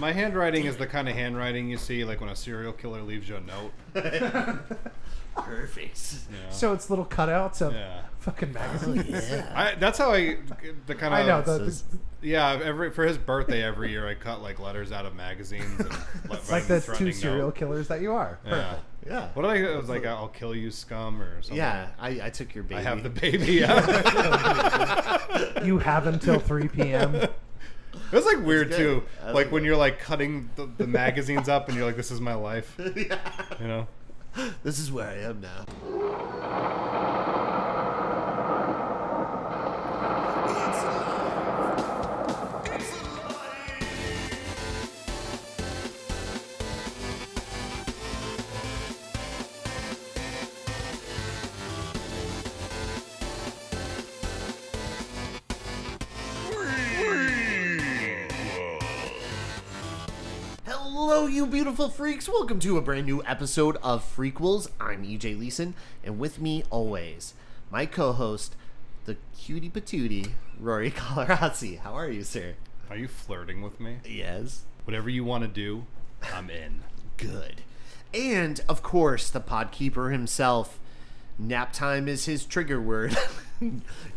My handwriting is the kind of handwriting you see like when a serial killer leaves you a note. Perfect. Yeah. So it's little cutouts of fucking magazines. Oh, yeah. That's how I the kind of I know. for his birthday every year I cut like letters out of magazines and like the two serial killers that you are. Yeah. Yeah. What did it was like I'll kill you, scum, or something. Yeah, I took your baby. I have the baby. Yeah. You have until 3 p.m. It was like weird too, I like like when it. you're like cutting the magazines up and you're like, this is my life. Yeah. You know. This is where I am now. Hello, you beautiful freaks. Welcome to a brand new episode of Frequels. I'm EJ Leeson, and with me always, my co-host, the cutie patootie, Rory Colorazzi. How are you, sir? Are you flirting with me? Yes. Whatever you want to do, I'm in. Good. And, of course, the podkeeper himself. Nap time is his trigger word.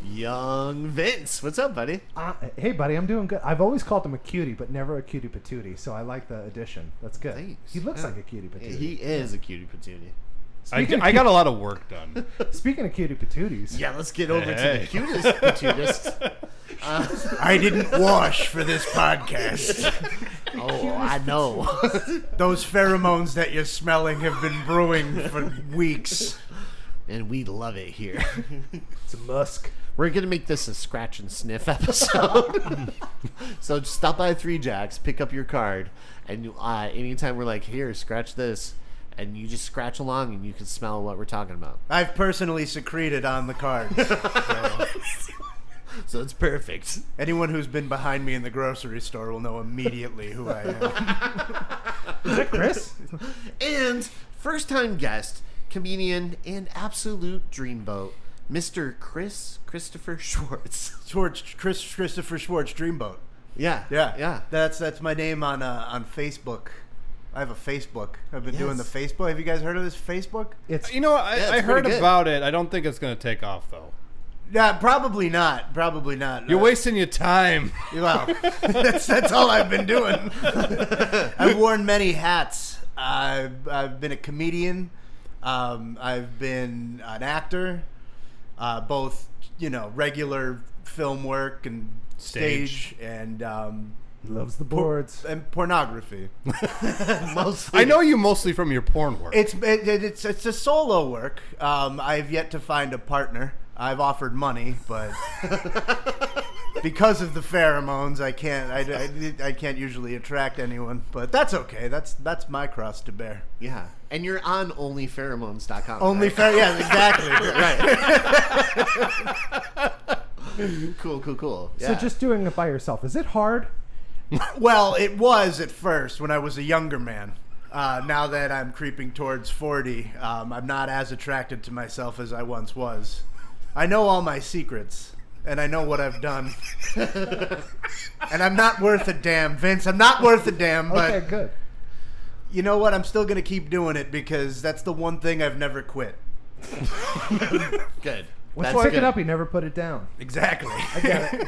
Young Vince. What's up, buddy? Hey, buddy, I'm doing good. I've always called him a cutie, but never a cutie patootie, so I like the addition. That's good. Thanks. He looks like a cutie patootie. He is a cutie patootie. I got a lot of work done. Speaking of cutie patooties. Yeah, let's get over to Hey. the cutest patootiest. I didn't wash for this podcast. Oh, I know. Those pheromones that you're smelling have been brewing for weeks. And we love it here. It's a musk. We're going to make this a scratch and sniff episode. So just stop by Three Jacks, pick up your card, and anytime we're like, here, scratch this, and you just scratch along and you can smell what we're talking about. I've personally secreted on the cards. So it's perfect. Anyone who's been behind me in the grocery store will know immediately who I am. Is that Chris? And first-time guest, comedian, and absolute dreamboat, Mr. Christopher Swortz. Christopher Swortz, Dreamboat. Yeah. That's my name on Facebook. I have a Facebook. I've been doing the Yes. Facebook. Have you guys heard of this Facebook? It's You know, I it's heard pretty good. about it. I don't think it's going to take off though. Yeah, probably not. Probably not. You're wasting your time. Well, that's all I've been doing. I've worn many hats. I've been a comedian. I've been an actor, both regular film work and stage and loves the boards. and pornography. Mostly. I know you mostly from your porn work. It's a solo work. I've yet to find a partner. I've offered money, but because of the pheromones, I can't usually attract anyone. But that's okay. That's my cross to bear. Yeah. And you're on onlypheromones.com. Only right? yeah, exactly. Right. Cool. Yeah. So just doing it by yourself, is it hard? Well, it was at first when I was a younger man. Now that I'm creeping towards 40, I'm not as attracted to myself as I once was. I know all my secrets, and I know what I've done. And I'm not worth a damn, Vince. I'm not worth a damn, but Okay, good. you know what? I'm still going to keep doing it because that's the one thing I've never quit. Good. Once That's you pick good. it up, you never put it down. Exactly. I get it.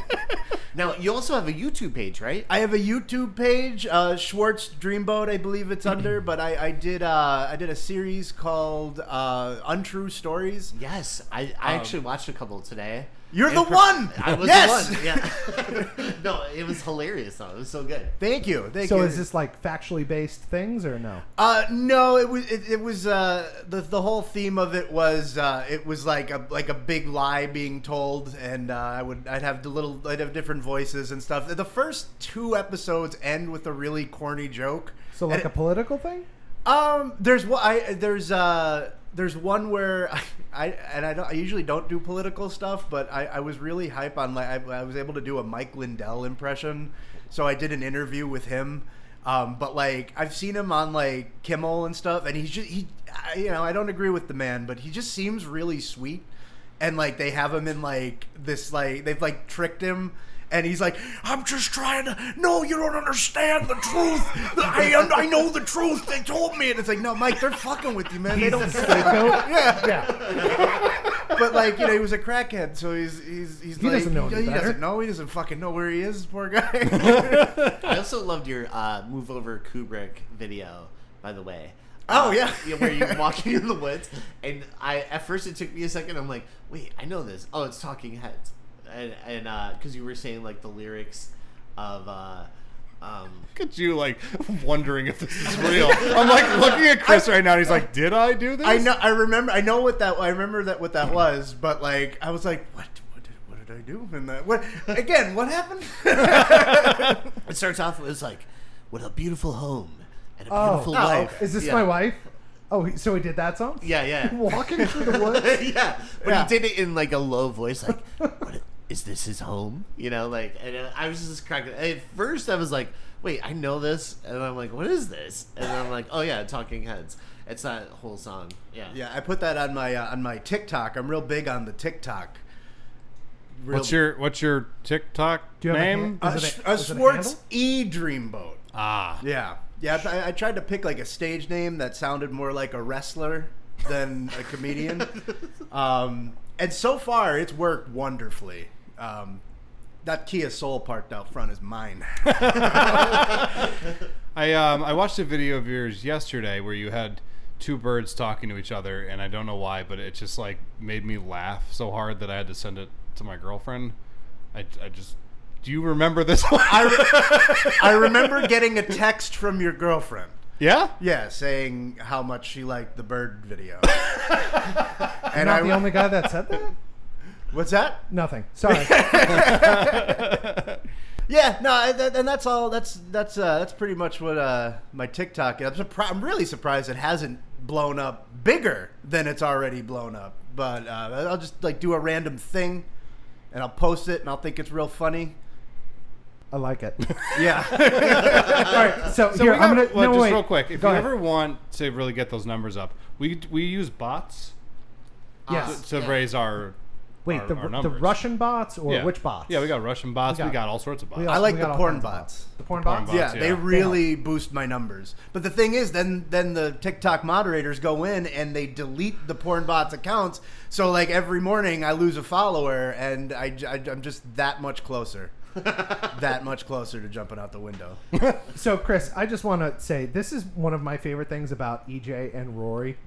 Now, you also have a YouTube page, right? I have a YouTube page, Swortz Dreamboat, I believe it's under, but I did a series called Untrue Stories. Yes. I actually watched a couple today. You're the one. I was Yes! the one. Yeah. No, it was hilarious, though. It was so good. Thank you. So is this like factually based things or no? No, it was the whole theme of it was like a big lie being told, and I'd have different voices and stuff. The first 2 episodes end with a really corny joke. So like a political thing? There's one where I usually don't do political stuff, but I was really hype on I was able to do a Mike Lindell impression, so I did an interview with him. But like I've seen him on like Kimmel and stuff, and I don't agree with the man, but he just seems really sweet, and like they have him in like this like they've like tricked him. And he's like, I'm just trying to... No, you don't understand the truth. I know the truth. They told me. And it's like, no, Mike, they're fucking with you, man. They don't... Yeah. But, like, you know, he was a crackhead, so he's He like... doesn't know any He better. doesn't know. He doesn't fucking know where he is, poor guy. I also loved your Move Over Kubrick video, by the way. Oh, yeah. Where you're walking in the woods. And at first it took me a second. I'm like, wait, I know this. Oh, it's Talking Heads. And because you were saying like the lyrics of Look at you, like, wondering if this is real. I'm like looking at Chris right now, and he's like, "Did I do this?" I know what that was, but like I was like, what did I do? And what happened? it starts off with like, what a beautiful home and a beautiful wife. Is this my wife? Oh, so he did that song? Yeah. Walking through the woods? Yeah. But he did it in like a low voice, like, is this his home? You know, like, and I was just cracking. At first, I was like, wait, I know this, and I'm like, what is this? And then I'm like, oh yeah, Talking Heads. It's that whole song. Yeah. Yeah, I put that on my TikTok. I'm real big on the TikTok. What's your TikTok Do you have name? Is it a Swortz handle? Dreamboat. Ah, Yeah. I tried to pick like a stage name that sounded more like a wrestler than a comedian. And so far, it's worked wonderfully. That Kia Soul parked out front is mine. I watched a video of yours yesterday where you had two birds talking to each other, and I don't know why, but it just like made me laugh so hard that I had to send it to my girlfriend. I just... Do you remember this one? I remember getting a text from your girlfriend. Yeah? Yeah, saying how much she liked the bird video. And I'm not the only guy that said that? What's that? Nothing. Sorry. Yeah, no, and that's all. That's pretty much what my TikTok is. I'm really surprised it hasn't blown up bigger than it's already blown up. But I'll just like do a random thing, and I'll post it, and I'll think it's real funny. I like it. Yeah. All right, so here, I'm gonna just real quick. If Go you ahead. ever want to really get those numbers up, we use bots Yes. to raise our Wait, our the numbers. Russian bots or which bots? Yeah, we got Russian bots. We We got got- all sorts of bots. we I like we the got all porn kinds of bots. The porn Porn bots? bots. Yeah, Yeah. they really boost my numbers. But the thing is, then the TikTok moderators go in and they delete the porn bots accounts. So like every morning I lose a follower, and I'm just that much closer. That much closer to jumping out the window. So, Chris, I just want to say this is one of my favorite things about EJ and Rory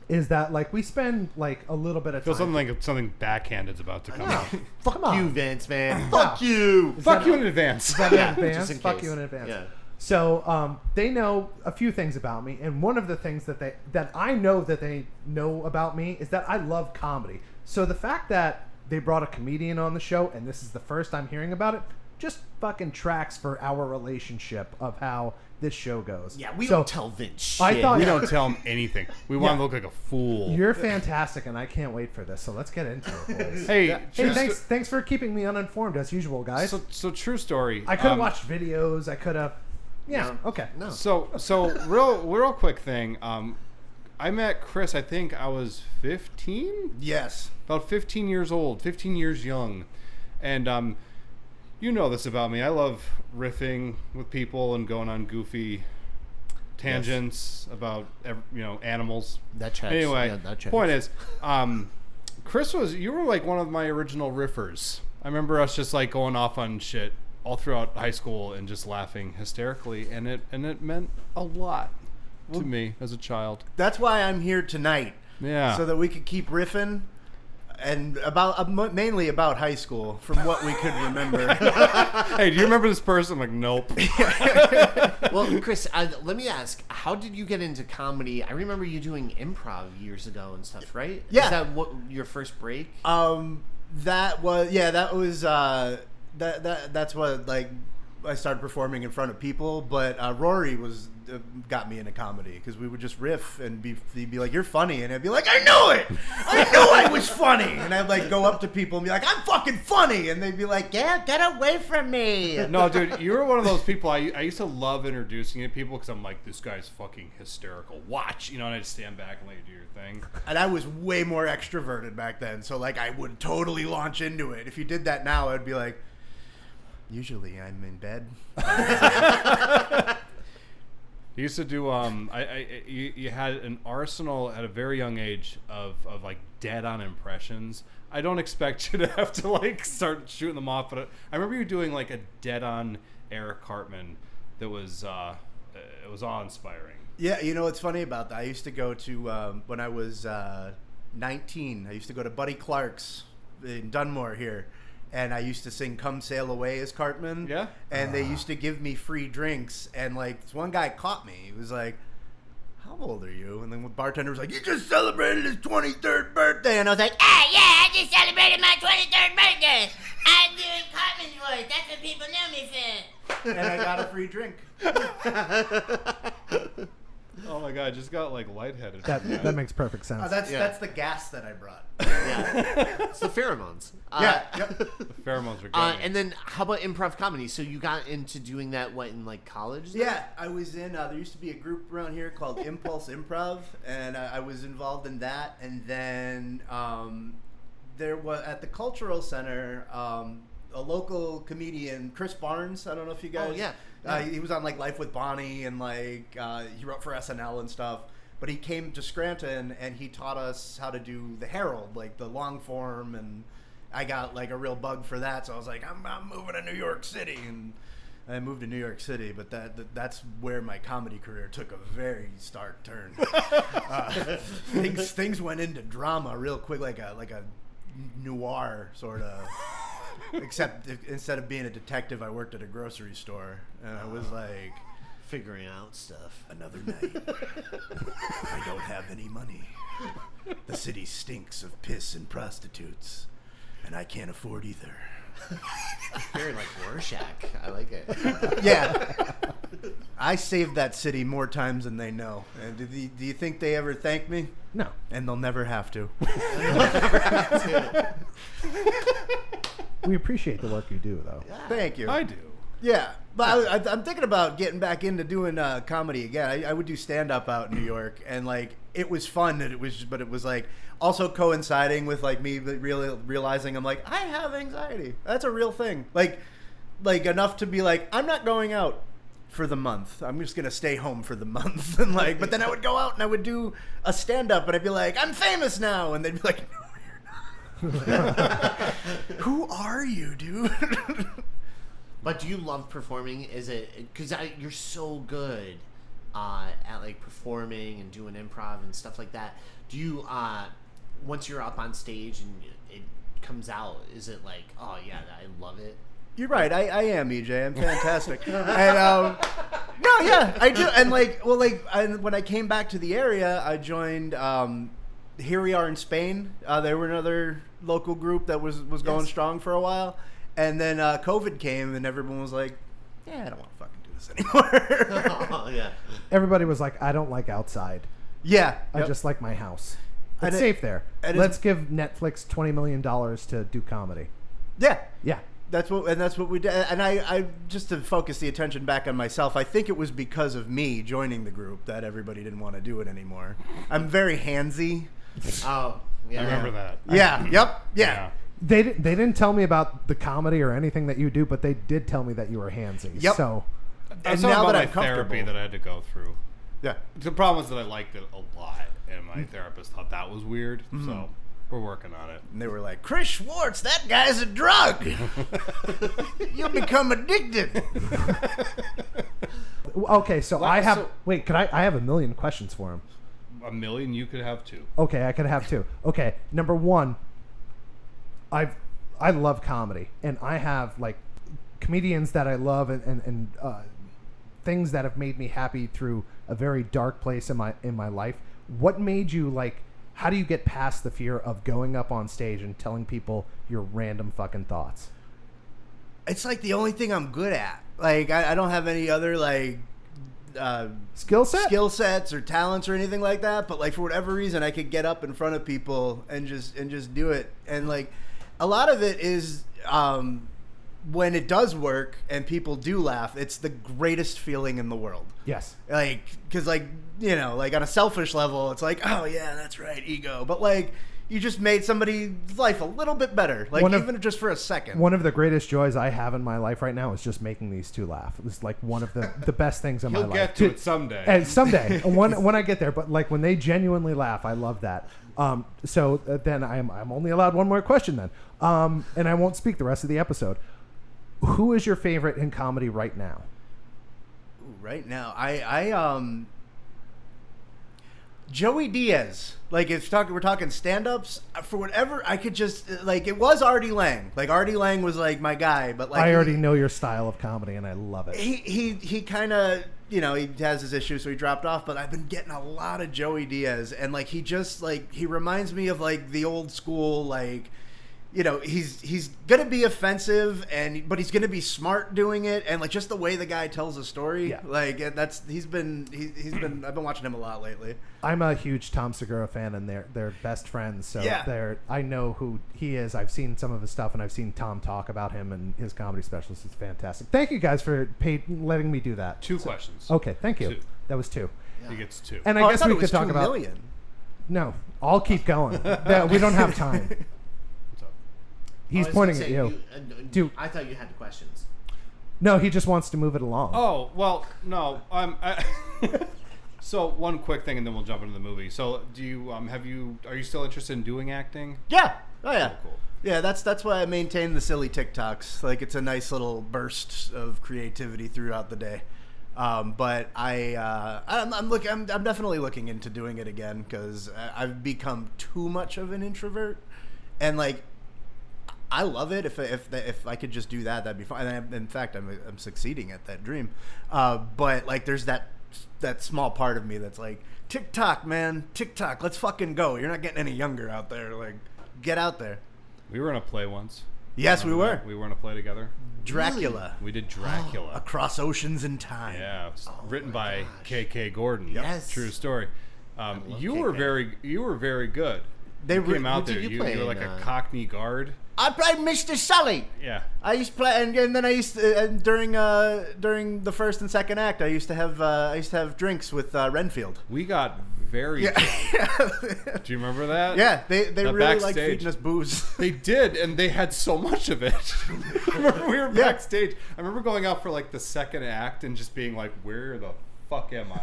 is that like we spend like a little bit of I feel time. something backhanded's about to come out. Fuck on. you, Vince, man. Fuck you. Fuck you in advance. Is that in Yeah, advance? just in Fuck case. you in advance. Yeah. So they know a few things about me, and one of the things that I know that they know about me is that I love comedy. So the fact that they brought a comedian on the show, and this is the first I'm hearing about it, just fucking tracks for our relationship of how this show goes. Yeah, we So, don't tell Vince shit. I thought We don't tell him anything. We want him to look like a fool. You're fantastic, and I can't wait for this. So let's get into it, boys. Hey, Hey, thanks for keeping me uninformed as usual, guys. So true story. I could have watched videos. I could have. Yeah. No. Okay. No. So real quick thing. I met Chris. I think I was 15. Yes. About 15 years old, 15 years young, and you know this about me. I love riffing with people and going on goofy tangents about animals. That checks. Anyway, Yeah, that checks. point is, Chris you were like one of my original riffers. I remember us just like going off on shit all throughout high school and just laughing hysterically, and it meant a lot to me as a child. That's why I'm here tonight. Yeah. So that we could keep riffing. And mainly about high school, from what we could remember. Hey, do you remember this person? I'm like, nope. Well, Chris, let me ask, how did you get into comedy? I remember you doing improv years ago and stuff, right? Yeah. Is that what your first break? That's what like I started performing in front of people. But Rory got me into comedy because we would just riff and he'd be like, "You're funny," and I'd be like, "I knew it! I knew I was funny!" And I'd like go up to people and be like, "I'm fucking funny," and they'd be like, "Yeah, get away from me!" No, dude, you were one of those people. I used to love introducing you to people because I'm like, this guy's fucking hysterical. Watch, and I just stand back and let you do your thing. And I was way more extroverted back then, so like I would totally launch into it. If you did that now, I'd be like, Usually I'm in bed. You used to do you had an arsenal at a very young age of like dead on impressions. I don't expect you to have to like start shooting them off, but I remember you doing like a dead on Eric Cartman that was it was awe-inspiring. Yeah, you know what's funny about that? I used to go to when I was 19. I used to go to Buddy Clark's in Dunmore here. And I used to sing "Come Sail Away" as Cartman. Yeah. And they used to give me free drinks. And like this one guy caught me. He was like, "How old are you?" And then the bartender was like, "You just celebrated his 23rd birthday." And I was like, Ah, yeah, I just celebrated my 23rd birthday. I'm doing Cartman's voice. That's what people know me for. and I got a free drink. Oh my god, I just got like lightheaded. That makes perfect sense. That's the gas that I brought. Yeah. It's the pheromones. Yep. The pheromones were getting me. And then how about improv comedy? So you got into doing that, what, in like college? then? Yeah, I was in. There used to be a group around here called Impulse Improv, and I was involved in that. And then there was at the Cultural Center a local comedian, Chris Barnes. I don't know if you guys. Oh, yeah. He was on like Life with Bonnie, and like he wrote for SNL and stuff. But he came to Scranton and he taught us how to do the Herald, like the long form, and I got like a real bug for that. So I was like, I'm moving to New York City, and I moved to New York City. But that's where my comedy career took a very stark turn. Things went into drama real quick, like a noir sort of. Except instead of being a detective, I worked at a grocery store, and I was like, Figuring out stuff. another night. I don't have any money. The city stinks of piss and prostitutes, and I can't afford either. Very like Rorschach. I like it. Yeah. I saved that city more times than they know. And do you think they ever thank me? No. And they'll never have to. We appreciate the work you do, though. Thank you. I do. Yeah, but I'm thinking about getting back into doing comedy again. I would do stand up out in New York, and like it was fun. And it was like also coinciding with like me really realizing I'm like I have anxiety. That's a real thing. Like enough to be like I'm not going out for the month. I'm just gonna stay home for the month. And like, but then I would go out and I would do a stand up, and I'd be like I'm famous now, and they'd be like, No, you're not. Who are you, dude? But do you love performing? Is it because you're so good at like performing and doing improv and stuff like that? Do you once you're up on stage and it comes out, is it like, oh yeah, I love it? You're right. I am EJ. I'm fantastic. And no, yeah, I do. And when I came back to the area, I joined. Here We Are in Spain. They were another local group that was going strong for a while. And then COVID came, and everyone was like, "Yeah, I don't want to fucking do this anymore." Oh, yeah. Everybody was like, I don't like outside. Yeah, I just like my house. And It's it- safe there. and Let's give Netflix $20 million to do comedy. yeah. Yeah. That's what we did. And I just to focus the attention back on myself, I think it was because of me joining the group that everybody didn't want to do it anymore. I'm very handsy. Oh, yeah. I remember that. Yeah. Yep. Yeah. They didn't tell me about the comedy or anything that you do, but they did tell me that you were handsy. Yep. So And now now that that I'm therapy comfortable. that I had to go through. Yeah. The problem was that I liked it a lot, and my therapist thought that was weird. So we're working on it. And they were like, Chris Swortz, that guy's a drug. You'll become addicted. okay, so Well, I have so- wait. Could I have a million questions for him? A million, you could have two. Okay, I could have two. Okay, number one, I love comedy, and I have like comedians that I love and things that have made me happy through a very dark place in my life. What made you like? How do you get past the fear of going up on stage and telling people your random fucking thoughts? It's like the only thing I'm good at. Like I don't have any other like Skill sets or talents or anything like that. But like for whatever reason, I could get up in front of people and just do it. And like a lot of it is when it does work and people do laugh, it's the greatest feeling in the world. Yes. Like, because like, you know, like on a selfish level, it's like, oh yeah, that's right, ego. But like, you just made somebody's life a little bit better, like even just for a second. One of the greatest joys I have in my life right now is just making these two laugh. It's like one of the best things in my life. You'll get to it someday. And someday, when I get there. But like when they genuinely laugh, I love that. So then I'm only allowed one more question then, and I won't speak the rest of the episode. Who is your favorite in comedy right now? Right now, Joey Diaz. Like, we're talking stand-ups. For whatever, I could just, like, it was Artie Lang. Like, Artie Lang was, like, my guy. But, like, I already know your style of comedy, and I love it. He kind of, he has his issues, so he dropped off. But I've been getting a lot of Joey Diaz. And, like, he just, like, he reminds me of, like, the old school, like, he's gonna be offensive, but he's gonna be smart doing it, and like just the way the guy tells a story, like he's been I've been watching him a lot lately. I'm a huge Tom Segura fan, and they're best friends. So I know who he is. I've seen some of his stuff, and I've seen Tom talk about him and his comedy specials. It's fantastic. Thank you guys for letting me do that. Two questions. Okay, thank you. 2. That was 2. Yeah. He gets 2. And I guess we could talk 2 about. million. No, I'll keep going. We don't have time. He's pointing at you. Dude, I thought you had the questions. No, he just wants to move it along. Oh, well, no. So one quick thing, and then we'll jump into the movie. So do you are you still interested in doing acting? Yeah. Oh yeah. Cool. Yeah, that's why I maintain the silly TikToks. Like, it's a nice little burst of creativity throughout the day. But I'm definitely looking into doing it again, because I've become too much of an introvert, and like, I love it. If I could just do that, that'd be fine. And in fact, I'm succeeding at that dream. But like, there's that small part of me that's like, TikTok, man, TikTok, let's fucking go. You're not getting any younger out there. Like, get out there. We were in a play once. Yes, we were. We were in a play together. Dracula. We did Dracula. Across Oceans and Time. Yeah, it was written by K.K. Gordon. Yes. True story. You were very good. They came out what there. did you You play were like in, a Cockney guard. I played Mr. Sully. Yeah. I used to play, and then I used to, during the first and second act, I used to have drinks with Renfield. We got very drunk. Do you remember that? Yeah, they really backstage. liked feeding us booze. They did, and they had so much of it. I remember we were backstage. I remember going out for like the second act and just being like, "Where the fuck am I?"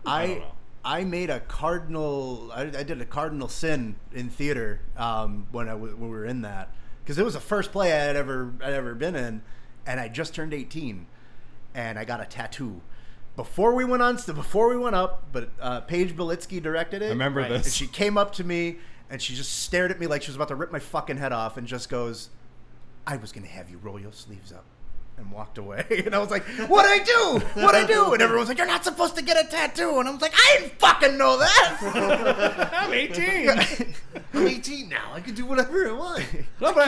I don't know. I made a cardinal. I did a cardinal sin in theater when we were in that, because it was the first play I had ever been in, and I just turned 18, and I got a tattoo before we went up. But Paige Belitsky directed it. I remember this. And she came up to me and she just stared at me like she was about to rip my fucking head off, and just goes, "I was gonna have you roll your sleeves up," and walked away. And I was like, "What'd I do?" And everyone's like, "You're not supposed to get a tattoo." And I was like, "I didn't fucking know that." I'm 18. I'm 18 now. I can do whatever I want. No, but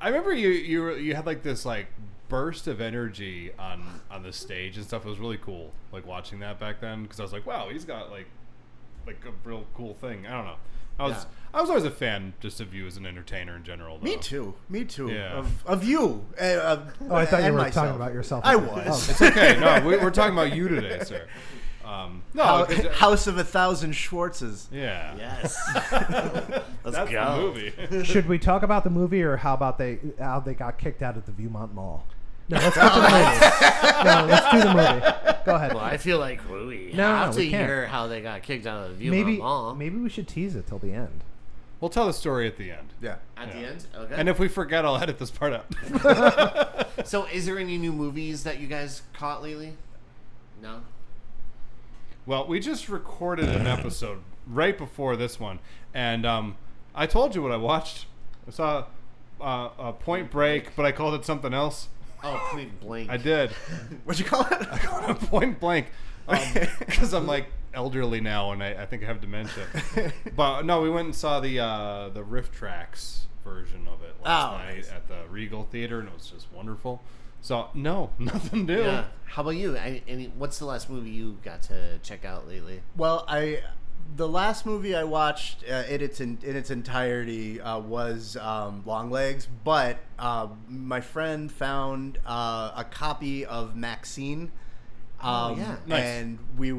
I remember you had like this like burst of energy on the stage and stuff. It was really cool, like watching that back then, because I was like, wow, he's got like a real cool thing. I don't know. I was always a fan just of you as an entertainer in general, though. Me too. Yeah. Of you. I thought you were talking about yourself. I was. It's okay. No, we're talking about you today, sir. No, House of 1,000 Schwartzes. Yeah. Yes. Let's That's go. the movie. Should we talk about the movie, or how they got kicked out of the Viewmont Mall? No, let's get to the movie. No, let's do the movie. Go ahead. Well, I feel like we No, have we to can't. hear how they got kicked out of the Viewmont Mall. Maybe we should tease it till the end. We'll tell the story at the end. Yeah. At the end? Okay. And if we forget, I'll edit this part out. So, is there any new movies that you guys caught lately? No? Well, we just recorded an episode right before this one, and I told you what I watched. I saw Point Break, but I called it something else. Oh, Point Blank. I did. What'd you call it? I called it Point Blank, because I'm like elderly now, and I think I have dementia. But no, we went and saw the Riff Tracks version of it last night at the Regal Theater, and it was just wonderful. So no, nothing new. Yeah. How about you? What's the last movie you got to check out lately? Well, the last movie I watched in its entirety was Longlegs, but my friend found a copy of Maxine. Yeah. Nice. And we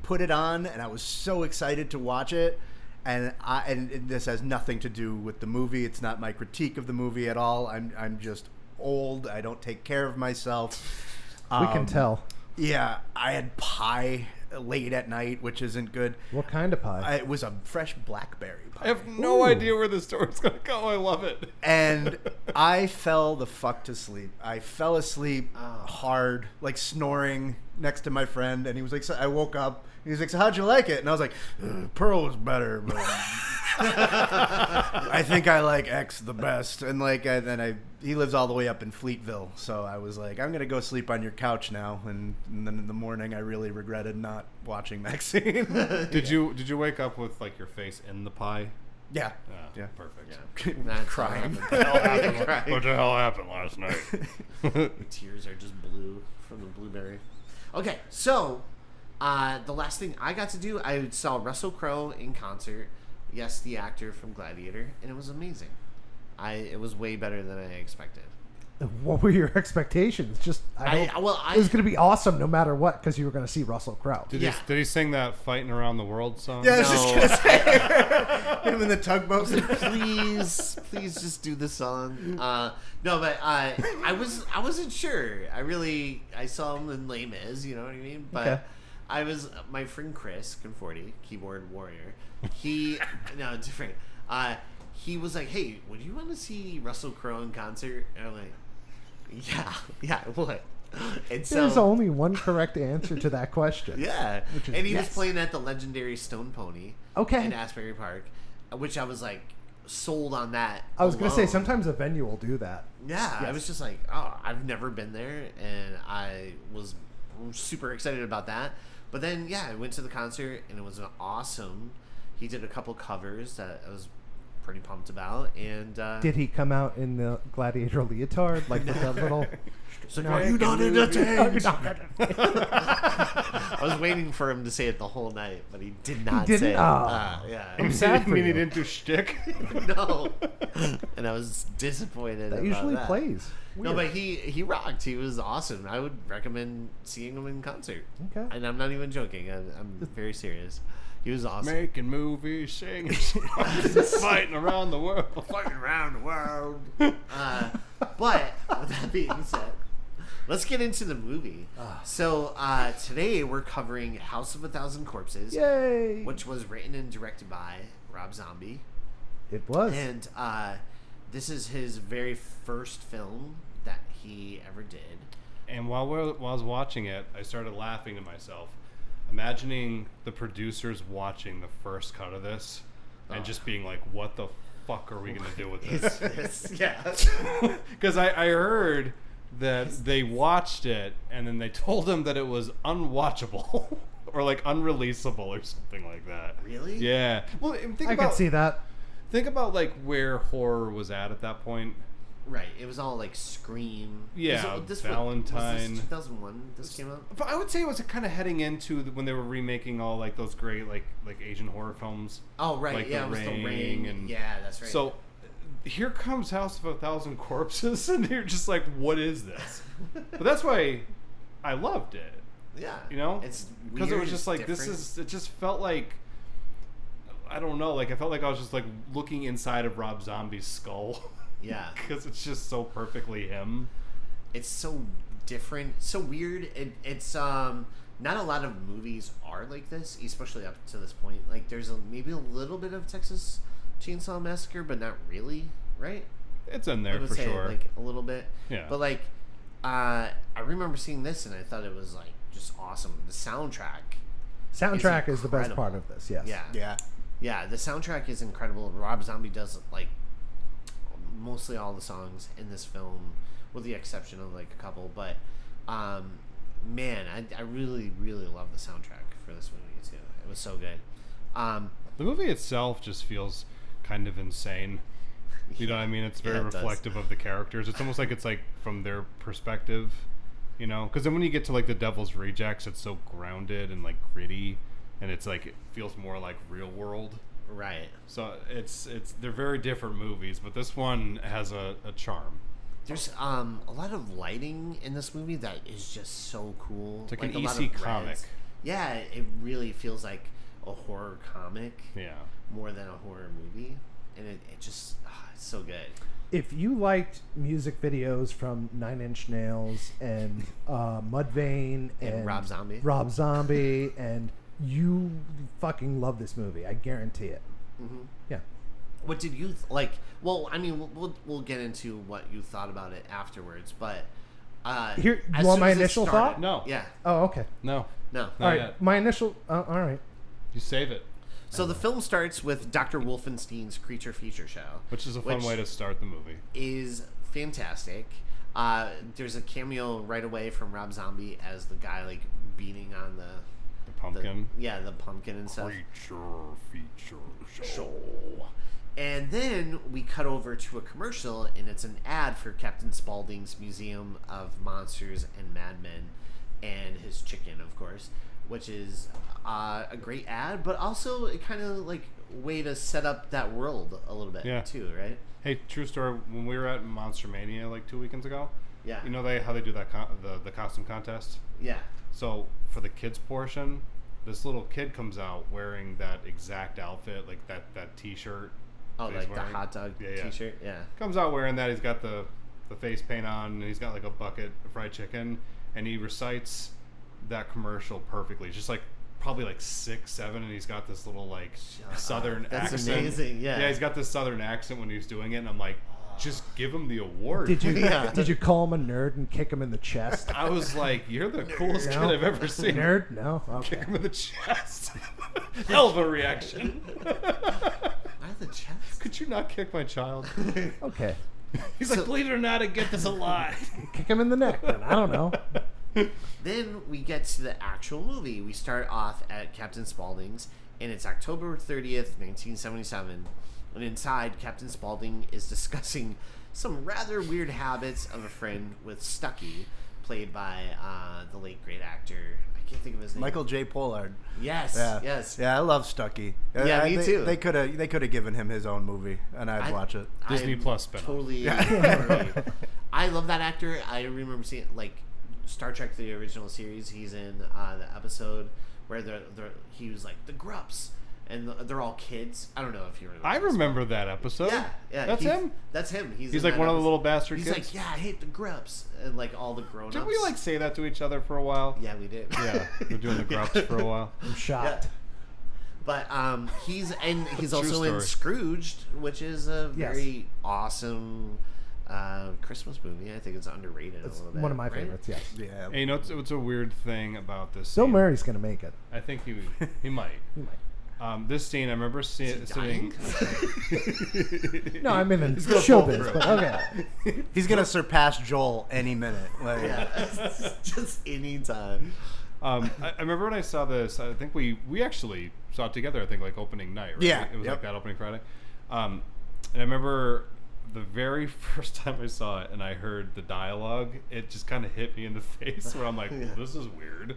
put it on, and I was so excited to watch it. and this has nothing to do with the movie. It's not my critique of the movie at all. I'm just old. I don't take care of myself. We can tell. Yeah, I had pie late at night, which isn't good. What kind of pie? It was a fresh blackberry pie. I have no idea where the story's going to go. I love it. And I fell the fuck to sleep. I fell asleep hard, like snoring next to my friend. And he was like, I woke up. He was like, so how'd you like it? And I was like, Pearl was better, but I think I like X the best. And he lives all the way up in Fleetville. So I was like, I'm going to go sleep on your couch now. And then in the morning, I really regretted not watching Maxine. Did you wake up with like your face in the pie? Yeah. Yeah. Perfect. Yeah. That's Crying. What the hell happened last night? The tears are just blue from the blueberry. Okay, so the last thing I got to do, I saw Russell Crowe in concert. Yes, the actor from Gladiator, and it was amazing. It was way better than I expected. What were your expectations? Just it was going to be awesome no matter what because you were going to see Russell Crowe. Did he sing that "Fighting Around the World" song? Yeah, I was just gonna say him in the tugboat. Please just do the song. No, but I wasn't sure. I saw him in Les Mis, you know what I mean? But okay. My friend Chris Conforti, keyboard warrior. No, different. He was like, "Hey, would you want to see Russell Crowe in concert?" And I'm like, "Yeah, I would." And so, there's only one correct answer to that question. Yeah, and he was playing at the legendary Stone Pony. Okay. In Asbury Park, which I was like sold on that. I was going to say sometimes a venue will do that. Yeah, yes. I was just like, oh, I've never been there, and I was super excited about that. But then, I went to the concert, and it was awesome. He did a couple covers that I was pretty pumped about, and did he come out in the gladiator leotard like with that little? So are you not entertained? I was waiting for him to say it the whole night, but he did not say it. I'm sad for you. He didn't do shtick. No, and I was disappointed. That about usually that. plays. Weird. No, but he rocked. He was awesome. I would recommend seeing him in concert. Okay, and I'm not even joking. I'm very serious. He was awesome. Making movies, singing, fighting around the world. Fighting around the world. But, with that being said, let's get into the movie. So, today we're covering House of a Thousand Corpses. Yay! Which was written and directed by Rob Zombie. It was. And this is his very first film that he ever did. And while I was watching it, I started laughing to myself. Imagining the producers watching the first cut of this and just being like, what the fuck are we going to do with this? Because I heard that they watched it and then they told him that it was unwatchable or like unreleasable or something like that. Really? Yeah. Well, I can see that. Think about like where horror was at that point. Right, it was all like Scream. Yeah, Valentine. Was this 2001 this came out? But I would say it was kind of heading into when they were remaking all like those great like Asian horror films. Oh right, like it was The Ring. And yeah, that's right. So here comes House of a Thousand Corpses, and you're just like, what is this? But that's why I loved it. Yeah, you know, it's because it was just like different. It just felt like. I don't know, like I felt like I was just like looking inside of Rob Zombie's skull. Yeah. Because it's just so perfectly him. It's so different, so weird. It's not a lot of movies are like this, especially up to this point. Like there's maybe a little bit of Texas Chainsaw Massacre, but not really, right? It's in there for sure. Like a little bit. Yeah. But like I remember seeing this and I thought it was like just awesome. The soundtrack is the best part of this, yes. Yeah, the soundtrack is incredible. Rob Zombie does like mostly all the songs in this film, with the exception of like a couple. But man, I really, really love the soundtrack for this movie too. It was so good. The movie itself just feels kind of insane. You know what I mean? It's very reflective of the characters. It's almost like it's like from their perspective, you know? Because then when you get to like the Devil's Rejects, it's so grounded and like gritty, and it's like it feels more like real world. Right. So it's they're very different movies, but this one has a charm. There's a lot of lighting in this movie that is just so cool. It's like an EC comic. Yeah, it really feels like a horror comic more than a horror movie, and it just it's so good. If you liked music videos from Nine Inch Nails and Mudvayne and Rob Zombie, and you fucking love this movie, I guarantee it. Mm-hmm. Yeah. What did you like? Well, I mean, we'll get into what you thought about it afterwards, but here, you want my initial thought? No. Yeah. Oh, okay. No. No. All right. yet. My initial. All right. You save it. So the film starts with Dr. Wolfenstein's Creature Feature Show, Which is a fun way to start the movie. Is fantastic. There's a cameo right away from Rob Zombie as the guy like beating on the pumpkin. The pumpkin and stuff. Creature Feature Show. And then we cut over to a commercial, and it's an ad for Captain Spaulding's Museum of Monsters and Madmen, and his chicken, of course, which is a great ad, but also it kind of like way to set up that world a little bit too, right? Hey, true story. When we were at Monster Mania like 2 weekends ago, you know how they do that the costume contest. Yeah. So for the kids portion, this little kid comes out wearing that exact outfit, like that T-shirt. Oh, like the hot dog T-shirt. Yeah. Comes out wearing that. He's got the face paint on, and he's got like a bucket of fried chicken, and he recites that commercial perfectly. Just like probably like 6, 7, and he's got this little like southern accent. That's amazing. Yeah, he's got this southern accent when he's doing it, and I'm like, just give him the award. Did you call him a nerd and kick him in the chest? I was like, you're the coolest kid I've ever seen. Nerd? No. Okay. Kick him in the chest. Hell of a reaction. The chest? Could you not kick my child? Okay. He's like, believe it or not, I get this a lot. Kick him in the neck then. I don't know. Then we get to the actual movie. We start off at Captain Spaulding's, and it's October 30th, 1977. And inside, Captain Spaulding is discussing some rather weird habits of a friend with Stucky, played by the late great actor. I can't think of his name. Michael J. Pollard. Yes. Yeah. Yes. Yeah, I love Stucky. Yeah, me too. They could have given him his own movie, and I'd watch it. Disney Plus spinoff. Totally. I love that actor. I remember seeing like Star Trek: The Original Series. He's in the episode where he was like the Grups, and they're all kids. I don't know if you remember. I remember that episode. Yeah. That's him. That's him. He's like one of the little bastard He's kids. like, yeah, I hate the Grups, and like all the grown-ups. Did we like say that to each other for a while? Yeah, we did. Yeah, we're doing the Grups for a while. I'm shocked. Yeah. But he's also story. in Scrooged, which is a very awesome Christmas movie. I think it's underrated It's a little bit. one of my right? favorites, yes. Yeah. Hey, you know what's a weird thing about this Bill scene? Murray's going to make it. I think he might. He might. This scene, I remember sitting. No, I'm in He's gonna showbiz, pull but okay. He's gonna surpass Joel any minute. Like, Yeah, just any time. I remember when I saw this. I think we actually saw it together. I think like opening night. Right? Yeah, It was yep. like that opening Friday. And I remember the very first time I saw it, and I heard the dialogue. It just kind of hit me in the face, where I'm like, well, "This is weird,"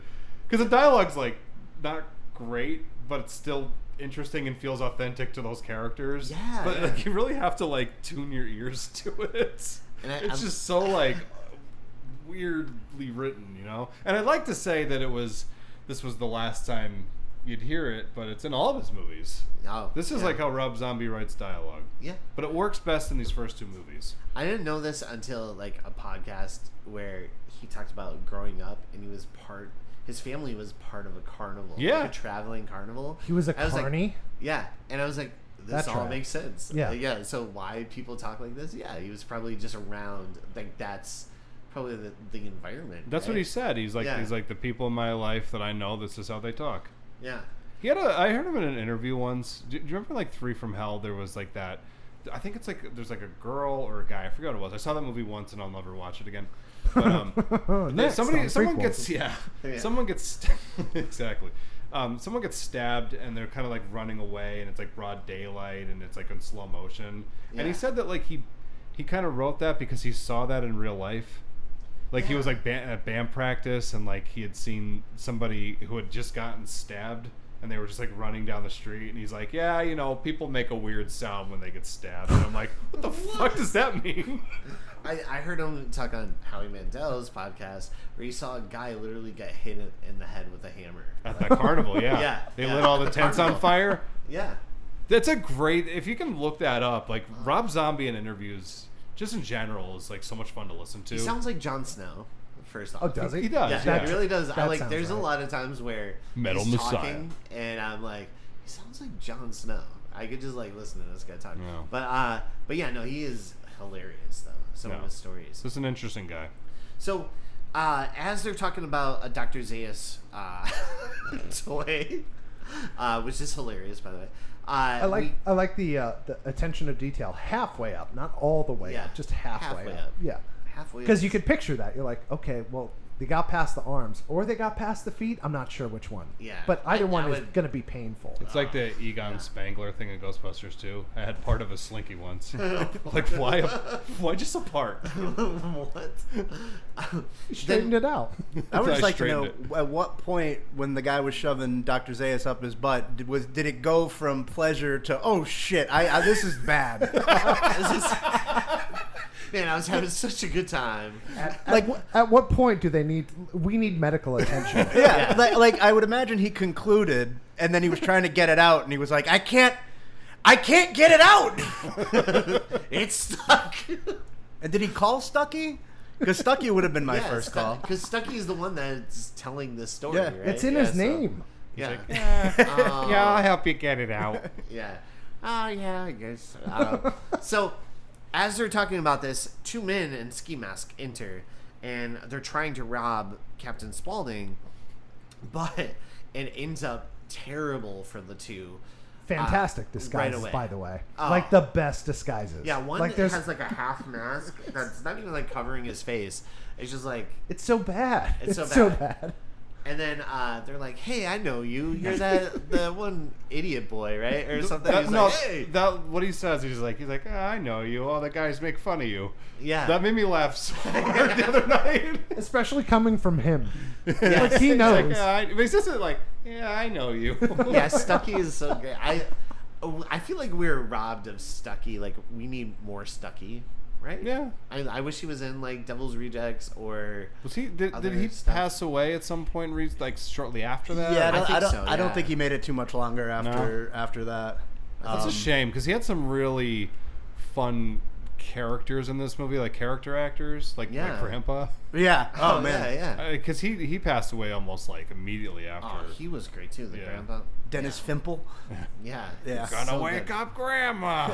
because the dialogue's like not great, but it's still interesting and feels authentic to those characters. Yeah, But yeah. like you really have to like tune your ears to it. And It's I'm- just so like weirdly written, you know. And I'd like to say that this was the last time you'd hear it, but it's in all of his movies. Oh, This is yeah. like how Rob Zombie writes dialogue. Yeah. But it works best in these first two movies. I didn't know this until like a podcast where he talked about growing up, and his family was part of a carnival. Yeah. Like a traveling carnival. He was a I was like, carny? yeah. And I was like, this That all track. makes sense. Yeah. Yeah. So why people talk like this? Yeah. He was probably just around. Like that's probably the environment. That's right? what he said. He's like Yeah. he's like the people in my life that I know, this is how they talk. Yeah. I heard him in an interview once. Do you remember like 3 from Hell? There was like that. I think it's like there's like a girl or a guy. I forgot what it was. I saw that movie once and I'll never watch it again. But Next on someone prequels. gets Yeah. someone gets exactly. Someone gets stabbed and they're kind of like running away and it's like broad daylight and it's like in slow motion. Yeah. And he said that like he kind of wrote that because he saw that in real life. Like he was like at band practice and like he had seen somebody who had just gotten stabbed and they were just like running down the street and he's like, yeah, you know, people make a weird sound when they get stabbed. And I'm like, what the fuck does that mean? I heard him talk on Howie Mandel's podcast where he saw a guy literally get hit in the head with a hammer. That that carnival, yeah. Yeah, They yeah. lit all the The tents on carnival. fire. Yeah. That's a great, if you can look that up, like Rob Zombie in interviews, just in general, is like so much fun to listen to. He sounds like Jon Snow. First off. Oh, does he? He does. Yeah, Yeah. he really does. That Like, sounds there's a right. lot of times where Metal he's Messiah. talking, and I'm like, he sounds like Jon Snow. I could just like listen to this guy talk. Yeah. But yeah, no, he is hilarious though. Some of Yeah. his stories. Just an interesting guy. So, as they're talking about a Dr. Zaius toy, which is hilarious by the way. I like the attention to detail halfway up, not all the way Yeah, up, just halfway, halfway up. up. Yeah, halfway. because you could picture that. You're like, okay, well, they got past the arms or they got past the feet. I'm not sure which one. Yeah. but either I one is would- going to be painful. It's like the Egon Spangler thing in Ghostbusters 2. I had part of a slinky once. Like, why just a part? What? You straightened it out. I would I just like to know straightened at what point when the guy was shoving Dr. Zaius up his butt did it go from pleasure to oh shit I this is bad. Man, I was having such a good time. At what point do we need medical attention? Yeah, like I would imagine he concluded and then he was trying to get it out and he was like I can't get it out. It's stuck. And did he call Stucky? Because Stucky would have been my first call. Because Stucky is the one that's telling this story, Yeah. right? It's in Yeah, his so- name. Yeah. Yeah, I'll help you get it out. Yeah. Oh, yeah, I guess. So, as they're talking about this, two men in ski mask enter, and they're trying to rob Captain Spaulding, but it ends up terrible for the two. Fantastic disguises, away. by the way. Oh. Like the best disguises. Yeah, one like there's, has like a half mask that's not even like covering his face. It's just like, it's so bad. It's so so bad. bad. and then they're like, "Hey, I know you. You're the one idiot boy, right?" Or something. He's like, "Hey." What he says, he's like, I know you. All the guys make fun of you. Yeah. That made me laugh so hard the other night. Especially coming from him. Yes. Like he knows. Like, but he's just like, yeah, I know you. Yeah, Stucky is so great. I feel like we're robbed of Stucky. Like, we need more Stucky, right? Yeah. I wish he was in like Devil's Rejects or. Was he? Did other he stuff. pass away at some point? Like shortly after that? Yeah, I I don't yeah. think he made it too much longer after that. That's a shame because he had some really fun characters in this movie, like character actors, like Grandpa. Yeah. Oh, man. Yeah. Because he passed away almost like immediately after. Oh, he was great too. The Yeah. grandpa. Dennis Fimple. Yeah. Yeah. It's Gonna so wake good. up, Grandma.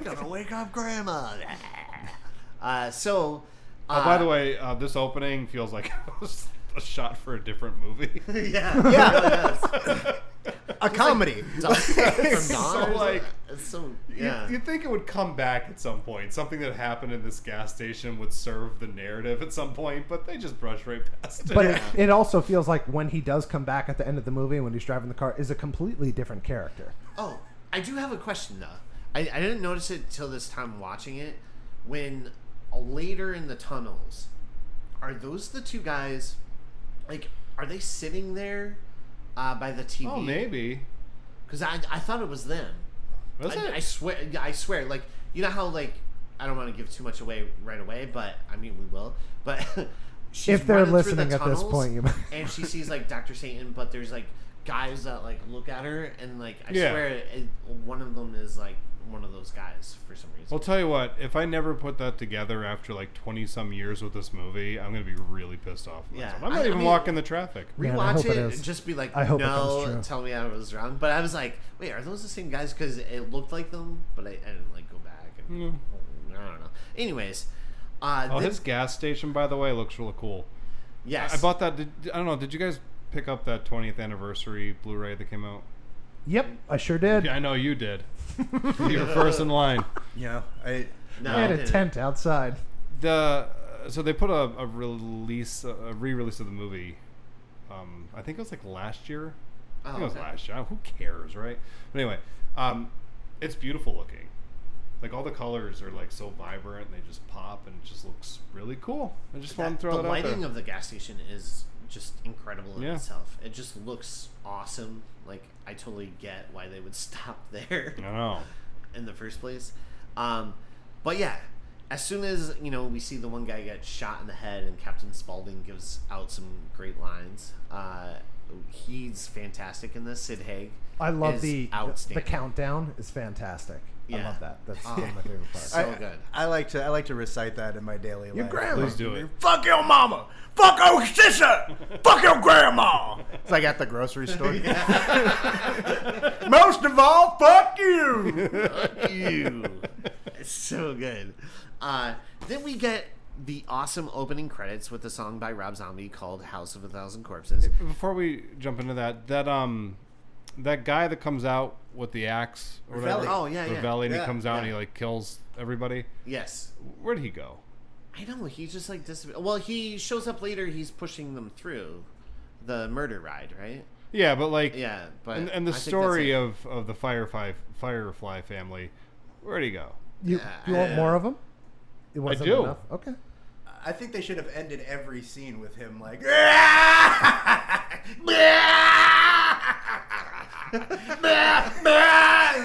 Gonna wake up, Grandma. So. By the way, this opening feels like a shot for a different movie. Yeah. Yeah. It really does. A comedy. Dawn from It's Dawn so or something? like- It's so yeah. You'd think it would come back at some point. Something that happened in this gas station would serve the narrative at some point, but they just brush right past it. But it also feels like when he does come back at the end of the movie, when he's driving the car, is a completely different character. Oh, I do have a question though. I didn't notice it till this time watching it. When later in the tunnels, are those the two guys? Like, are they sitting there by the TV? Oh, maybe. Because I thought it was them. Was it? I swear. Like, you know how like I don't want to give too much away right away, but I mean we will. But she's If they're running through the listening at this tunnels, point, you might. and she sees like Dr. Satan, but there's like guys that like look at her, and like I Yeah. swear one of them is like one of those guys for some reason. Well, tell you what, if I never put that together after like 20-some years with this movie, I'm going to be really pissed off. Yeah. I'm not I even mean- walking the traffic. Man, I Rewatch hope it it is. and just be like, I hope it no, comes true. tell me I was wrong. But I was like, wait, are those the same guys? Because it looked like them, but I didn't like go back. And, Mm. I don't know. Anyways, Oh, then- his gas station, by the way, looks really cool. yes, I bought that. I don't know. Did you guys pick up that 20th anniversary Blu-ray that came out? Yep, I sure did. Yeah, I know you did. You were first in line. Yeah. No, I had I a didn't. tent outside. So they put a re-release of the movie. I think it was like last year. I think it was okay. last year. Who cares, right? But anyway, it's beautiful looking. Like all the colors are like so vibrant, and they just pop, and it just looks really cool. I just want to throw the that out lighting there. of the gas station is just incredible in Yeah. itself. It just looks awesome. Like I totally get why they would stop there I know. in the first place. But yeah, as soon as we see the one guy get shot in the head, and Captain Spaulding gives out some great lines. he's fantastic in this. Sid Haig. I love is the outstanding. countdown is fantastic. I Yeah. love that. That's one of my favorite parts. So good. I like to recite that in my daily Your life. grandma. Please do it. Fuck your mama. Fuck your sister. Fuck your grandma. It's like at the grocery store. Most of all, fuck you. Fuck you. It's so good. Then we get the awesome opening credits with a song by Rob Zombie called "House of a Thousand Corpses." Before we jump into that guy that comes out with the axe or whatever. Ravelli. Oh, yeah. Ravelli, and Yeah, he comes out and yeah. he like kills everybody. Yes. Where'd he go? I know, he just like well, he shows up later, he's pushing them through the murder ride, right? Yeah, but like Yeah, but and the I think story that's it. of the Firefly family, where'd he go? You want more of them? It wasn't do. enough? Okay. I think they should have ended every scene with him like.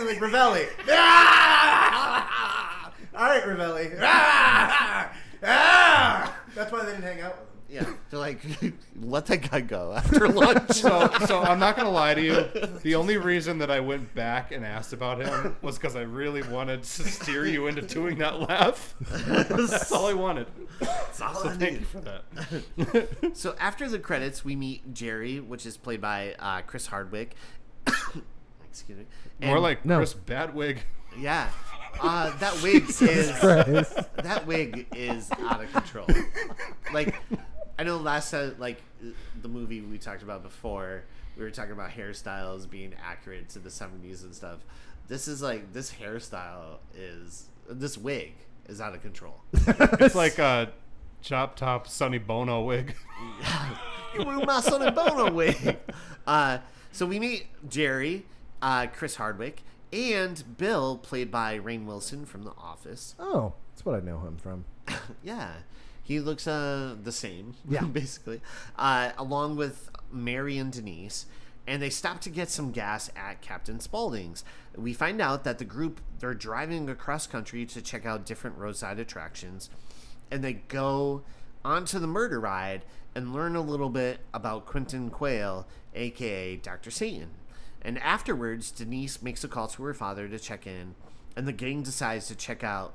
Like Ravelli. All right, Ravelli. That's why they didn't hang out with him. Yeah, they're like, let that guy go after lunch. So I'm not gonna lie to you. The only reason that I went back and asked about him was because I really wanted to steer you into doing that laugh. That's all I wanted. That's all So I thank need. you for that. So after the credits, we meet Jerry, which is played by Chris Hardwick. Excuse me. More And- like No. Chris Badwig. Yeah. That wig is Christ. that wig is out of control. Like, I know last time, like the movie we talked about before, we were talking about hairstyles being accurate to the 70s and stuff. This is like this wig is out of control. It's like a chop top Sonny Bono wig. You ruined my Sonny Bono wig. So we meet Jerry, Chris Hardwick, and Bill, played by Rainn Wilson from The Office. Oh, that's what I know him from. Yeah, he looks the same, Yeah. basically, along with Mary and Denise, and they stop to get some gas at Captain Spaulding's. We find out that the group, they're driving across country to check out different roadside attractions, and they go onto the murder ride and learn a little bit about Quentin Quayle, aka Dr. Satan. And afterwards, Denise makes a call to her father to check in, and the gang decides to check out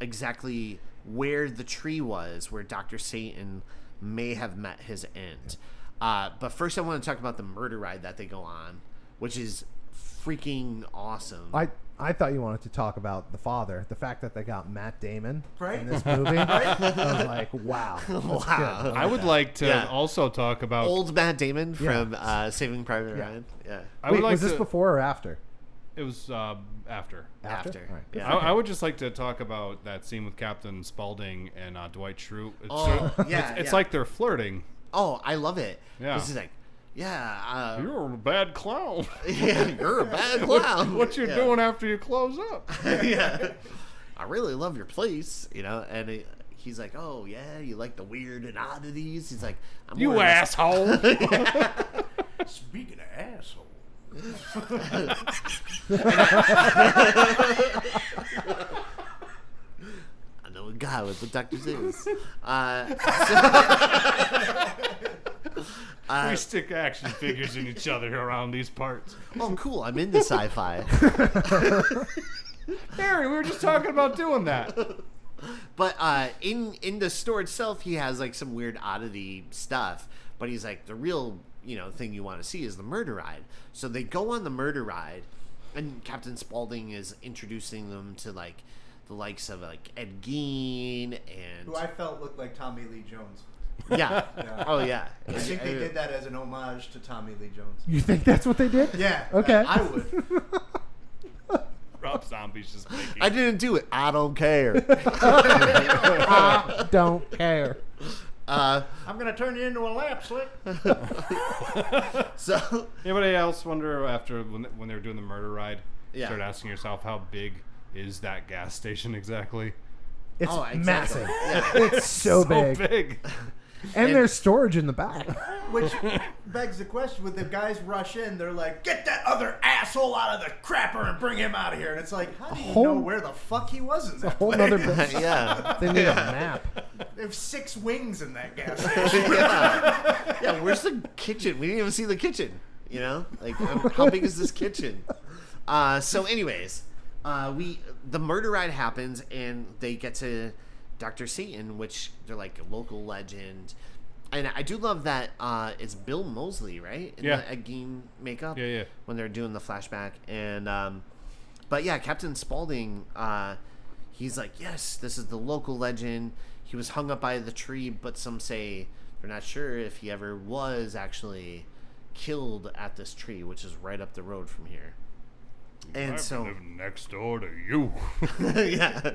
exactly where the tree was where Dr. Satan may have met his end. But first I want to talk about the murder ride that they go on, which is freaking awesome. I thought you wanted to talk about the father, the fact that they got Matt Damon Right? in this movie. I was like, wow. That's Wow. good. I would like to Yeah. also talk about. Old Matt Damon from Yeah. Saving Private Yeah. Ryan. Yeah. I would Wait, like was this to. before or after? It was after. After. All right. Yeah. I would just like to talk about that scene with Captain Spaulding and Dwight Schrute. It's, Oh, yeah, it's yeah. like they're flirting. Oh, I love it. Yeah. This is like, yeah, You're a bad clown. yeah, you're a bad clown. What you're Yeah. doing after you close up? Yeah. I really love your place, you know, and he's like, oh, yeah, you like the weird and oddities? He's like, I'm more You or less- asshole. Speaking of asshole. I know a guy with the Dr. Zeus. We stick action figures in each other around these parts. Oh, cool, I'm into sci-fi. Harry, we were just talking about doing that. But in the store itself, he has like some weird oddity stuff. But he's like, the real thing you want to see is the murder ride. So they go on the murder ride, and Captain Spaulding is introducing them to like the likes of like Ed Gein and Who I felt looked like Tommy Lee Jones. yeah. Yeah. Oh yeah. I think they did that as an homage to Tommy Lee Jones. You think that's what they did? Yeah. Okay. I would. Rob Zombie's just making. I didn't do it. I don't care. I don't care. I'm gonna turn you into a lap slick. So Anybody else wonder after when they were doing the murder ride? Yeah. Start asking yourself how big is that gas station exactly? It's Oh, exactly. massive. Yeah. It's so big. big. And there's storage in the back. Which begs the question: would the guys rush in? They're like, "Get that other asshole out of the crapper and bring him out of here." And it's like, how do you know where the fuck he was in A that whole place? nother Yeah. They need a map. They have 6 wings in that gas station. Yeah, where's the kitchen? We didn't even see the kitchen. You know, like how big is this kitchen? So, anyways, the murder ride happens, and they get to Dr. Satan, which they're like a local legend. And I do love that it's Bill Moseley, right? In the Agin makeup. Yeah. When they're doing the flashback, and but yeah, Captain Spaulding, he's like, yes, this is the local legend. He was hung up by the tree, but some say they're not sure if he ever was actually killed at this tree, which is right up the road from here. And so live next door to you. yeah.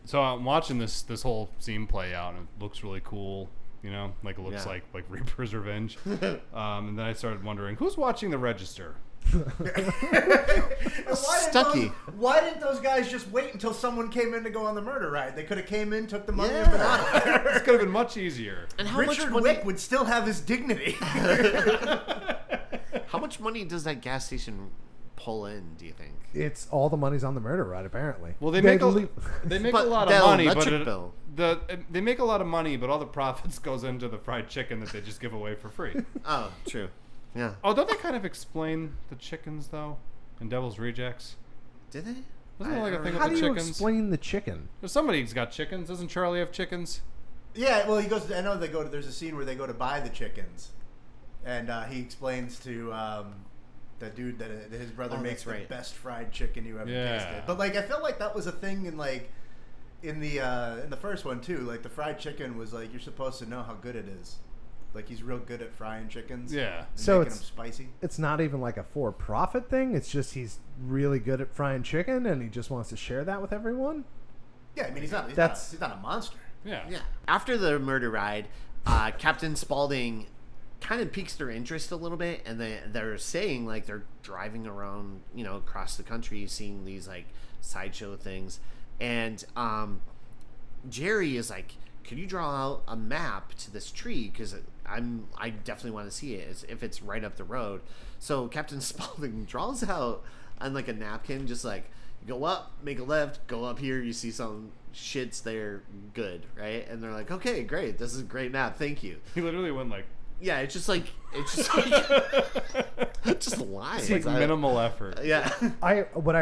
So I'm watching this whole scene play out, and it looks really cool. You know, like it looks like Reaper's Revenge. And then I started wondering, who's watching the register? Stucky. Why didn't those guys just wait until someone came in to go on the murder ride? They could have came in, took the money, and been out of there. This could have been much easier. And how Richard much money? Wick would still have his dignity. How much money does that gas station pull in? Do you think? It's all the money's on the murder ride, apparently. Well, they make a lot the of money, electric but bill. they make a lot of money, but all the profits goes into the fried chicken that they just give away for free. Oh, true. Yeah. Oh, don't they kind of explain the chickens though in Devil's Rejects? Did they? Wasn't there like a thing How with do the you chickens? explain the chicken? Somebody's got chickens. Doesn't Charlie have chickens? Yeah, well, he goes. I know they go to. There's a scene where they go to buy the chickens, and he explains to that dude that his brother makes the best fried chicken you ever tasted. But like, I felt like that was a thing in the first one too. Like the fried chicken was like, you're supposed to know how good it is. Like he's real good at frying chickens. Yeah. And So making them spicy. It's not even like a for-profit thing. It's just he's really good at frying chicken, and he just wants to share that with everyone. Yeah, I mean he's not a monster. Yeah. Yeah. After the murder ride, Captain Spaulding kind of piques their interest a little bit, and they're saying like they're driving around, you know, across the country, seeing these like sideshow things, and Jerry is like, could you draw out a map to this tree? Because I definitely want to see it if it's right up the road. So Captain Spaulding draws out on like a napkin, just like, go up, make a left, go up here, you see some shits there, good, right? And they're like, okay, great, this is a great map, thank you. He literally went like. Yeah, it's just like just lines. It's like minimal effort. Yeah. What I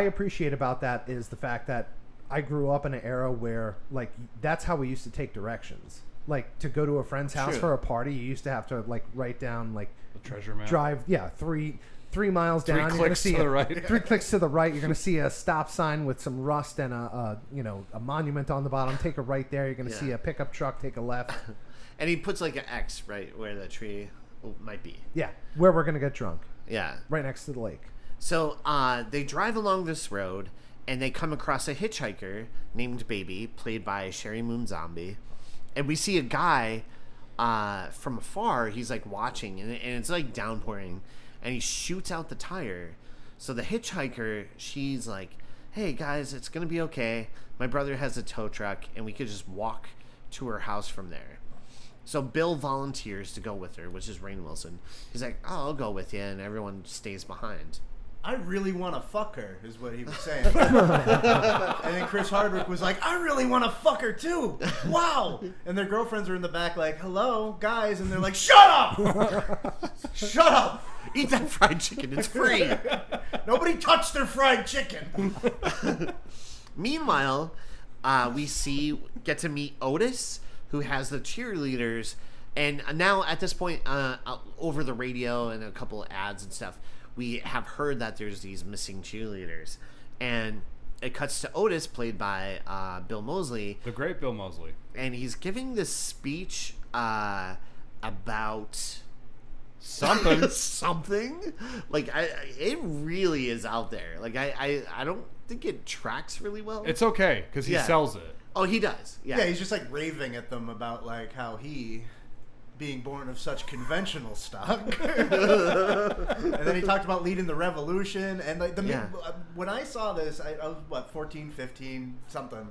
appreciate about that is the fact that I grew up in an era where like that's how we used to take directions. Like to go to a friend's house for a party, you used to have to like write down like The treasure map. drive 3 miles down. Three You're gonna clicks see to the right. 3 clicks to the right. You're gonna see a stop sign with some rust and a monument on the bottom. Take a right there. You're gonna see a pickup truck. Take a left. And he puts like an X right where the tree might be. Yeah, where we're gonna get drunk. Yeah. Right next to the lake. So they drive along this road, and they come across a hitchhiker named Baby, played by Sherry Moon Zombie. And we see a guy from afar. He's like watching, and it's like downpouring, and he shoots out the tire. So the hitchhiker, she's like, hey guys, it's gonna be okay. My brother has a tow truck, and we could just walk to her house from there. So Bill volunteers to go with her, which is Rainn Wilson. He's like, oh, I'll go with you, and everyone stays behind. I really want to fuck her, is what he was saying. And then Chris Hardwick was like, I really want to fuck her too. Wow. And their girlfriends are in the back like, hello, guys. And they're like, shut up. Shut up. Eat that fried chicken, it's free. Nobody touched their fried chicken. Meanwhile, we get to meet Otis, who has the cheerleaders. And now at this point, over the radio and a couple of ads and stuff, we have heard that there's these missing cheerleaders. And it cuts to Otis, played by Bill Moseley. The great Bill Moseley. And he's giving this speech about something. Something. Like, it really is out there. Like, I don't think it tracks really well. It's okay, because he sells it. Oh, he does. Yeah, he's just like raving at them about like how he, being born of such conventional stock. And then he talked about leading the revolution. And like when I saw this, I was 14, 15, something.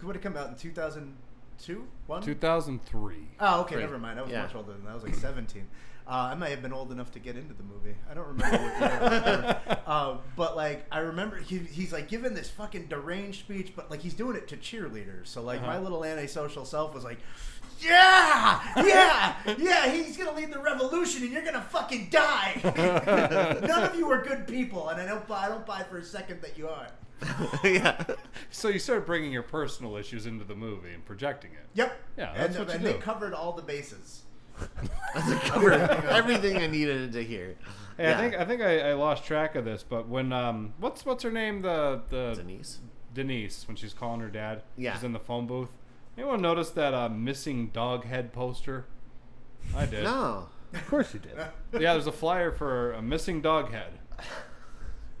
Would it come out in 2000? 2002? 1? 2003. Oh, okay, 3. never mind. I was Yeah. much older than that. I was like 17. I might have been old enough to get into the movie. I don't remember what year it was. But, like, I remember he's, like, giving this fucking deranged speech, but, like, he's doing it to cheerleaders. So, like, my little antisocial self was like, yeah, he's going to lead the revolution and you're going to fucking die. None of you are good people, and I don't buy for a second that you are. Yeah. So you started bringing your personal issues into the movie and projecting it. Yep. Yeah, that's and what you they do. covered all the bases. Covered everything I needed to hear. Hey, Yeah. I think I lost track of this, but when what's her name, the Denise, when she's calling her dad, Yeah. she's in the phone booth. Anyone notice that missing dog head poster? I did. No. Of course you did. Yeah, there's a flyer for a missing dog head.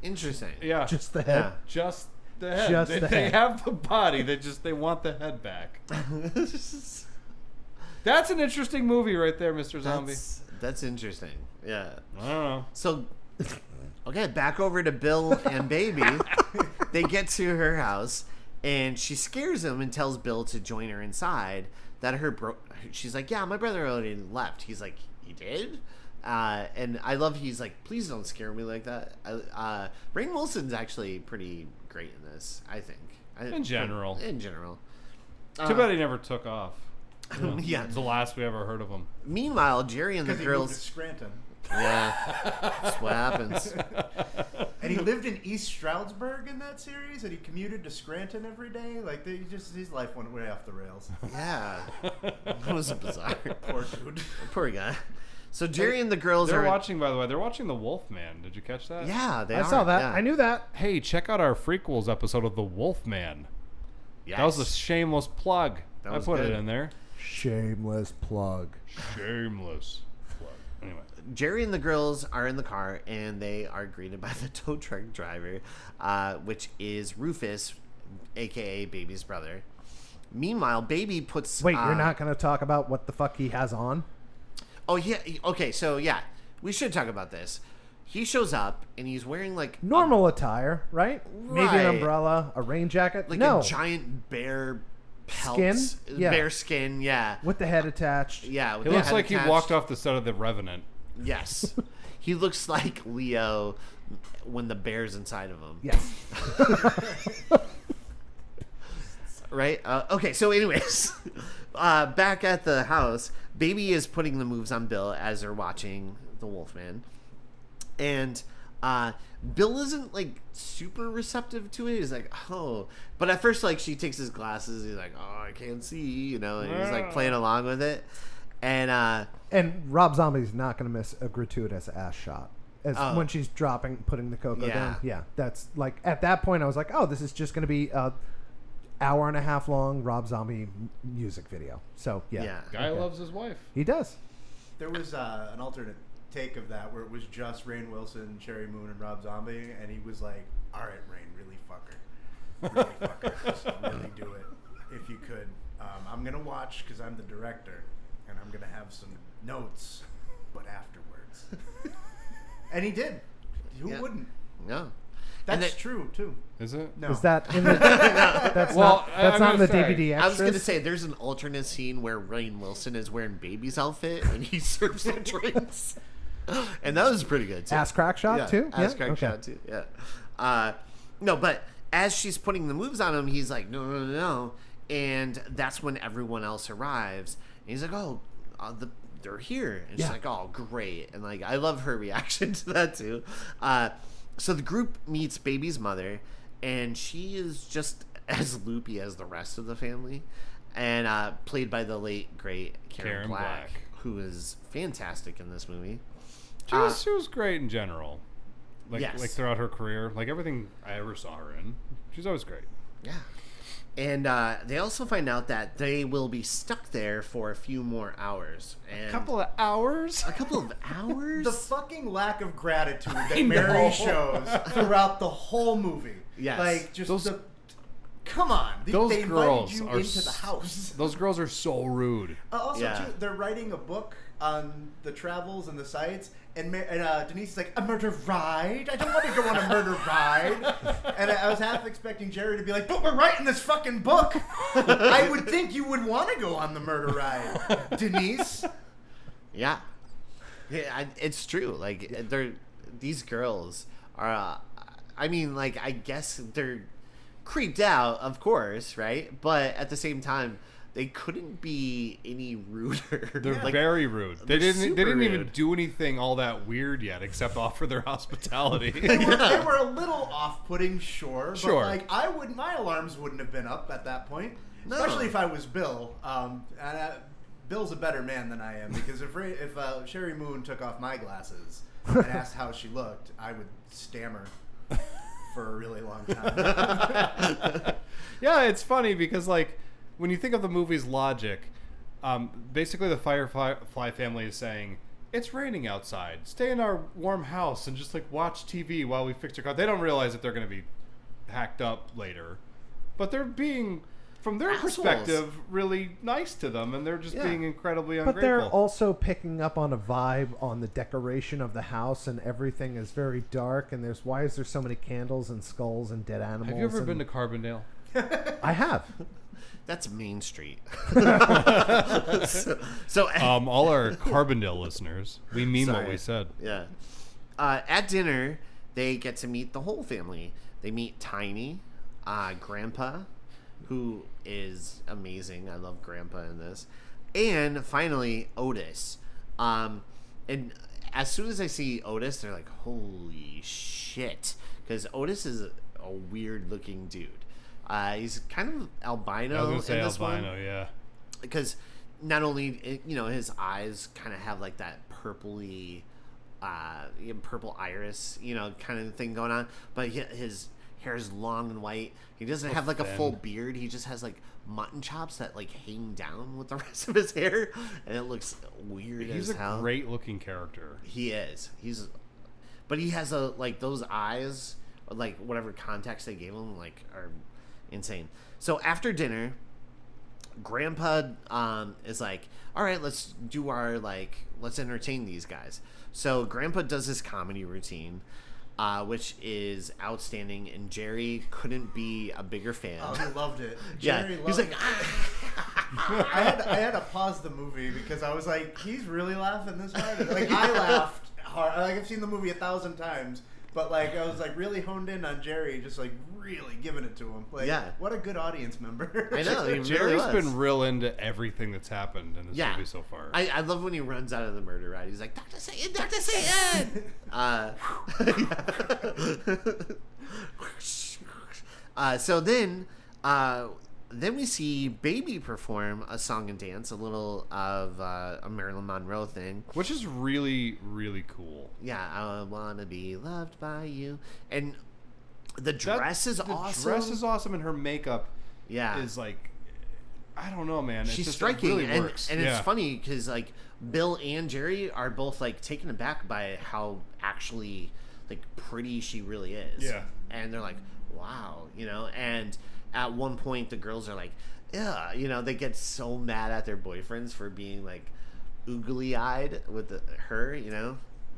Interesting. Yeah, Just the head. Yeah. just the head. Just they, the they head. have the body. They want the head back. That's an interesting movie right there, Mr. Zombie. That's interesting. Yeah. I don't know. So, okay, back over to Bill and Baby. They get to her house, and she scares him and tells Bill to join her inside. That she's like, yeah, my brother already left. He's like, he did? And I love he's like, please don't scare me like that. Rainn Wilson's actually pretty great in this, I think. In general. Too Too bad he never took off. Yeah. It's the last we ever heard of him. Meanwhile, Jerry and the Because he moved to girls. Scranton. Yeah. That's what happens. And he lived in East Stroudsburg in that series, and he commuted to Scranton every day. Like, his life went way off the rails. Yeah. That was bizarre. Poor dude. Poor guy. So Jerry and the girls They're are watching, by the way. They're watching The Wolfman. Did you catch that? Yeah, they I are. saw that. Yeah. I knew that. Hey, check out our Frequels episode of The Wolfman. Yes. That was a shameless plug. That I was put good. it in there. Shameless plug. Shameless plug. Anyway. Jerry and the girls are in the car, and they are greeted by the tow truck driver, which is Rufus, a.k.a. Baby's brother. Meanwhile, Baby puts... Wait, you're not going to talk about what the fuck he has on? Oh, yeah. Okay, so, yeah. We should talk about this. He shows up, and he's wearing, like... Normal attire, right? Maybe Right. an umbrella, a rain jacket. Like no. a giant bear pelt. Skin? Yeah. Bear skin, yeah. With the head attached. Yeah. with He the looks head like he attached. walked off the set of The Revenant. Yes. He looks like Leo when the bear's inside of him. Yes. Right? Okay, so anyways, back at the house, Baby is putting the moves on Bill as they're watching The Wolfman. And Bill isn't, like, super receptive to it. He's like, oh. But at first, like, she takes his glasses. He's like, oh, I can't see, you know. And he's, like, playing along with it. And Rob Zombie's not going to miss a gratuitous ass shot. When she's putting the cocoa down. Yeah, that's, like, at that point, I was like, oh, this is just going to be a hour and a half long Rob Zombie music video. So, yeah. Guy loves his wife. He does. There was an alternate take of that where it was just Rainn Wilson, Sherry Moon, and Rob Zombie, and he was like, all right, Rainn, really fuck her. Really fuck her. Just really do it if you could. I'm going to watch because I'm the director, and I'm going to have some notes, but afterwards. And he did. Who wouldn't? no. That's true, too. Is it? No. Is that in the... That's Well, not, I'm in the gonna say, DVD extras? I was going to say, there's an alternate scene where Rainn Wilson is wearing Baby's outfit, and he serves the drinks. And that was pretty good, too. Ass crack shot, too? Ass crack shot, too. Yeah. No, but as she's putting the moves on him, he's like, no. And that's when everyone else arrives. And he's like, oh, they're here. And she's like, oh, great. And, like, I love her reaction to that, too. So the group meets Baby's mother, and she is just as loopy as the rest of the family. And played by the late, great Karen Black, who is fantastic in this movie. She was great in general. Like throughout her career. Like everything I ever saw her in. She's always great. Yeah. And they also find out that they will be stuck there for a few more hours. And A couple of hours? A couple of hours? The fucking lack of gratitude that Mary shows throughout the whole movie. Yes. Like, just come on. They invited you into the house. Those girls are so rude. Also, Yeah. too, they're writing a book on the travels and the sites, and Denise is like, a murder ride? I don't want to go on a murder ride. And I was half expecting Jerry to be like, but we're writing this fucking book. I would think you would want to go on the murder ride, Denise. Yeah. Yeah, it's true. Like, these girls are, I mean, like, I guess they're creeped out, of course, right? But at the same time, they couldn't be any ruder. They're like, very rude. They they're didn't super even rude. do anything all that weird yet, except offer their hospitality. They were a little off-putting, sure. Sure. But, like, my alarms wouldn't have been up at that point. No. Especially if I was Bill. Bill's a better man than I am, because if Sherry Moon took off my glasses and asked how she looked, I would stammer for a really long time. Yeah, it's funny because, like, when you think of the movie's logic, basically the Firefly family is saying, it's raining outside. Stay in our warm house and just, like, watch TV while we fix your car. They don't realize that they're going to be hacked up later. But they're being, from their Assholes. perspective, really nice to them, and they're just being incredibly ungrateful. But they're also picking up on a vibe on the decoration of the house, and everything is very dark. And why is there so many candles and skulls and dead animals? Have you ever been to Carbondale? I have. That's Main Street. so All our Carbondale listeners, we mean what Sorry. we said. Yeah. At dinner, they get to meet the whole family. They meet Tiny, Grandpa, who is amazing. I love Grandpa in this. And finally, Otis. And as soon as I see Otis, they're like, holy shit. Because Otis is a weird-looking dude. He's kind of albino. I was going to say in this albino, one. yeah. Because not only, his eyes kind of have like that purpley, purple iris, kind of thing going on. But his hair is long and white. He doesn't have like a full beard. He just has like mutton chops that like hang down with the rest of his hair, and it looks weird He's as hell. a great looking character. He is. But he has those eyes, like whatever context they gave him, like are insane. So after dinner, Grandpa is like, all right, let's do let's entertain these guys. So Grandpa does his comedy routine, which is outstanding, and Jerry couldn't be a bigger fan. Oh, he loved it. Yeah, Jerry he's loved like, I had to pause the movie because I was like, he's really laughing this hard. Like, I laughed hard. Like, I've seen the movie 1,000 times, but like I was like really honed in on Jerry, just like really giving it to him. Like, Yeah. what a good audience member. I know. He Jerry's really was. been real into everything that's happened in this movie so far. I love when he runs out of the murder ride. He's like, Dr. Satan, Dr. Satan! So then we see Baby perform a song and dance, a little of a Marilyn Monroe thing. Which is really, really cool. Yeah, I want to be loved by you. And the dress is awesome. The dress is awesome, and her makeup is like, I don't know, man. It's She's just, striking, it really works. and it's funny because like Bill and Jerry are both like taken aback by how actually like pretty she really is. Yeah, and they're like, wow, And at one point, the girls are like, yeah, they get so mad at their boyfriends for being like oogly-eyed with her,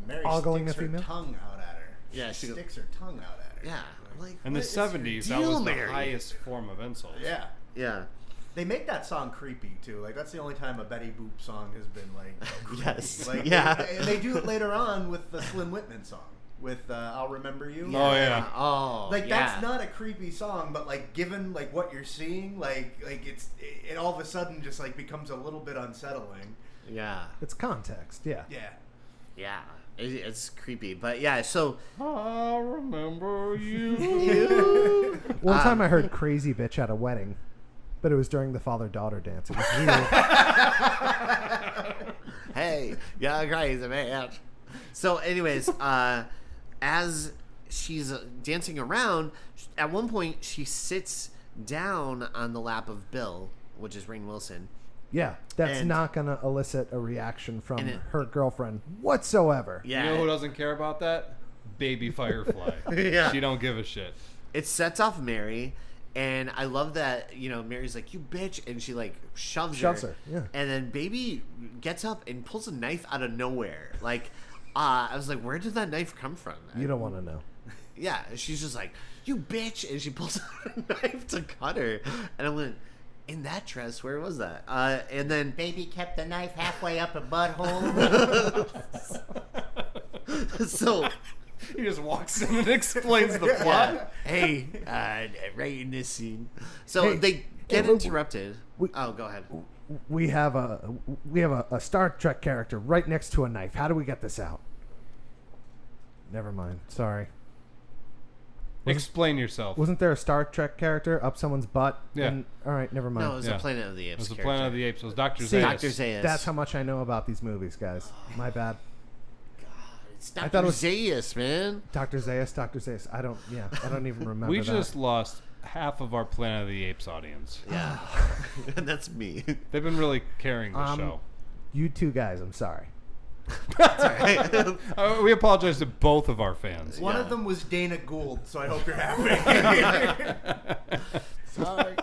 Mary Ogling sticks a her female? tongue out at her. Yeah, she she go- sticks her tongue out at her. Yeah, like in the what is your 70s, that deal, was the Mary? highest form of insult. Yeah. Yeah. They make that song creepy too. Like that's the only time a Betty Boop song has been like creepy. Yes. Like, Yeah. They do it later on with the Slim Whitman song with "I'll Remember You." Oh yeah. Oh, Like yeah. that's not a creepy song, but like given like what you're seeing, like it all of a sudden just like becomes a little bit unsettling. Yeah. It's context, yeah. Yeah. Yeah. It's creepy, but yeah. So I remember you. One time I heard "Crazy Bitch" at a wedding, but it was during the father-daughter dance. It was weird. hey, you're crazy, man. So, anyways, as she's dancing around, at one point she sits down on the lap of Bill, which is Rainn Wilson. Yeah, that's And- not going to elicit a reaction from And it- her girlfriend whatsoever. Yeah, You know who doesn't care about that? Baby Firefly. Yeah. She don't give a shit. it sets off Mary, And I love that, Mary's like, you bitch, and she like shoves her. Yeah. And then baby gets up and pulls a knife out of nowhere. Like, I was like, where did that knife come from? You don't want to know. Yeah, she's just like, you bitch, and she pulls out a knife to cut her. And I went, in that dress, where was that? And then Baby kept the knife halfway up a butthole. so He just walks in and explains the plot. hey, right in this scene. So Hey, they get hey, interrupted. we- Oh, go ahead. We have a Star Trek character right next to a knife. How do we get this out? Never mind. Sorry. Explain yourself. Wasn't there a Star Trek character up someone's butt? Yeah. All right, never mind. No, it was Yeah. a Planet of the Apes It was the character. Planet of the Apes. It was Dr. See, Zaius. Dr. Zaius. That's how much I know about these movies, guys. My bad. It's I Dr. thought it was- Zaius, man. Dr. Zaius. I don't even remember We that. just lost half of our Planet of the Apes audience. Yeah. And that's me. They've been really carrying the show. You two guys, I'm sorry. We apologize to both of our fans. One of them was Dana Gould, so I hope you're happy. Sorry.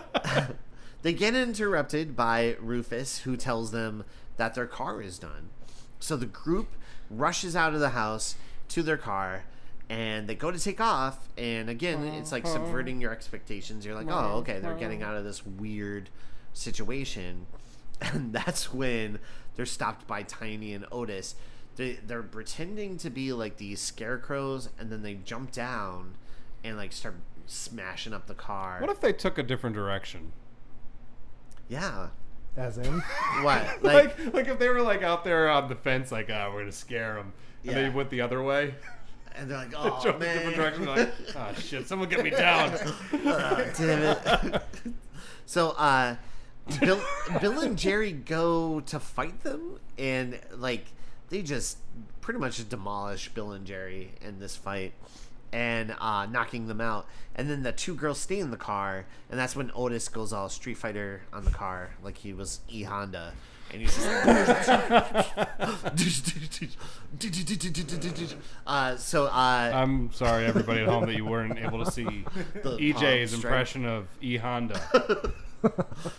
They get interrupted by Rufus, who tells them that their car is done. So the group rushes out of the house to their car, and they go to take off. And again, it's like subverting your expectations. You're like, oh, okay, they're getting out of this weird situation. And that's when they're stopped by Tiny and Otis. They're pretending to be like these scarecrows, and then they jump down and like start smashing up the car. What if they took a different direction? Yeah. As in? What? Like if they were like out there on the fence, like, we're gonna scare them, and Yeah. they went the other way. And they're like, They oh, jumped a man. different direction. They're like, oh shit, someone get me down. Damn it. So, Bill and Jerry go to fight them, and like they just pretty much demolish Bill and Jerry in this fight, and knocking them out. And then the two girls stay in the car, and that's when Otis goes all Street Fighter on the car, like he was E Honda, and he's just I'm sorry, everybody at home, that you weren't able to see The EJ's palm strike. impression of E Honda.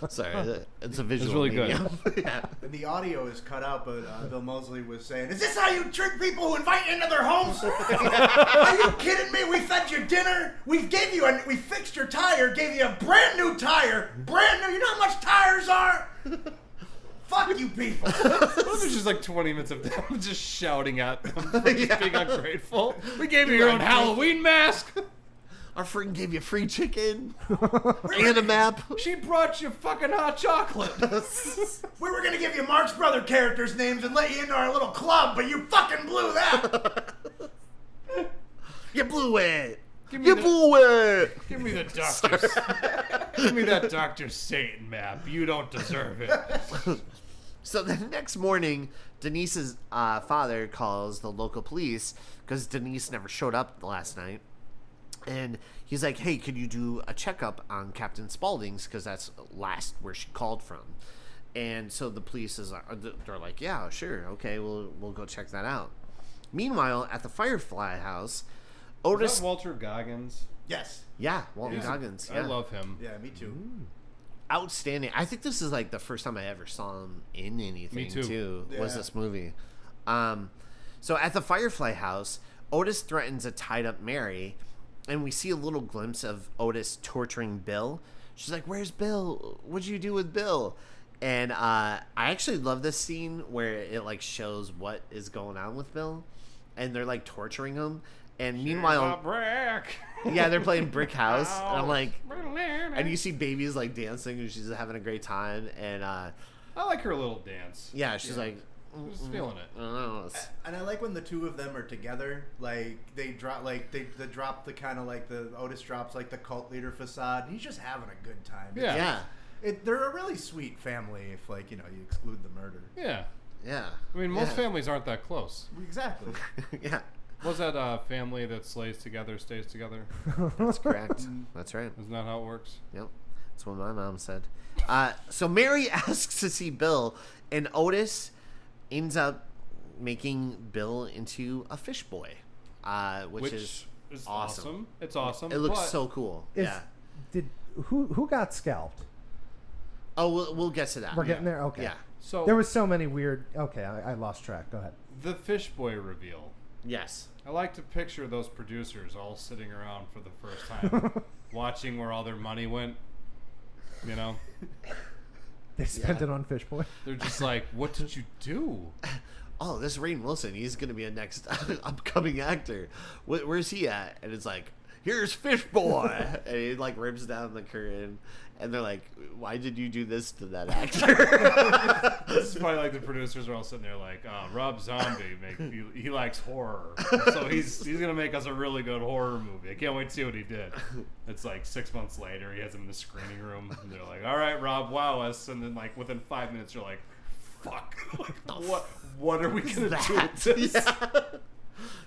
sorry, it's a visual. really good. medium. Yeah. And the audio is cut out, but Bill Moseley was saying, "Is this how you treat people who invite you into their homes? Are you kidding me? We fed you dinner. We fixed your tire. Gave you a brand new tire. Brand new. You know how much tires are? Fuck you people." There's just like 20 minutes of them just shouting at them for just being ungrateful. We gave you your own Halloween mask. Our friend gave you free chicken and a map. She brought you fucking hot chocolate. We were gonna give you Marx Brother characters' names and let you into our little club, but you fucking blew that. You blew it. Give me You the- blew it. Give me the doctor. Give me that Dr. Satan map. You don't deserve it. So the next morning, Denise's father calls the local police because Denise never showed up last night. And he's like, hey, could you do a checkup on Captain Spaulding's? Because that's last where she called from. And so the police they're like, yeah, sure. Okay, we'll go check that out. Meanwhile, at the Firefly house, Otis... Is that Walter Goggins? Yes. Yeah, Walton Goggins. I Yeah. love him. Yeah, me too. Outstanding. I think this is like the first time I ever saw him in anything, Me too. was Yeah. this movie. So at the Firefly house, Otis threatens a tied up Mary, and we see a little glimpse of Otis torturing Bill. She's like, where's Bill? What'd you do with Bill? And I actually love this scene where it like shows what is going on with Bill, and they're like torturing him. And meanwhile, yeah, they're playing Brick House, and I'm like, and you see babies like dancing, and she's having a great time, and I like her little dance. yeah, she's like, Just feeling it. I don't know, it's- And I like when the two of them are together. Like they drop, they drop the kind of like the Otis drops like the cult leader facade. He's just having a good time. Yeah. yeah, They're a really sweet family if you exclude the murder. Yeah. yeah. I mean, most Yeah. families aren't that close. Exactly. Yeah, Was that family that slays together stays together? that's correct. That's right. Isn't that how it works? Yep, that's what my mom said. So Mary asks to see Bill, and Otis ends up making Bill into a fish boy, which is is awesome. It's awesome. It looks but so cool. Is, Yeah. Did who got scalped? Oh, we'll get to that. We're getting there. Okay. Yeah. So There was so many weird. Okay, I lost track. Go ahead. the Fish Boy reveal. Yes. I like to picture those producers all sitting around for the first time, watching where all their money went. You know, They spent it on Fish Boy. they're just like, "What did you do?" Oh, this Rainn Wilson, he's going to be a next upcoming actor. Where's he at? And it's like, here's Fish Boy. And he like rips down the curtain. And they're like, why did you do this to that actor? This is probably like the producers are all sitting there like, Rob Zombie, he likes horror, so he's gonna make us a really good horror movie. I can't wait to see what he did. It's like 6 months later, he has him in the screening room, and they're like, all right, Rob, wow us, and then like within 5 minutes, you're like, fuck, like, what are we gonna do with this? Yeah.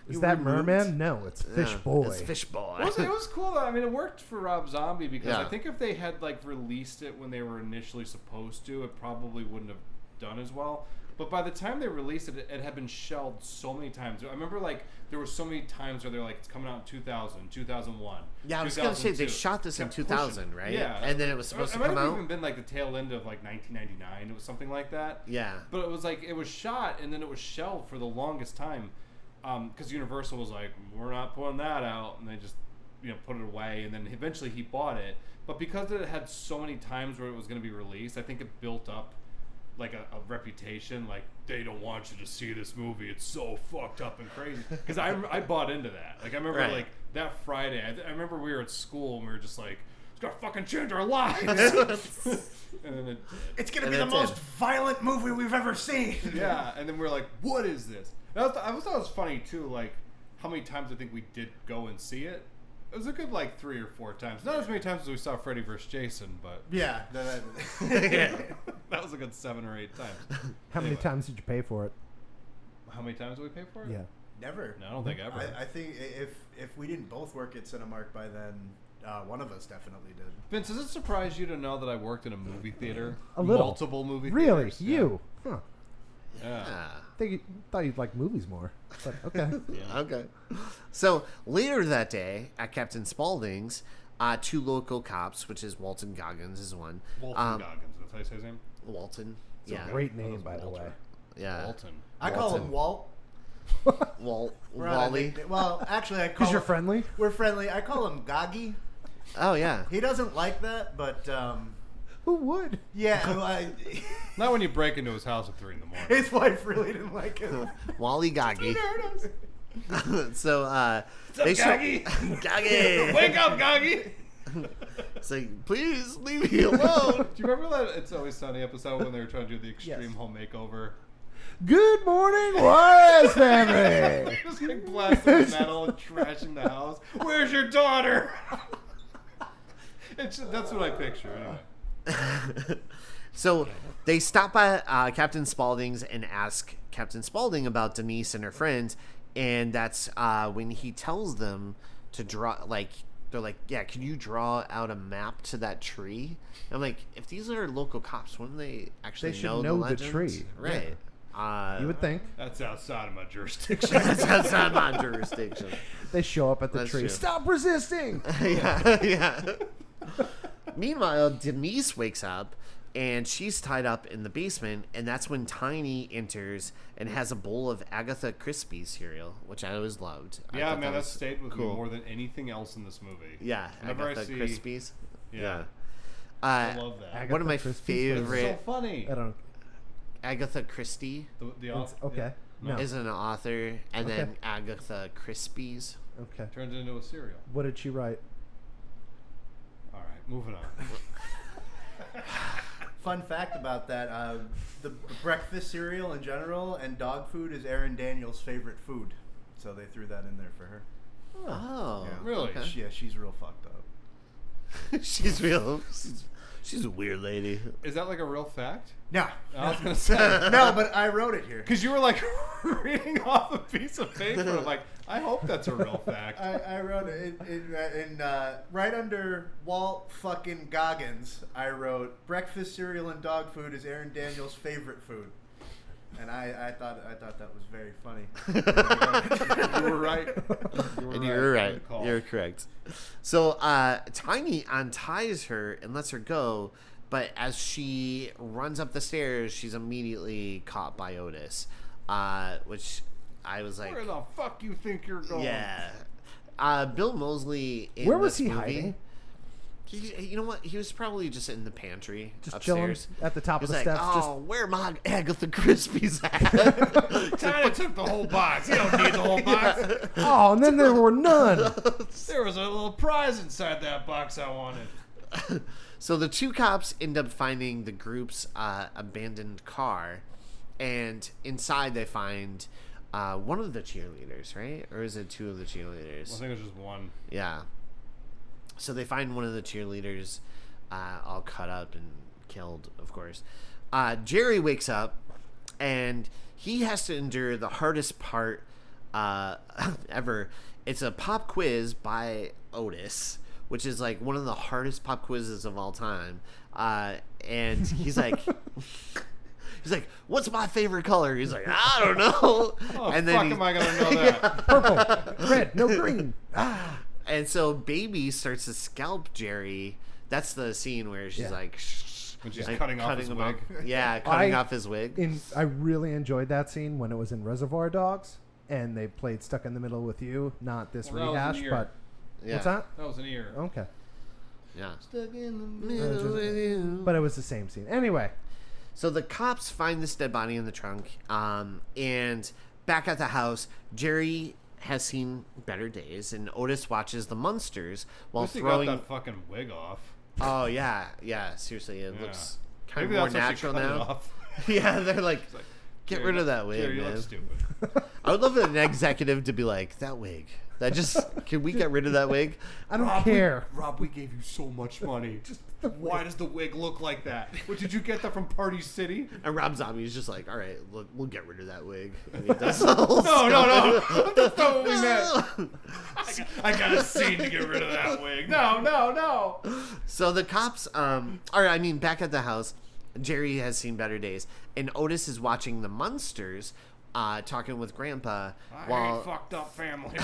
Is that Merman? No, it's Fish Boy. It's Fish Boy. It was cool though. I mean, it worked for Rob Zombie because Yeah. I think if they had like released it when they were initially supposed to, it probably wouldn't have done as well. But by the time they released it, it had been shelved so many times. I remember like there were so many times where they're like, it's coming out in 2000, 2001. Yeah, I was going to say, they 2002. shot this in Kept pushing. 2000, right? Yeah. And then it was supposed to come It might have out? even been like the tail end of like 1999. It was something like that. Yeah. But it was like, it was shot and then it was shelved for the longest time. Because Universal was like, we're not putting that out, and they just, put it away. And then eventually he bought it, but because it had so many times where it was going to be released, I think it built up like a reputation. Like they don't want you to see this movie; it's so fucked up and crazy. Because I bought into that. Like I remember like that Friday. I remember we were at school and we were just like, it's gonna fucking change our lives. And then It's gonna be the most violent movie we've ever seen. yeah, and then we were like, what is this? I thought it was funny too, like how many times I think we did go and see it. It was a good like 3 or 4 times. Not as many times as we saw Freddy vs. Jason, but Yeah. that was a good 7 or 8 times. How many times did you pay for it? How many times did we pay for it? Yeah. Never. No, I don't think ever. I think if we didn't both work at Cinemark by then, one of us definitely did. Vince, does it surprise you to know that I worked in a movie theater? A little. Multiple movie Really? theaters? You? Huh. Yeah. Thought you'd like movies more. But okay. Okay. So later that day at Captain Spaulding's, 2 local cops, which is Walton Goggins is one. Walton Goggins, that's how you say his name? Walton. It's Yeah. a great name, by the way. Walter. Yeah. Walton. I call him Walt. We're on a Wally. nickname. Well, actually, I call Because you're him, friendly? We're friendly. I call him Goggy. Oh yeah. He doesn't like that, but Who would? yeah, Not when you break into his house at 3 in the morning. his wife really didn't like it. Wally Goggy. So What's up, Goggy? Goggy. Wake up, Goggy! It's like, please leave me alone. Do you remember that It's Always Sunny episode when they were trying to do the extreme home makeover? Good morning, Juarez family. Just like blasting metal and trashing the house. Where's your daughter? That's what I picture anyway. So they stop by Captain Spaulding's and ask Captain Spaulding about Denise and her friends, and that's when he tells them to draw. Like they're like, "Yeah, can you draw out a map to that tree?" I'm like, if these are local cops, wouldn't they actually They should know know the legends? tree. Right? You would think. That's outside of my jurisdiction. That's outside my jurisdiction. They show up at the That's tree. true. Stop resisting. Yeah. Meanwhile, Denise wakes up and she's tied up in the basement, and that's when Tiny enters and has a bowl of Agatha Christie cereal, which I always loved. I Yeah, thought man, that was stayed with cool. me more than anything else in this movie. Yeah, Whenever Agatha I see, Christie's. Yeah, Yeah. I love that. Agatha One of my Christie's? favorite. It's so funny. I don't. Agatha Christie The It's, okay. No. is an author, and Okay. then Agatha Christie's. Okay. Turns it into a cereal. What did she write? All right, moving on. Fun fact about that: the breakfast cereal in general and dog food is Erin Daniels' favorite food, so they threw that in there for her. Oh, Yeah. Really? okay. Yeah, she's real fucked up. She's real. She's a weird lady. Is that like a real fact? No, I was gonna say no, but I wrote it here. because you were like reading off a piece of paper. I'm like, I hope that's a real fact. I wrote it in right under Walt fucking Goggins. I wrote breakfast cereal and dog food is Erin Daniels' favorite food, and I thought that was very funny. You were right. And you were right. Good call. You're correct. So Tiny unties her and lets her go, but as she runs up the stairs, she's immediately caught by Otis, which I was like, Where the fuck you think you're going? yeah. Bill Moseley in Where was this he movie, hiding? You know what? He was probably just in the pantry Just upstairs. chilling at the top He of was the like, steps. oh, where are my Agatha Crispies at? Tiny took the whole box. You don't need the whole box. Oh, and then there were none. There was a little prize inside that box I wanted. So the two cops end up finding the group's abandoned car, and inside they find one of the cheerleaders, right? Or is it two of the cheerleaders? I think it was just one. Yeah. So they find one of the cheerleaders all cut up and killed, of course. Jerry wakes up, and he has to endure the hardest part ever. It's a pop quiz by Otis, which is like one of the hardest pop quizzes of all time. And he's like... He's like, what's my favorite color? He's like, I don't know. Oh, and fuck am I going to know that? Purple, red, no green. And so Baby starts to scalp Jerry. That's the scene where she's like, shh. When she's like, cutting off his him wig. Yeah, cutting off his wig. I really enjoyed that scene when it was in Reservoir Dogs, and they played Stuck in the Middle with You, not this Well, that was an rehash, ear. but... Yeah. What's that? That was an ear. Okay. Yeah. Stuck in the middle with you. But it was the same scene. Anyway. So the cops find this dead body in the trunk, and back at the house, Jerry has seen better days, and Otis watches the Munsters while At least he throwing. got that fucking wig off. Oh yeah. Seriously, it Yeah. looks kind Maybe of more that's why she natural cut it now. off. Yeah, they're like, It's like, get Jerry, rid of that wig, Jerry, you man. look stupid. I would love an executive to be like, that wig. That just can we get rid of that wig? I don't care. Rob, we gave you so much money. Why does the wig look like that? What, did you get that from Party City? And Rob Zombie's just like, all right, look, we'll get rid of that wig. And he does the whole No. stuff. That's not what we meant. I got a scene to get rid of that wig. No. So the cops, back at the house, Jerry has seen better days, and Otis is watching the Munsters, talking with Grandpa I hate fucked up family.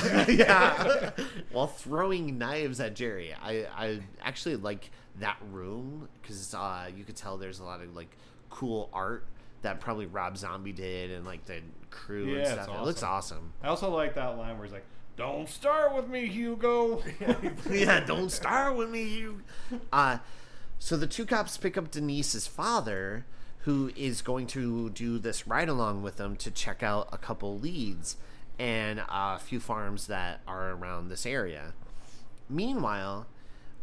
while throwing knives at Jerry. I actually like that room because you could tell there's a lot of like cool art that probably Rob Zombie did and like the crew and Yeah, stuff. it's It awesome. looks awesome. I also like that line where he's like, "Don't start with me, Hugo." Yeah, don't start with me, you. So the two cops pick up Denise's father, who is going to do this ride along with them to check out a couple leads and a few farms that are around this area. Meanwhile,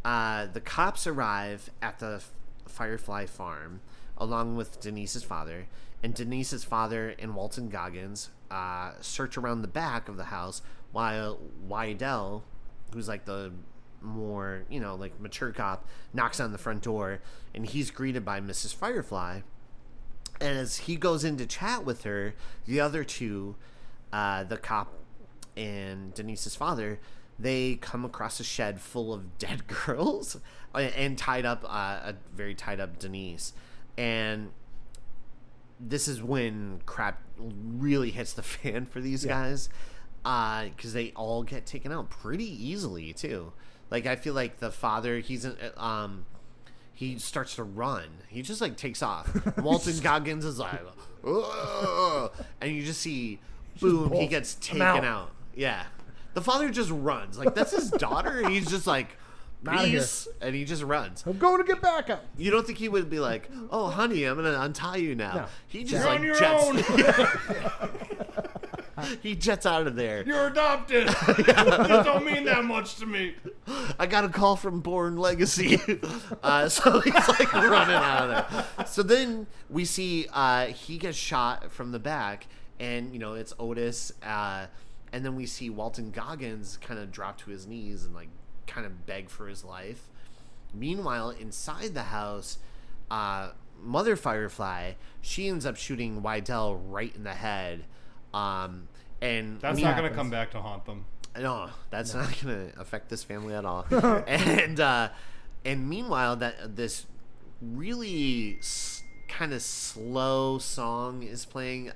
the cops arrive at the Firefly farm along with Denise's father, and Denise's father and Walton Goggins search around the back of the house while Wydell, who's like the more, like mature cop, knocks on the front door, and he's greeted by Mrs. Firefly. And as he goes in to chat with her, the other two, the cop and Denise's father, they come across a shed full of dead girls and tied up, a very tied up Denise. And this is when crap really hits the fan for these guys, because they all get taken out pretty easily too. Like, I feel like the father, he starts to run. He just like takes off. Walton Goggins is like, "Ugh," and you just see, boom, he gets taken out. Yeah, the father just runs. Like, that's his daughter. And he's just like, peace, and he just runs. I'm going to get back up. You don't think he would be like, "Oh, honey, I'm gonna untie you now"? No. He just You're like on your jets. He jets out of there. You're adopted. That don't mean that much to me. I got a call from Bourne Legacy. So he's like running out of there. So then we see he gets shot from the back, and it's Otis. And then we see Walton Goggins kind of drop to his knees and like kind of beg for his life. Meanwhile, inside the house, Mother Firefly, she ends up shooting Wydell right in the head. And That's not going to come back to haunt them. No, that's not going to affect this family at all. And meanwhile, this really kind of slow song is playing.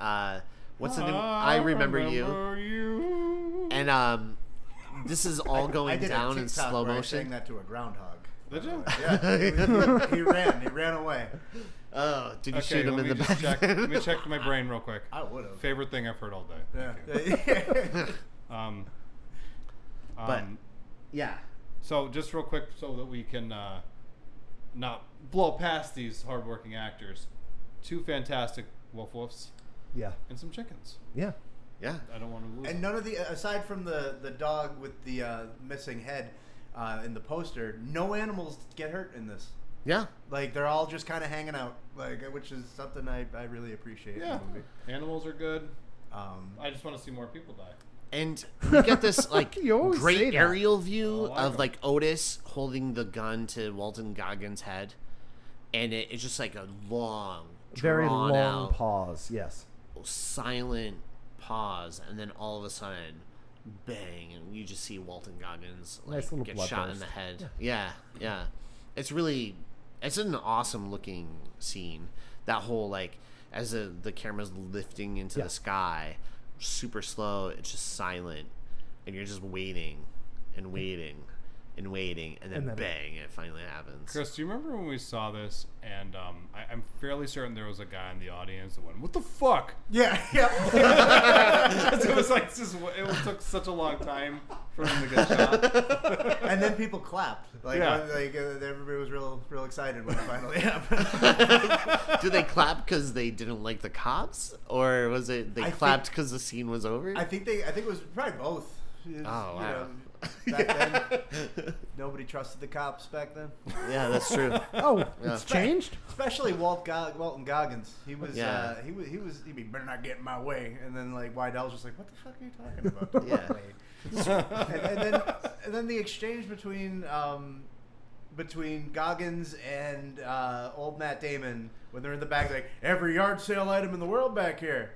What's the name? I Remember You. And this is all I going did down a in TikTok slow where I sang motion. that to a groundhog. Did you? Yeah, he ran away. Oh, did you Okay, shoot him let in me the just back? check. Let me check my brain real quick. I would have. Favorite thing I've heard all day. Yeah. Thank you. But yeah, So just real quick, so that we can not blow past these hardworking actors, 2 fantastic wolves Yeah. and some chickens. Yeah. yeah. I don't want to lose. And none of the aside from the dog with the missing head in the poster, no animals get hurt in this. Yeah. Like they're all just kind of hanging out, like which is something I really appreciate Yeah, in the movie. animals are good. Um, I just want to see more people die. And you get this like You always say great that. aerial view I like of 'em. like Otis holding the gun to Walton Goggins' head, and it's just like a long, Very drawn long out, pause. Yes. silent pause, and then all of a sudden, bang, and you just see Walton Goggins like Nice little get blood shot in burst. the head. Yeah. It's an awesome looking scene. That whole like as the camera's lifting into Yeah. the sky, super slow. It's just silent, and you're just waiting and waiting and waiting, and then bang, it finally happens. Chris, do you remember when we saw this? And I'm fairly certain there was a guy in the audience that went, "What the fuck?" yeah. It was like it took such a long time for him to get shot. And then people clapped. Like, Yeah. Everybody was real excited when it finally happened. Did they clap because they didn't like the cops, or was it they I clapped think- because the scene was over? I think it was probably both. It was, Oh, wow. Back then, nobody trusted the cops back then. Yeah, that's true. Oh, Yeah. it's changed. Especially Walton Goggins. He was, Yeah. he'd be better not get in my way. And then like Wydell's just like, what the fuck are you talking about? Yeah. and then the exchange between Goggins and old Matt Damon when they're in the back, like every yard sale item in the world back here,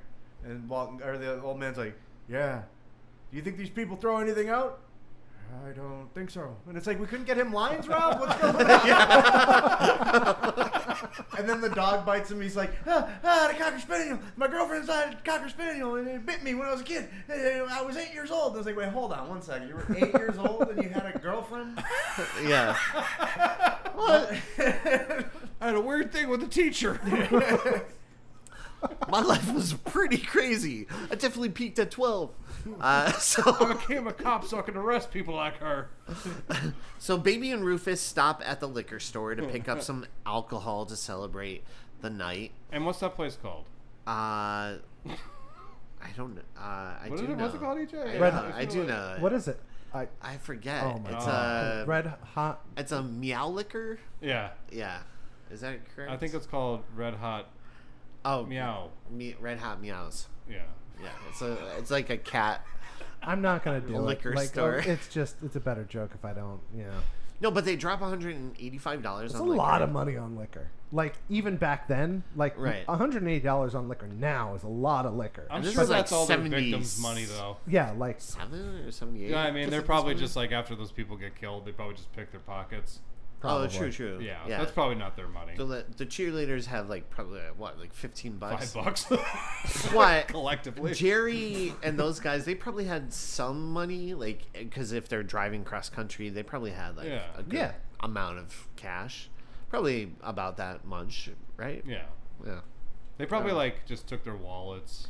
and the old man's like, yeah. Do you think these people throw anything out? I don't think so. And it's like, we couldn't get him lines, Rob? What's going on? And then the dog bites him. He's like, the Cocker Spaniel. My girlfriend's had a Cocker Spaniel, and it bit me when I was a kid. I was 8 years old. And I was like, wait, hold on one second. You were 8 years old and you had a girlfriend? Yeah. What? I had a weird thing with the teacher. My life was pretty crazy. I definitely peaked at 12. I So became a cop so I could arrest people like her. Baby and Rufus stop at the liquor store to pick up some alcohol to celebrate the night. And what's that place called? I don't know. I What do is it? know. What's it called, EJ? I do know. What is it? I forget. Oh my it's god. a Red Hot. it's a meow liquor. Yeah. Yeah, is that correct? I think it's called Red Hot Meow. Red Hot Meows. Yeah. Yeah, it's like a cat. I'm not gonna do Liquor it. Like, store. It's a better joke if I don't. No, but they drop $185 It's on a liquor. lot of money on liquor. Like even back then, like Right. $180 on liquor now is a lot of liquor. I'm this sure is like that's all their 70s. victims' money, though. Yeah, like 7 or 78. Yeah, I mean, they're Just probably this just like after those people get killed, they probably just pick their pockets. Oh, probably. true. Yeah, yeah. that's probably not their money. So the cheerleaders have like probably like $15. $5 What? collectively. Jerry and those guys, they probably had some money, like because if they're driving cross country, they probably had like Yeah. a good amount of cash, probably about that much, right? Yeah, Yeah. they probably like just took their wallets,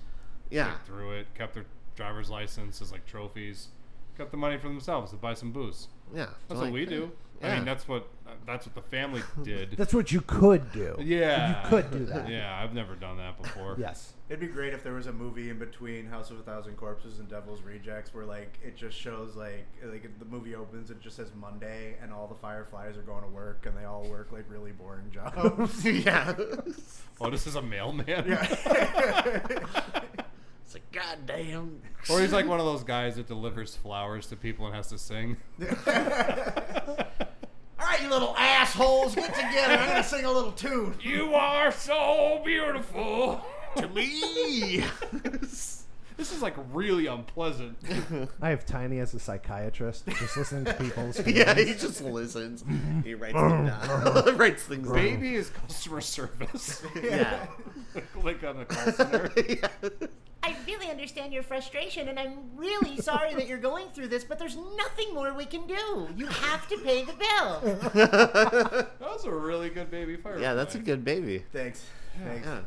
Yeah. skipped through it, kept their driver's license as like trophies, kept the money for themselves to buy some booze. Yeah. That's So, what we like, do. I yeah. mean, that's what the family did. that's what you could do. Yeah, You could do that. Yeah, I've never done that before. Yes. It'd be great if there was a movie in between House of a Thousand Corpses and Devil's Rejects where like it just shows like the movie opens, it just says Monday and all the fireflies are going to work and they all work like really boring jobs. Yeah. Oh, this is a mailman. It's like goddamn. Or he's like one of those guys that delivers flowers to people and has to sing. All right, you little assholes, get together. I'm gonna sing a little tune. You are so beautiful. To me. This is like really unpleasant. I have Tiny as a psychiatrist, just listening to people's Yeah, he feelings. just listens. He writes them down. Writes things down. Baby is customer service. Yeah. Like on a call center. Yeah. I really understand your frustration, and I'm really sorry that you're going through this, but there's nothing more we can do. You have to pay the bill. That was a really good baby firefly. Yeah, that's a good baby. Thanks. Yeah.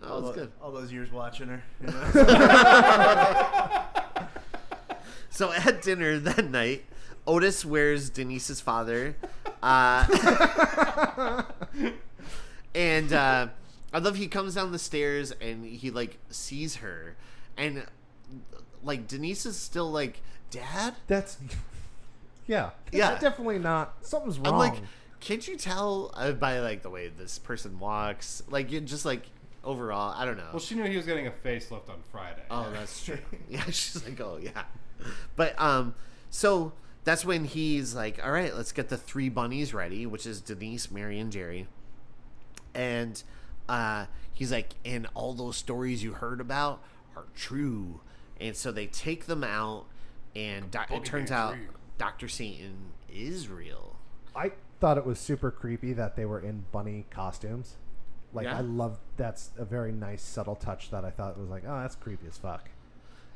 Oh, that's good. All those years watching her. You know? So at dinner that night, Otis wears Denise's father. And I love he comes down the stairs and he like sees her, and like Denise is still like, Dad? That's yeah. Yeah. That's definitely not. Something's wrong. I'm like, can't you tell by like the way this person walks? Like you just like overall, I don't know. Well, she knew he was getting a facelift on Friday. Oh, that's true. Yeah, she's like, oh yeah. But so that's when he's like, all right, let's get the 3 bunnies ready, which is Denise, Mary, and Jerry. And he's like, and all those stories you heard about are true. And so they take them out, and it turns out Dr. Satan is real. I thought it was super creepy that they were in bunny costumes. Like, Yeah. I love that's a very nice subtle touch that I thought was like, oh, that's creepy as fuck.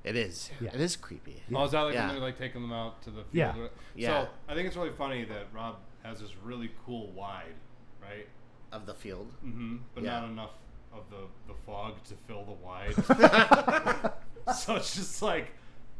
It is. Yeah. It is creepy. Oh, is that like Yeah. when they're like taking them out to the field? Yeah. Yeah. So I think it's really funny that Rob has this really cool wide, right? Of the field. Mm-hmm. But Yeah. not enough of the fog to fill the wide. So it's just like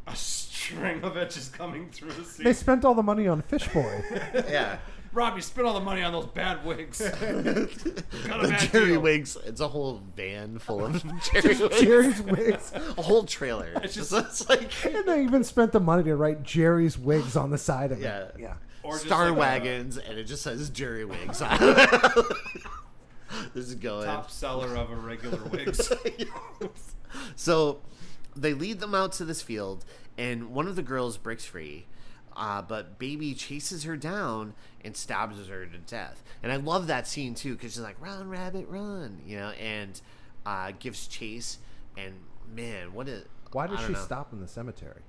a string of it just coming through the scene. They spent all the money on Fish Boy. Yeah. Rob, you spent all the money on those bad wigs. Got a The bad Jerry deal. wigs. It's a whole van full of Jerry wigs. Jerry's wigs. A whole trailer. It's just- it's like And they even spent the money to write Jerry's wigs on the side of it. Yeah. Yeah. Or just Star like a Wagons, and it just says Jerry wigs. This is going. top seller of irregular wigs. So they lead them out to this field, and one of the girls breaks free, but Baby chases her down and stabs her to death. And I love that scene too, because she's like, "Run, rabbit, run!" You know, and gives chase. And man, what a Why does I she don't know. stop in the cemetery?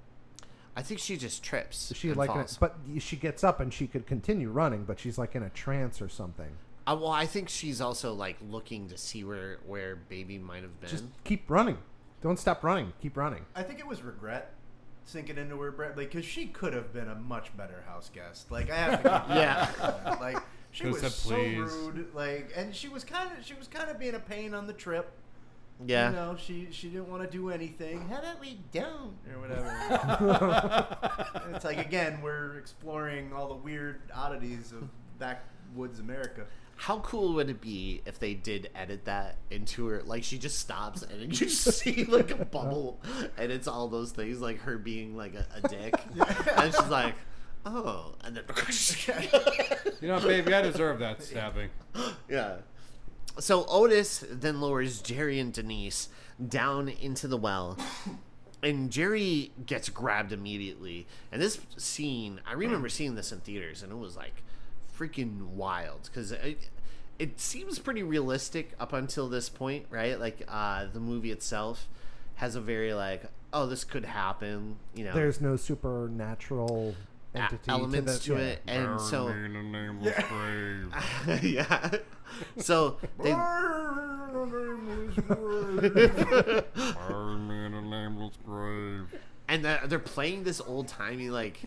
I think she just trips. Is she and like, falls. but she gets up and she could continue running, but she's like in a trance or something. Well, I think she's also like looking to see where Baby might have been. Just keep running. Don't stop running. Keep running. I think it was regret sinking into her breath, like, because she could have been a much better house guest. Like, I have to keep Yeah. like she Could've was said so please. rude, like, and she was kind of being a pain on the trip. Yeah. You know, she didn't want to do anything. How about we don't? Or whatever. And it's like, again, we're exploring all the weird oddities of backwoods America. How cool would it be if they did edit that into her? Like, she just stops and you just see, like, a bubble, and it's all those things, like her being, like, a dick. And she's like, oh. And then, You know, baby, I deserve that stabbing. yeah. So Otis then lowers Jerry and Denise down into the well, and Jerry gets grabbed immediately. And this scene, I remember seeing this in theaters, and it was like freaking wild because it seems pretty realistic up until this point, right? Like the movie itself has a very like, oh, this could happen, you know. There's no supernatural entity elements to yeah. it, and so Burn me in the nameless grave. yeah. So they Burn me in the nameless grave. and they're playing this old timey like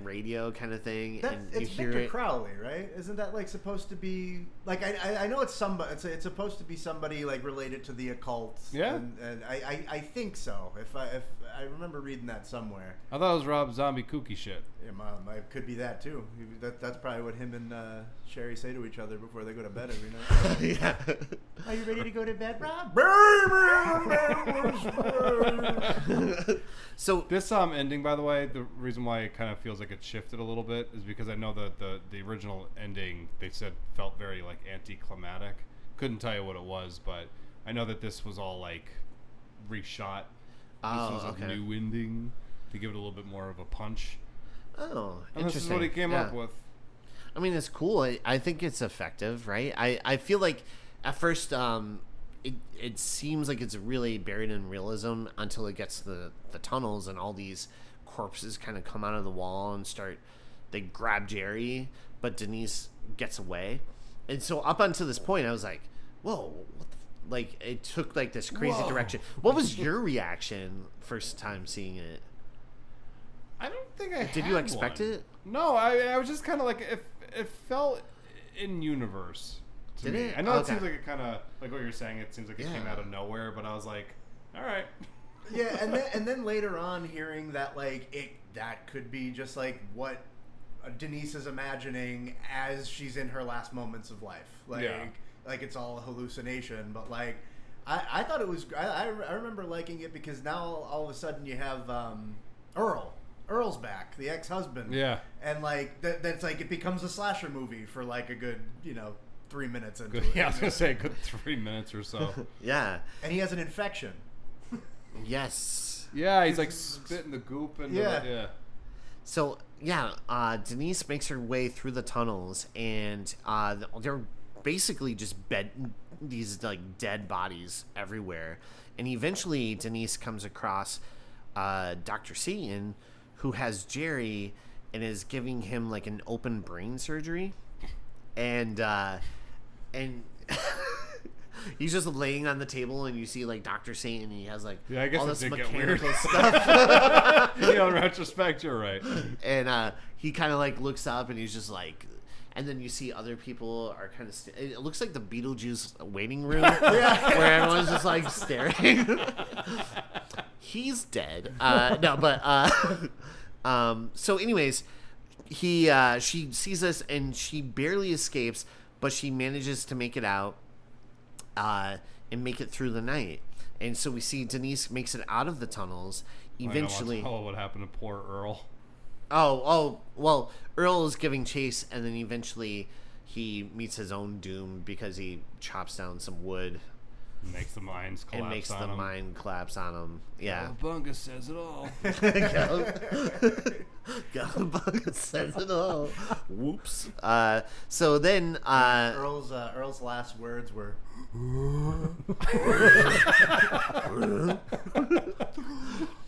radio kind of thing, and you It's hear Victor it. Crowley, right? Isn't that like supposed to be like I know it's somebody. It's supposed to be somebody like related to the occult. Yeah. and I think so. If I remember reading that somewhere. I thought it was Rob Zombie kooky shit. Yeah, it could be that too. That's probably what him and Sherry say to each other before they go to bed every night. Yeah. Are you ready to go to bed, Rob? So This ending, by the way, the reason why it kind of feels like it shifted a little bit is because I know that the original ending they said felt very like anticlimactic. Couldn't tell you what it was, but I know that this was all like reshot. Oh, This was okay. a new ending to give it a little bit more of a punch. oh, And this interesting. is what he came Yeah. up with. I mean, it's cool. I think it's effective, right? I feel like at first it seems like it's really buried in realism until it gets to the tunnels and all these corpses kind of come out of the wall and they grab Jerry, but Denise gets away. And so up until this point, I was like, whoa, like it took like this crazy direction. What was your reaction first time seeing it? I don't think I Did you expect it? No, I was just kind of like it felt in universe to Did me. it? I know it Okay. seems like it kind of like what you're saying. It seems like it came out of nowhere, but I was like, all right. Yeah, and then later on, hearing that like that could be just like what Denise is imagining as she's in her last moments of life, like it's all a hallucination. But like, I thought it was. I remember liking it because now all of a sudden you have Earl. Earl's back, the ex-husband. Yeah. And like that's like it becomes a slasher movie for like a good 3 minutes into Good, it. yeah, I was gonna say a good 3 minutes or so. Yeah. And he has an infection. Yes. Yeah, he's like spitting the goop and yeah. So yeah, Denise makes her way through the tunnels, and they're basically just these like dead bodies everywhere. And eventually, Denise comes across Dr. Satan, who has Jerry and is giving him like an open brain surgery, and he's just laying on the table, and you see like Dr. Satan, and he has like I guess all it this did get weird. mechanical stuff. In retrospect, you're right. And he kind of like looks up, and he's just like, and then you see other people are kind of. It looks like the Beetlejuice waiting room, where everyone's just like staring. He's dead. No, but so anyways, she sees this, and she barely escapes, but she manages to make it out, and make it through the night. And so we see Denise makes it out of the tunnels. Eventually, I don't want to tell what happened to poor Earl. Well, Earl is giving chase, and then eventually he meets his own doom because he chops down some wood. Makes the mines collapse And makes on the him. mine collapse on him. Yeah. Bunga says it all. Galabunga says it all. Whoops. So then Earl's last words were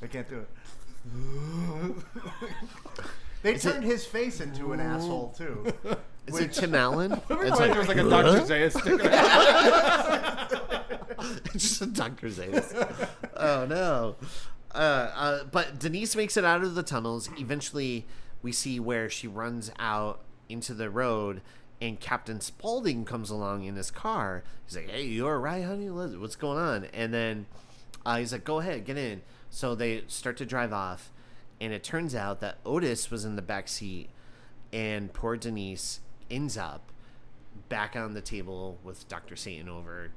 I can't do it. They turned his face into an asshole too. is it Tim Allen? It's like there's like a Dr. Zayas sticking out. It's just a Dr. Zayas. Oh no. But Denise makes it out of the tunnels. Eventually we see where she runs out into the road, and Captain Spaulding comes along in his car. He's like, "Hey, you all right, honey? What's going on?" And then he's like, "Go ahead, get in." So they start to drive off, and it turns out that Otis was in the back seat, and poor Denise ends up back on the table with Dr. Satan over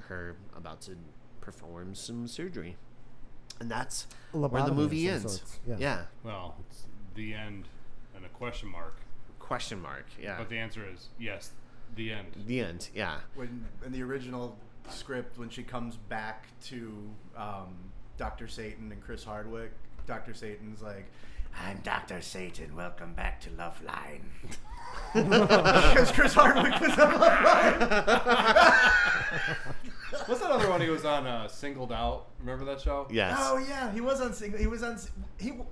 her, about to perform some surgery. And that's where the Lobotomy movie of some ends. sorts, Yeah. yeah. Well, it's the end and a question mark. Question mark. Yeah. But the answer is yes, the end. The end. Yeah. When in the original script, when she comes back to Dr. Satan and Chris Hardwick, Dr. Satan's like, "I'm Dr. Satan. Welcome back to Loveline." Because Chris Hardwick was on Loveline. What's that other one he was on? Singled Out. Remember that show? Yes. Oh yeah, he was on Single. He was on.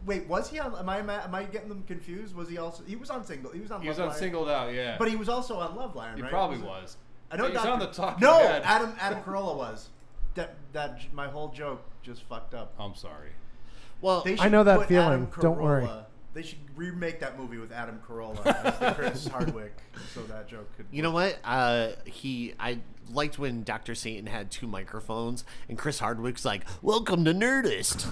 Wait, was he on? Am I getting them confused? Was he also? He was on Single. He was on. He was Loveline. on Singled Out. Yeah. But he was also on Loveline, he right? probably was. I know. He's on the Talking No, Dead. Adam Carolla was. That my whole joke just fucked up. I'm sorry. Well, They I know that put feeling. Adam Don't worry. Carolla- They should remake that movie with Adam Carolla as the Chris Hardwick, so that joke could. you know what? I liked when Dr. Satan had two microphones, and Chris Hardwick's like, "Welcome to Nerdist."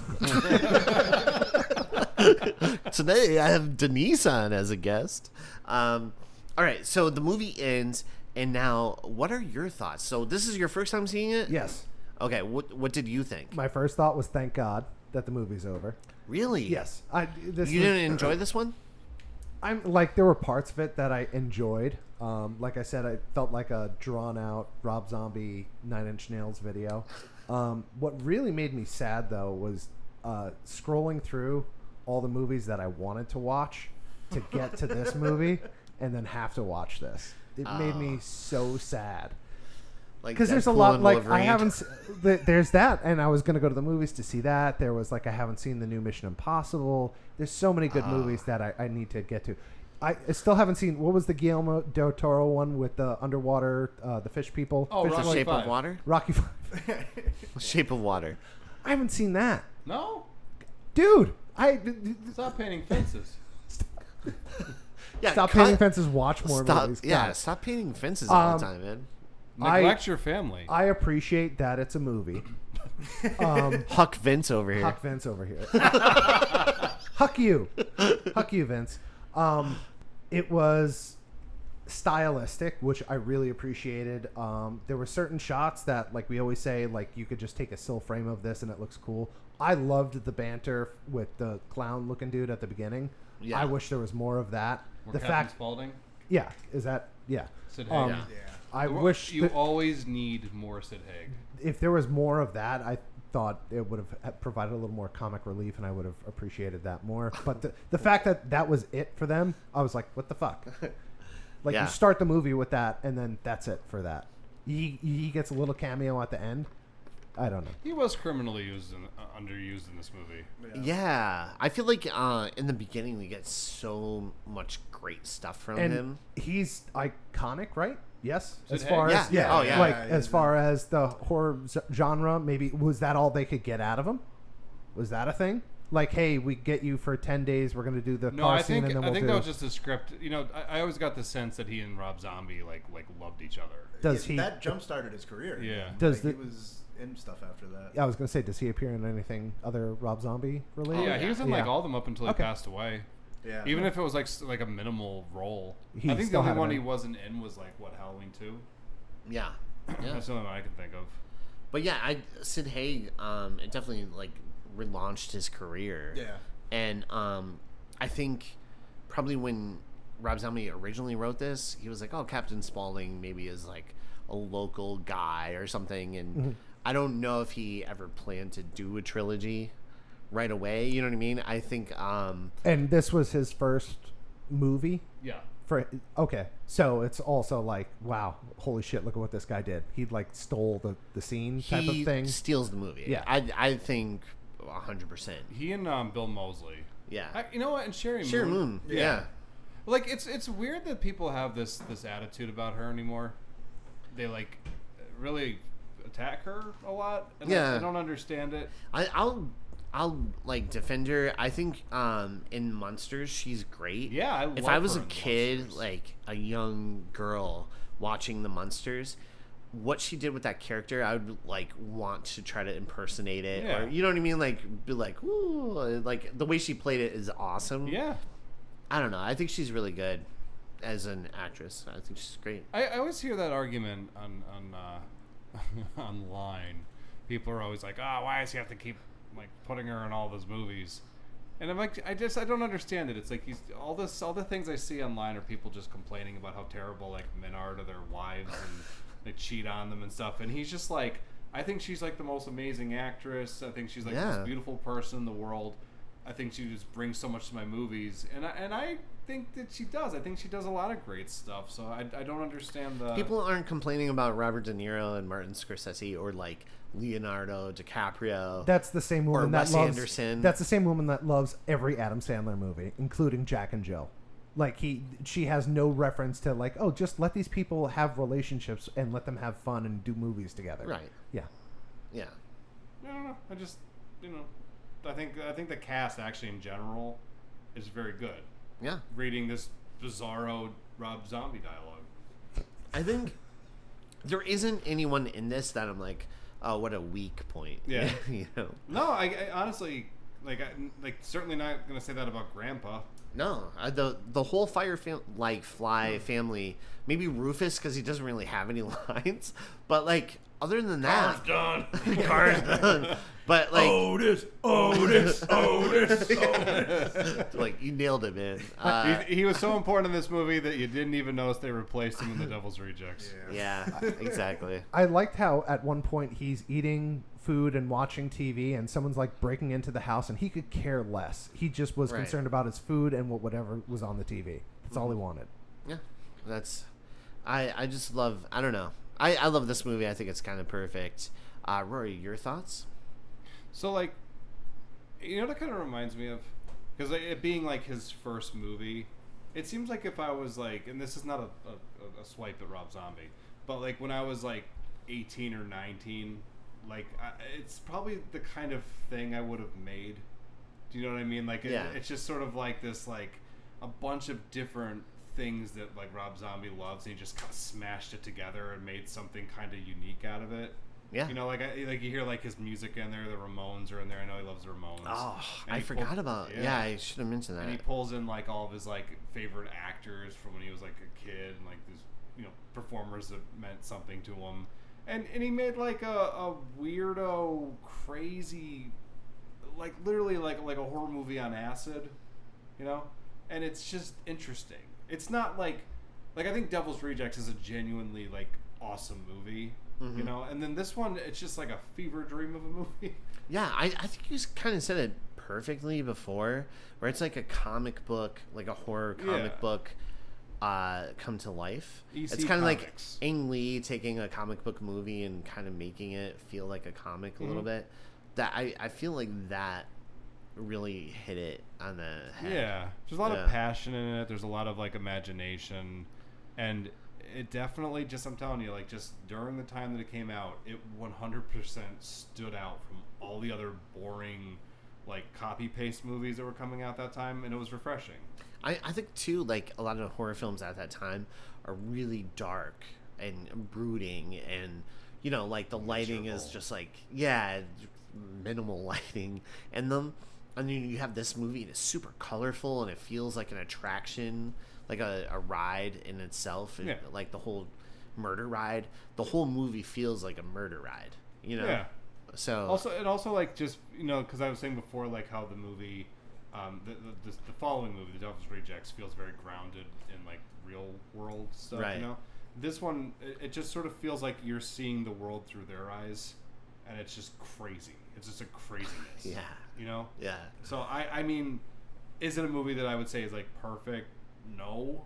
Today I have Denise on as a guest. All right, so the movie ends, and now what are your thoughts? So this is your first time seeing it? Yes. Okay, what did you think? My first thought was, thank God that the movie's over. Really? Yes. You didn't enjoy this one? I'm like, there were parts of it that I enjoyed. Like I said, I felt like a drawn out Rob Zombie 9 Inch Nails video. What really made me sad though was scrolling through all the movies that I wanted to watch to get to this movie and then have to watch this. It made me so sad. Like Because there's a Deadpool lot, and like Wolverine? I haven't. There's that, and I was gonna go to the movies to see that. There was like I haven't seen the new Mission Impossible. There's so many good movies that I need to get to. I still haven't seen. What was the Guillermo del Toro one with the underwater, the fish people? Oh, Fish Rocky Shape Five. of Water? Rocky. Shape of Water. I haven't seen that, No? dude. Stop painting fences. Yeah, Stop painting fences. Watch more Stop, movies. yeah, God. stop painting fences all the time, man. Neglect your family. I appreciate that it's a movie. Huck Vince over here. Huck Vince over here. Huck you, Vince. It was stylistic, which I really appreciated. There were certain shots that, like we always say, like you could just take a still frame of this and it looks cool. I loved the banter with the clown-looking dude at the beginning. Yeah. I wish there was more of that. Or The Captain fact, Spaulding. yeah, is that yeah. Sid Haig. Yeah. I wish you that always need more Sid Haig. if there was more of that, I thought it would have provided a little more comic relief, and I would have appreciated that more. But the fact that that was it for them, I was like, what the fuck? Like, Yeah. you start the movie with that, and then that's it for that. He gets a little cameo at the end. I don't know. He was criminally underused in this movie. Yeah, I feel like in the beginning we get so much great stuff from And him. he's iconic, right? Yes. Sid As far Haig? as Yeah. Oh, yeah. like Yeah, as far as the horror genre, maybe was that all they could get out of him? Was that a thing? Like, hey, we get you for 10 days. We're going to do the No, car I scene, think and then I we'll think do. that was just a script. You know, I always got the sense that he and Rob Zombie like loved each other. Does he? That jump started his career. Yeah. Does Like, the- he was in stuff after that. I was going to say, does he appear in anything other Rob Zombie related? Yeah, he was in like Yeah. all of them up until he Okay. passed away. Yeah. Even if it was like a minimal role. He I think the still only had it one in. he wasn't in was like what Halloween 2. Yeah, yeah. That's the only one I can think of. But yeah, Sid Haig, it definitely like relaunched his career. Yeah. And I think probably when Rob Zombie originally wrote this, he was like, "Oh, Captain Spaulding maybe is like a local guy or something," and I don't know if he ever planned to do a trilogy right away. You know what I mean? I think. And this was his first movie. Yeah. Okay, so it's also like, wow, holy shit, look at what this guy did. He like stole the scene type of He thing. steals the movie. Yeah. I think 100%. He and Bill Moseley. Yeah. You know what? And Sherry Sherry Moon. Moon. Yeah. Like it's weird that people have this attitude about her anymore. They like really attack her a lot. And Yeah. I don't understand it. I'll like defend her. I think in Monsters she's great. Yeah, If love I was her a in the kid, Monsters. like a young girl watching the Monsters, what she did with that character, I would like want to try to impersonate it, Yeah. or you know what I mean, like be like, ooh, like the way she played it is awesome. Yeah. I don't know. I think she's really good as an actress. I think she's great. I always hear that argument on online. People are always like, "Oh, why does he have to keep like putting her in all those movies?" And I'm like, I don't understand it. It's like all the things I see online are people just complaining about how terrible like men are to their wives and they cheat on them and stuff. And he's just like, I think she's like the most amazing actress. I think she's like the Yeah. most beautiful person in the world. I think she just brings so much to my movies, and I think that she does. I think she does a lot of great stuff. So I don't understand the People aren't complaining about Robert De Niro and Martin Scorsese or like Leonardo DiCaprio. That's the same woman that Wes loves. Anderson. That's the same woman that loves every Adam Sandler movie, including Jack and Jill. Like she has no reference to like, oh, just let these people have relationships and let them have fun and do movies together. Right. Yeah. Yeah. I don't know. I just, I think the cast actually in general is very good. Yeah. Reading this bizarro Rob Zombie dialogue. I think there isn't anyone in this that I'm like, oh, what a weak point. Yeah. You know? No, I honestly certainly not gonna say that about Grandpa. No, the whole Fly family, maybe Rufus because he doesn't really have any lines, but like other than that, done. Car's done. But like, Otis. like you nailed it, man. He was so important in this movie that you didn't even notice they replaced him in The Devil's Rejects. Yeah, exactly. I liked how at one point he's eating food and watching TV, and someone's like breaking into the house, and he could care less. He just was Right. concerned about his food and whatever was on the TV. That's all he wanted. Yeah, that's. I just love. I don't know. I love this movie. I think it's kind of perfect. Rory, your thoughts? So like, that kind of reminds me of, because it being like his first movie, It seems like if I was like, and this is not a swipe at Rob Zombie, but like when I was like 18 or 19, like it's probably the kind of thing I would have made. Do you know what I mean? Like it's just sort of like this, like a bunch of different things that like Rob Zombie loves, and he just kind of smashed it together and made something kind of unique out of it. Yeah. You know, like you hear like his music in there. The Ramones are in there. I know he loves the Ramones. Oh, And I he forgot about. Yeah, I should have mentioned that. And he pulls in like all of his like favorite actors from when he was like a kid, and like these performers that meant something to him. And he made like a weirdo, crazy, like literally like a horror movie on acid, you know. And it's just interesting. It's not like I think Devil's Rejects is a genuinely like awesome movie. Mm-hmm. You know, and then this one, it's just like a fever dream of a movie. Yeah, I think you kind of said it perfectly before, where it's like a comic book, like a horror comic book come to life. EC it's kind of like Comics. Ang Lee taking a comic book movie and kind of making it feel like a comic a little bit. That I feel like that really hit it on the head. Yeah, there's a lot of passion in it. There's a lot of like imagination, and it definitely, just I'm telling you, like just during the time that it came out, it 100% stood out from all the other boring like copy paste movies that were coming out that time, and it was refreshing. I think too, like a lot of horror films at that time are really dark and brooding, and like the lighting is just like minimal lighting in them. And then you have this movie and it's super colorful and it feels like an attraction, like a ride in itself. And like the whole murder ride, the whole movie feels like a murder ride, Yeah. So also like just because I was saying before, like how the movie, the following movie, The Devil's Rejects, feels very grounded in like real world stuff. Right. This one, it just sort of feels like you're seeing the world through their eyes, and it's just crazy. It's just a craziness. Yeah. Yeah. So I mean, is it a movie that I would say is like perfect? No,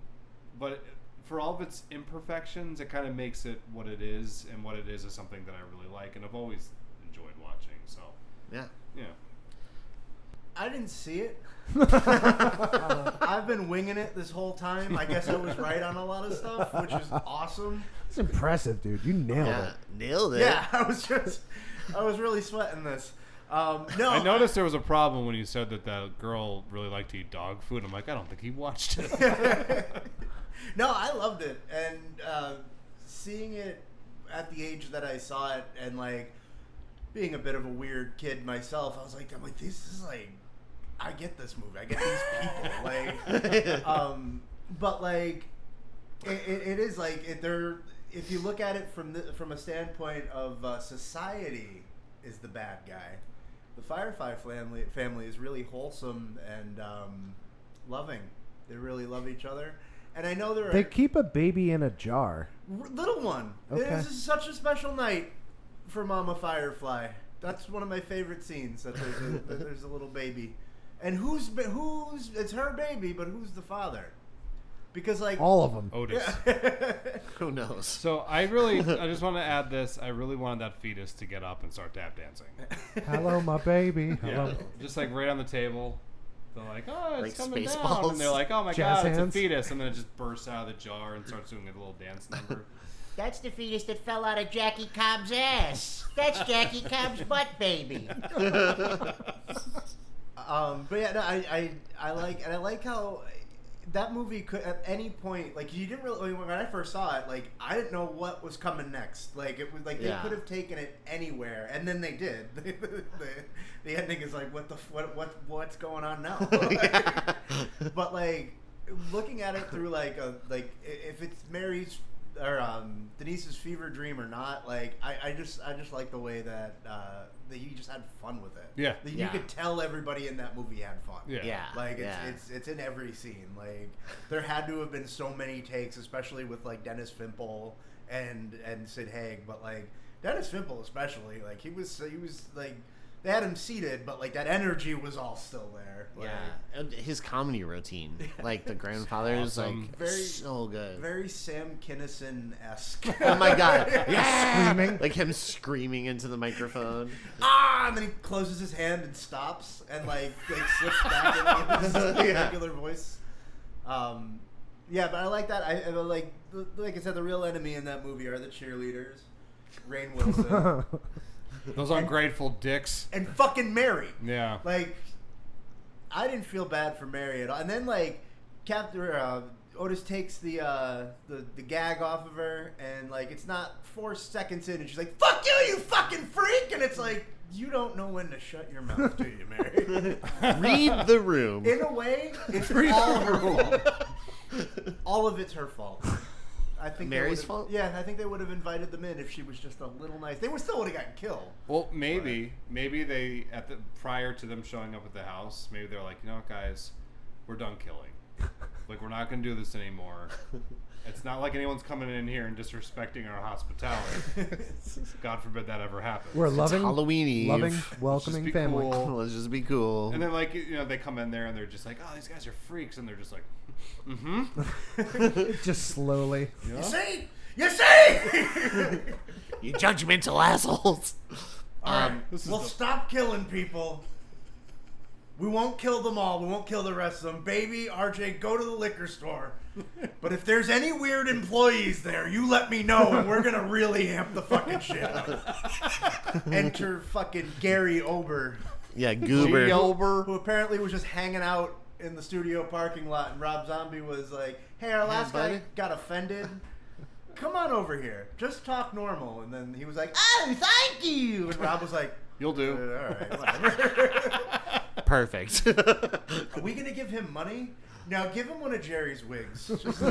but for all of its imperfections, it kind of makes it what it is, and what it is something that I really like, and I've always enjoyed watching. So yeah. I didn't see it. I've been winging it this whole time. I guess I was right on a lot of stuff, which is awesome. It's impressive, dude. You nailed it. Nailed it. Yeah, I was really sweating this. No, I noticed there was a problem when you said that girl really liked to eat dog food. I'm like, I don't think he watched it. No, I loved it, and seeing it at the age that I saw it, and like being a bit of a weird kid myself, I'm like, this is like, I get this movie, I get these people, like, but like, it is like if you look at it from a standpoint of society is the bad guy. The Firefly family is really wholesome and loving. They really love each other. And I know They keep a baby in a jar. Little one. Okay. This is such a special night for Mama Firefly. That's one of my favorite scenes. That there's a little baby, and who's it's her baby, but who's the father? Because like all of them. Otis. Who knows? So I just want to add this. I really wanted that fetus to get up and start tap dancing. Hello, my baby. Yeah, Hello. just like right on the table. They're like, oh, it's Like coming down. Spaceballs. And they're like, oh my Jazz God, it's a hands. fetus. And then it just bursts out of the jar and starts doing a little dance number. That's the fetus that fell out of Jackie Cobb's ass. That's Jackie Cobb's butt baby. But yeah, no, I like how that movie could at any point, like, you didn't really, when I first saw it, like, I didn't know what was coming next. Like, it was like they could have taken it anywhere, and then they did. The ending is like, what's going on now? But like, looking at it through like if it's Mary's or Denise's fever dream or not, like I just like the way that you just had fun with it. Yeah. You could tell everybody in that movie had fun. Yeah. Like it's in every scene. Like there had to have been so many takes, especially with like Dennis Fimple and Sid Haig, but like Dennis Fimple especially, like he was like, they had him seated, but like that energy was all still there. Like, and his comedy routine, like the grandfather, is awesome. like so good. Very Sam Kinison-esque. Oh my God! Yeah, Screaming. like him screaming into the microphone. And then he closes his hand and stops and like slips back into his regular voice. Yeah, but I like that. I like I said, the real enemy in that movie are the cheerleaders, Rainn Wilson, Those ungrateful dicks. and fucking Mary. Yeah. Like, I didn't feel bad for Mary at all. And then like Otis takes the gag off of her, and like it's not 4 seconds in, and she's like, "Fuck you, you fucking freak!" And it's like, you don't know when to shut your mouth, do you, Mary? Read the room. In a way, it's all her fault. All of it's her fault. I think Mary's fault? Yeah, I think they would have invited them in if she was just a little nice. They would still would have gotten killed. Well, maybe they prior to them showing up at the house, maybe they're like, you know what, guys, we're done killing. Like, we're not gonna do this anymore. It's not like anyone's coming in here and disrespecting our hospitality. God forbid that ever happens. We're loving Halloween Eve. loving, Let's just welcoming be family. cool. Let's just be cool. And then, like, they come in there and they're just like, oh, these guys are freaks, and they're just like, mm-hmm. Just slowly. You see? You see? You judgmental assholes. All right, this is we'll the- stop killing people. We won't kill them all. We won't kill the rest of them. Baby, RJ, go to the liquor store. But if there's any weird employees there, you let me know, and we're gonna really amp the fucking shit up. Enter fucking Gary Ober, Yeah, Goober. who apparently was just hanging out in the studio parking lot, and Rob Zombie was like, "Hey, our last guy buddy." got offended. Come on over here. Just talk normal." And then he was like, "Oh, thank you." And Rob was like, You'll do. all right, whatever." Perfect. Are we gonna give him money? Now give him one of Jerry's wigs. Just-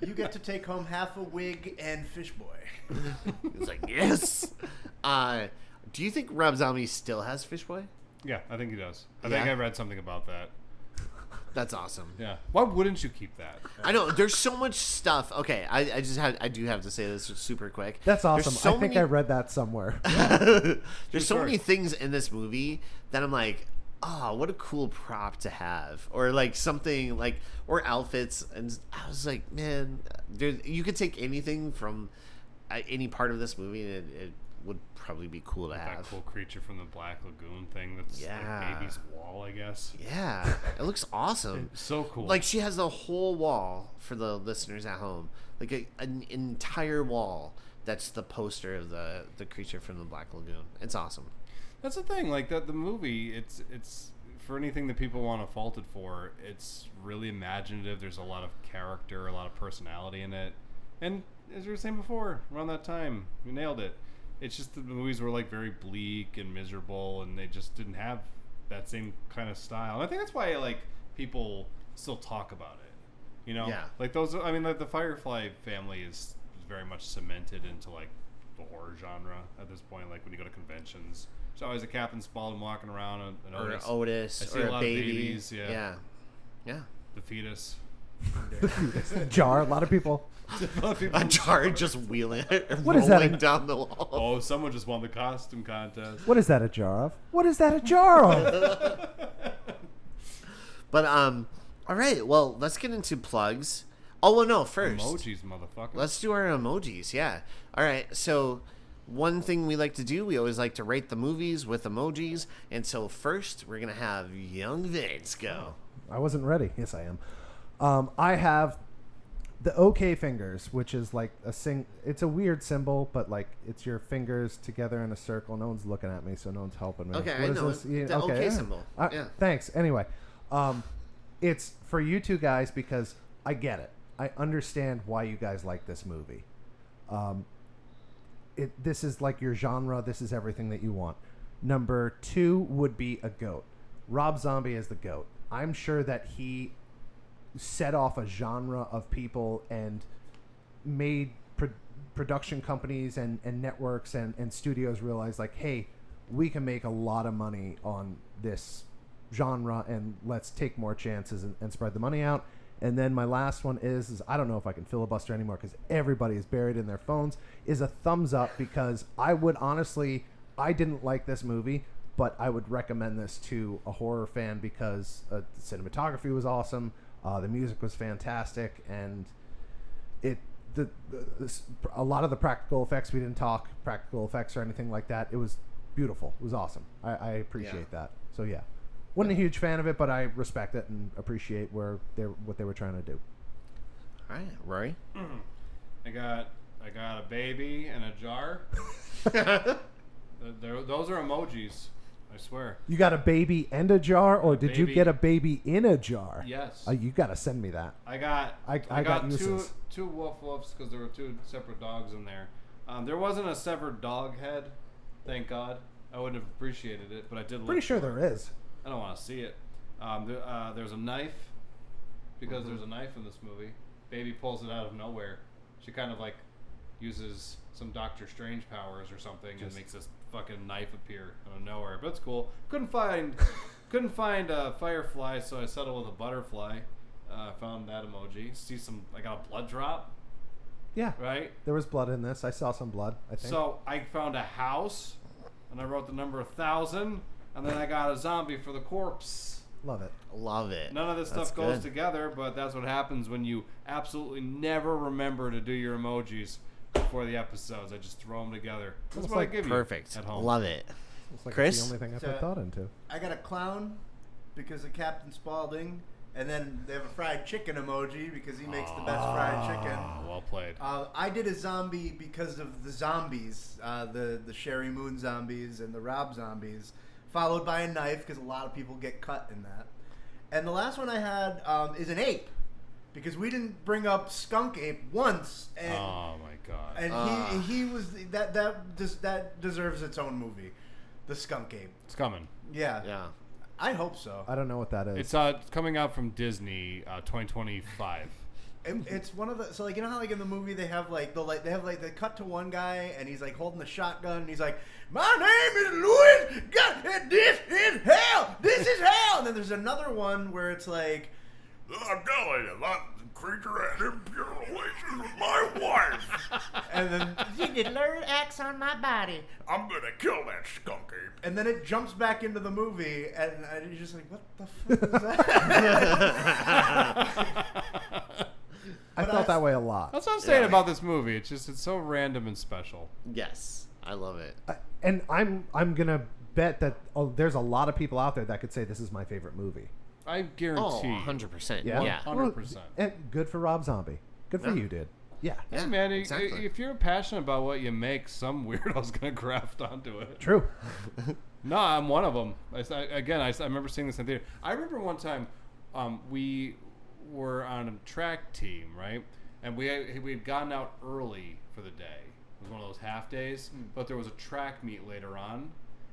you get to take home half a wig and Fish Boy. It's like, yes. Do you think Rob Zombie still has Fish Boy? Yeah, I think he does. I Yeah? think I read something about that. That's awesome. Yeah. Why wouldn't you keep that? I know there's so much stuff. Okay, I do have to say this super quick. That's awesome. There's so I think many, I read that somewhere. there's so many things in this movie that I'm like, oh, what a cool prop to have, or like something like, or outfits, and I was like, man, you could take anything from any part of this movie, and it would probably be cool to That have. cool creature from the Black Lagoon thing that's Yeah. like baby's wall, I guess. Yeah, it looks awesome. So cool. Like, she has the whole wall, for the listeners at home, like an entire wall that's the poster of the creature from the Black Lagoon. It's awesome. That's the thing. Like, the movie, it's for anything that people want to fault it for, it's really imaginative. There's a lot of character, a lot of personality in it. And as we were saying before, around that time, we nailed it. It's just that the movies were like very bleak and miserable, and they just didn't have that same kind of style. And I think that's why like people still talk about it. You know, Yeah. like those. I mean, like the Firefly family is very much cemented into like the horror genre at this point. Like when you go to conventions, there's always a Captain Spaulding walking around and Or Otis, Otis, I see or a a lot of baby. babies, yeah. Yeah. the fetus. Jar. A lot of people. A jar just wheeling, What is that, rolling a- down the wall. Oh, someone just won the costume contest. What is that a jar of? What is that a jar of? But all right. Well, let's get into plugs. Oh well, no. First, Emojis, motherfucker. let's do our emojis. Yeah. All right. So one thing we like to do, we always like to rate the movies with emojis. And so first, we're gonna have young Vince go. I wasn't ready. Yes, I am. I have the OK fingers, which is like it's a weird symbol, but like it's your fingers together in a circle. No one's looking at me, so no one's helping me. Okay, What I is know this? it. The OK yeah. symbol. Yeah. Thanks. Anyway, it's for you two guys because I get it. I understand why you guys like this movie. This is like your genre. This is everything that you want. Number 2 would be a goat. Rob Zombie is the goat. I'm sure that he set off a genre of people and made production companies and networks and studios realize like, hey, we can make a lot of money on this genre and let's take more chances and spread the money out. And then my last one is I don't know if I can filibuster anymore because everybody is buried in their phones, is a thumbs up because I would honestly, I didn't like this movie, but I would recommend this to a horror fan because the cinematography was awesome, the music was fantastic, and a lot of the practical effects, we didn't talk practical effects or anything like that. It was beautiful. It was awesome. I appreciate that. So yeah. Wasn't a huge fan of it, but I respect it and appreciate what they were trying to do. All right, Rory. I got a baby in a jar. Those are emojis. I swear. You got a baby and a jar, or did you get a baby in a jar? Yes. You got to send me that. I got uses. two woofs because there were two separate dogs in there. There wasn't a severed dog head, thank God. I wouldn't have appreciated it, but I did. Pretty sure there is. I don't want to see it. There's a knife because there's a knife in this movie. Baby pulls it out of nowhere. She kind of like uses some Doctor Strange powers or something and makes this fucking knife appear out of nowhere. But it's cool. Couldn't find a firefly, so I settled with a butterfly. Found that emoji. I got a blood drop. Yeah. Right? There was blood in this. I saw some blood, I think. So I found a house, and I wrote the number 1,000, and then I got a zombie for the corpse. Love it. Love it. None of this That's stuff goes good. together, but that's what happens when you absolutely never remember to do your emojis before the episodes. I just throw them together. That's what I give Perfect. you at home. Love it. It's like Chris? It's the only thing I So- put thought into. I got a clown because of Captain Spaulding, and then they have a fried chicken emoji because he makes the best fried chicken. Oh, well played. I did a zombie because of the zombies, the Sherry Moon zombies and the Rob zombies, followed by a knife because a lot of people get cut in that. And the last one I had is an ape because we didn't bring up Skunk Ape once. And, Oh my god. and he was that deserves its own movie, the Skunk Ape. It's coming. Yeah, Yeah. I hope so. I don't know what that is. It's coming out from Disney 2025. It's one of the like you know how like in the movie they cut to one guy and he's like holding the shotgun and he's like, my name is Louis, God, and this is hell, and then there's another one where it's like, I'm telling you, that creature had impure relations with my wife, and then You did learn acts on my body. I'm gonna kill that skunk ape, and then it jumps back into the movie and you're just like, what the fuck is that? I felt that way a lot. That's what I'm saying about this movie. It's so random and special. Yes. I love it. And I'm gonna bet that there's a lot of people out there that could say this is my favorite movie. I Oh, guarantee. 100%. Yeah, Yeah. 100%. And good for Rob Zombie. Good for Yeah. you, dude. Yeah, Hey man, exactly. if you're passionate about what you make, some weirdo's gonna graft onto it. true. No, I'm one of them. I remember seeing this in theater. I remember one time we were on a track team, right? And we'd gotten out early for the day. It was one of those half days, but there was a track meet later on.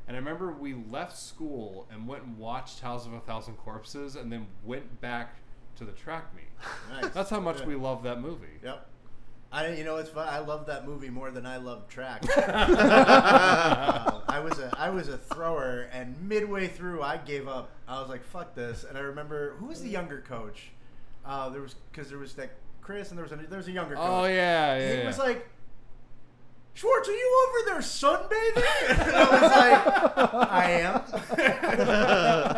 And I remember we left school and went and watched House of a Thousand Corpses and then went back to the track meet. Nice. That's how much Yeah. we love that movie. Yep. It's fun. I love that movie more than I love track. I was a thrower, and midway through, I gave up. I was like, "Fuck this!" And I remember who was the younger coach? There was that Chris, and there was a younger coach. Oh yeah. He was like, Swortz, are you over there sunbathing? And I was like, I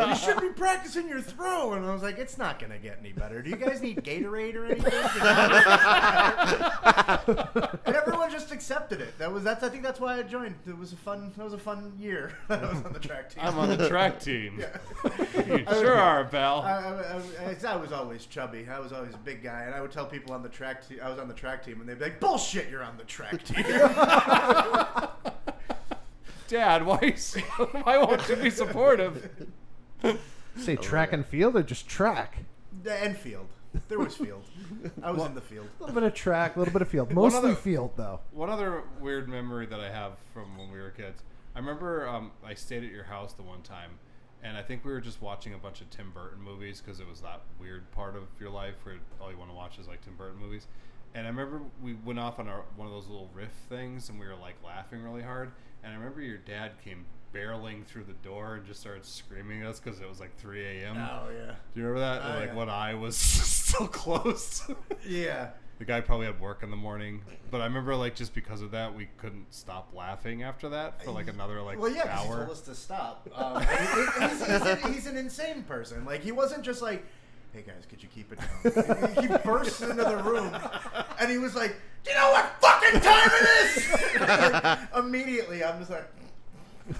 am. You should be practicing your throw. And I was like, it's not going to get any better. Do you guys need Gatorade or anything? And everyone just accepted it. I think that's why I joined. That was a fun year. I was on the track team. I'm on the track team. Yeah. You sure are, pal. I was always chubby. I was always a big guy, and I would tell people on the track team I was on the track team, and they'd be like, "Bullshit, you're on the track team." Dad, why won't you be supportive? Say track and field or just track? And field. There was field. I was in the field. A little bit of track, a little bit of field. One Mostly other- field, though. One other weird memory that I have from when we were kids. I remember I stayed at your house the one time, and I think we were just watching a bunch of Tim Burton movies because it was that weird part of your life where all you want to watch is like Tim Burton movies. And I remember we went off on one of those little riff things, and we were like laughing really hard. And I remember your dad came barreling through the door and just started screaming at us because it was like 3 a.m. Oh yeah. Do you remember that? Oh, Like yeah. when I was still closed. Yeah. The guy probably had work in the morning, but I remember like just because of that we couldn't stop laughing after that for like another like Well, yeah, 'cause he hour. told us to stop. He's an insane person. Like, he wasn't just like, "Hey guys, could you keep it down?" He bursts into the room, and he was like, "Do you know what fucking time it is?" Like, immediately, I'm just like,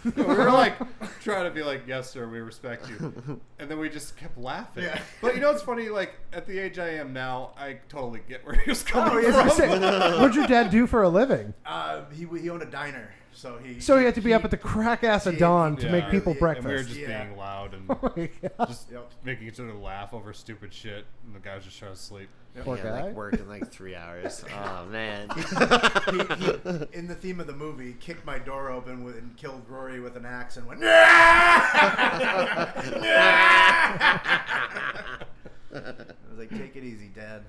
We were like trying to be like, yes, sir, we respect you. And then we just kept laughing. Yeah. But you know what's funny? Like, at the age I am now, I totally get where he was coming I was from. gonna say, what'd your dad do for a living? He owned a diner, so he Had to be up at the crack ass of dawn to make people and breakfast. And we were just Yeah. being loud and Oh my God. just making each other laugh over stupid shit. And the guy was just trying to sleep. Poor yeah, guy. like working like 3 hours. Oh man. he, in the theme of the movie, kicked my door open and killed Rory with an axe and went. I was like, take it easy, Dad.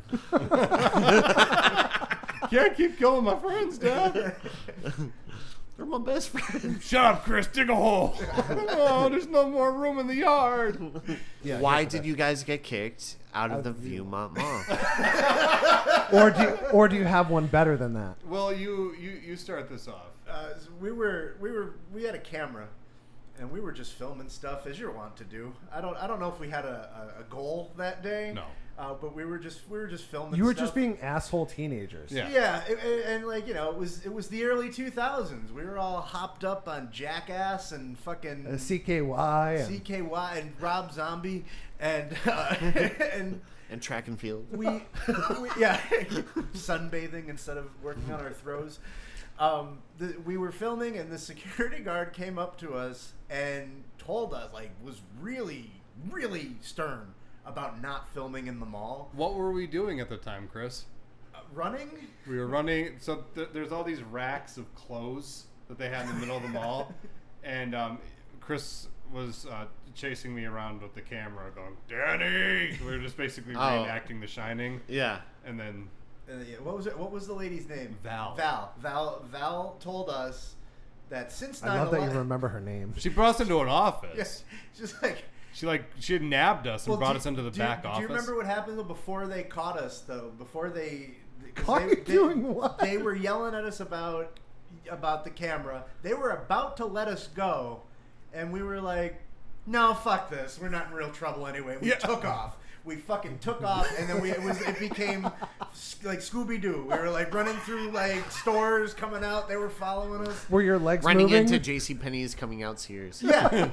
Can't keep killing my friends, Dad. They're my best friends. Shut up, Chris. Dig a hole. Oh, there's no more room in the yard. Yeah, Why did you guys get kicked out of the Viewmont Mall? or do you have one better than that? Well, you start this off. So we had a camera, and we were just filming stuff as you're wont to do. I don't know if we had a goal that day. No. But we were just filming. You were stuff. just being asshole teenagers. Yeah. Yeah, and like it was the early 2000s. We were all hopped up on Jackass and fucking CKY. And CKY and Rob Zombie and And track and field. we sunbathing instead of working on our throws. We were filming, and the security guard came up to us and told us, like, was really, really stern about not filming in the mall. What were we doing at the time, Chris? Running? We were running. So there's all these racks of clothes that they had in the middle of the mall, and Chris was chasing me around with the camera, going, "Danny!" We were just basically reenacting The Shining. Yeah. And then What was it? What was the lady's name? Val. Val told us that since 9/11, I love that you remember her name. she brought us into an office. Yes, just like. She had nabbed us and brought us into the back Do office. you remember what happened though before they caught us though? Before they Caught you doing what? They were yelling at us about the camera. They were about to let us go, and we were like, "No, fuck this. We're not in real trouble anyway." We took off. We fucking took off, and then it became like Scooby Doo. We were like running through like stores, coming out. They were following us. Were your legs Running moving? into JCPenney's, coming out Sears. Yeah,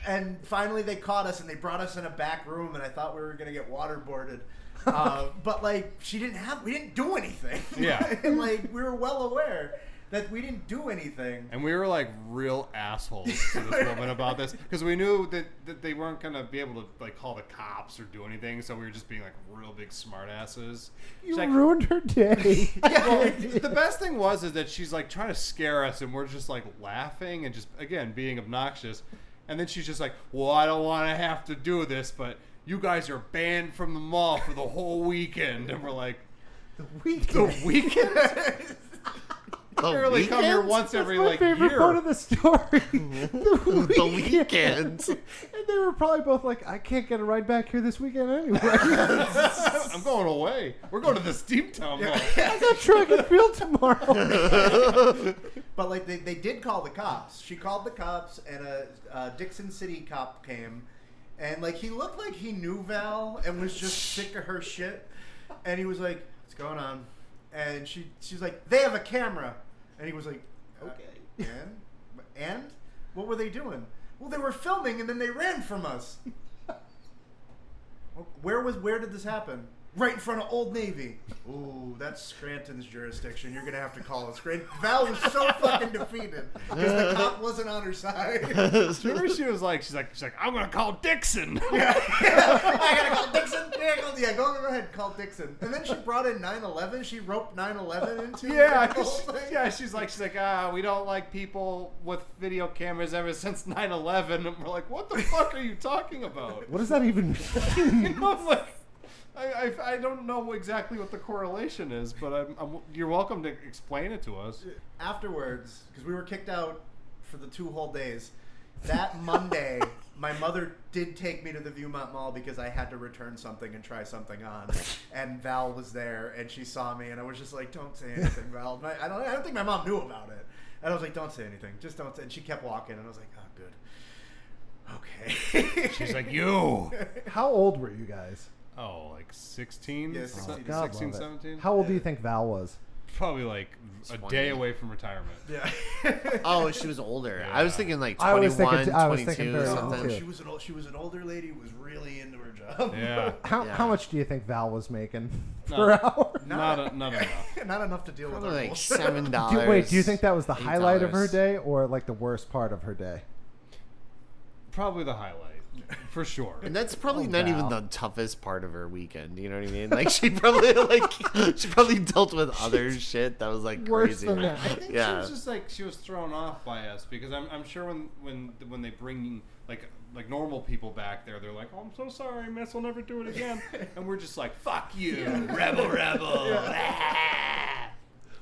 and finally they caught us and they brought us in a back room, and I thought we were gonna get waterboarded, but like we didn't do anything. Yeah. And like we were well aware that we didn't do anything. And we were like real assholes to this woman about this because we knew that they weren't gonna be able to like call the cops or do anything, so we were just being like real big smartasses. You She's ruined her day. well, the best thing is that she's like trying to scare us, and we're just like laughing and just again being obnoxious. And then she's just like, "Well, I don't want to have to do this, but you guys are banned from the mall for the whole weekend." And we're like, The weekend. "The weekend?" I barely come here once every That's my like favorite year. part of the story. the weekend. And they were probably both like, I can't get a ride back here this weekend anyway. I'm going away. We're going to the Steamtown Mall. I got track and field tomorrow. But like they did call the cops. She called the cops, and a Dixon City cop came, and like he looked like he knew Val and was just sick of her shit, and he was like, "What's going on?" And she's like, "They have a camera," and he was like, "Okay, and what were they doing?" "Well, they were filming, and then they ran from us." Where did this happen? Right in front of Old Navy. Ooh, that's Scranton's jurisdiction. You're gonna have to call it. Val was so fucking defeated because the cop wasn't on her side. Remember, she's like, "I'm gonna call Dixon." I gotta call Dixon. Yeah, go ahead, call Dixon. And then she brought in 9/11. She roped 9/11 into the whole thing. She's like, we don't like people with video cameras ever since 9/11. And we're like, what the fuck are you talking about? What does that even mean? You know, I'm like, I don't know exactly what the correlation is, but you're welcome to explain it to us. Afterwards, because we were kicked out for the 2 whole days, that Monday, my mother did take me to the Viewmont Mall because I had to return something and try something on. And Val was there, and she saw me, and I was just like, "Don't say anything, Val." I don't think my mom knew about it. And I was like, "Don't say anything. Just don't say." And she kept walking, and I was like, "Oh, good. Okay." She's like, you. How old were you guys? Oh, like 16? Yeah, Oh, 16, God, 16, love it. 17? How old do you think Val was? Probably like a 20. day away from retirement. Yeah. Oh, she was older. I was thinking like I was 21, thinking- I was 22 thinking or very something. young, too. She was an older lady who was really into her job. Yeah. How much do you think Val was making No. per hour? Not enough. Not enough to deal with Probably our like bullshit. $7. Wait, do you think that was the $8. highlight of her day or like the worst part of her day? Probably the highlight, for sure. And that's probably Oh, not even Val. the toughest part of her weekend. You know what I mean? Like she probably dealt with other shit that was like Worse crazy. than that. I think she Yeah. was just like she was thrown off by us because I'm sure when they bring like normal people back there, they're like, oh, I'm so sorry, miss, I'll never do it again, and we're just like, fuck you, rebel.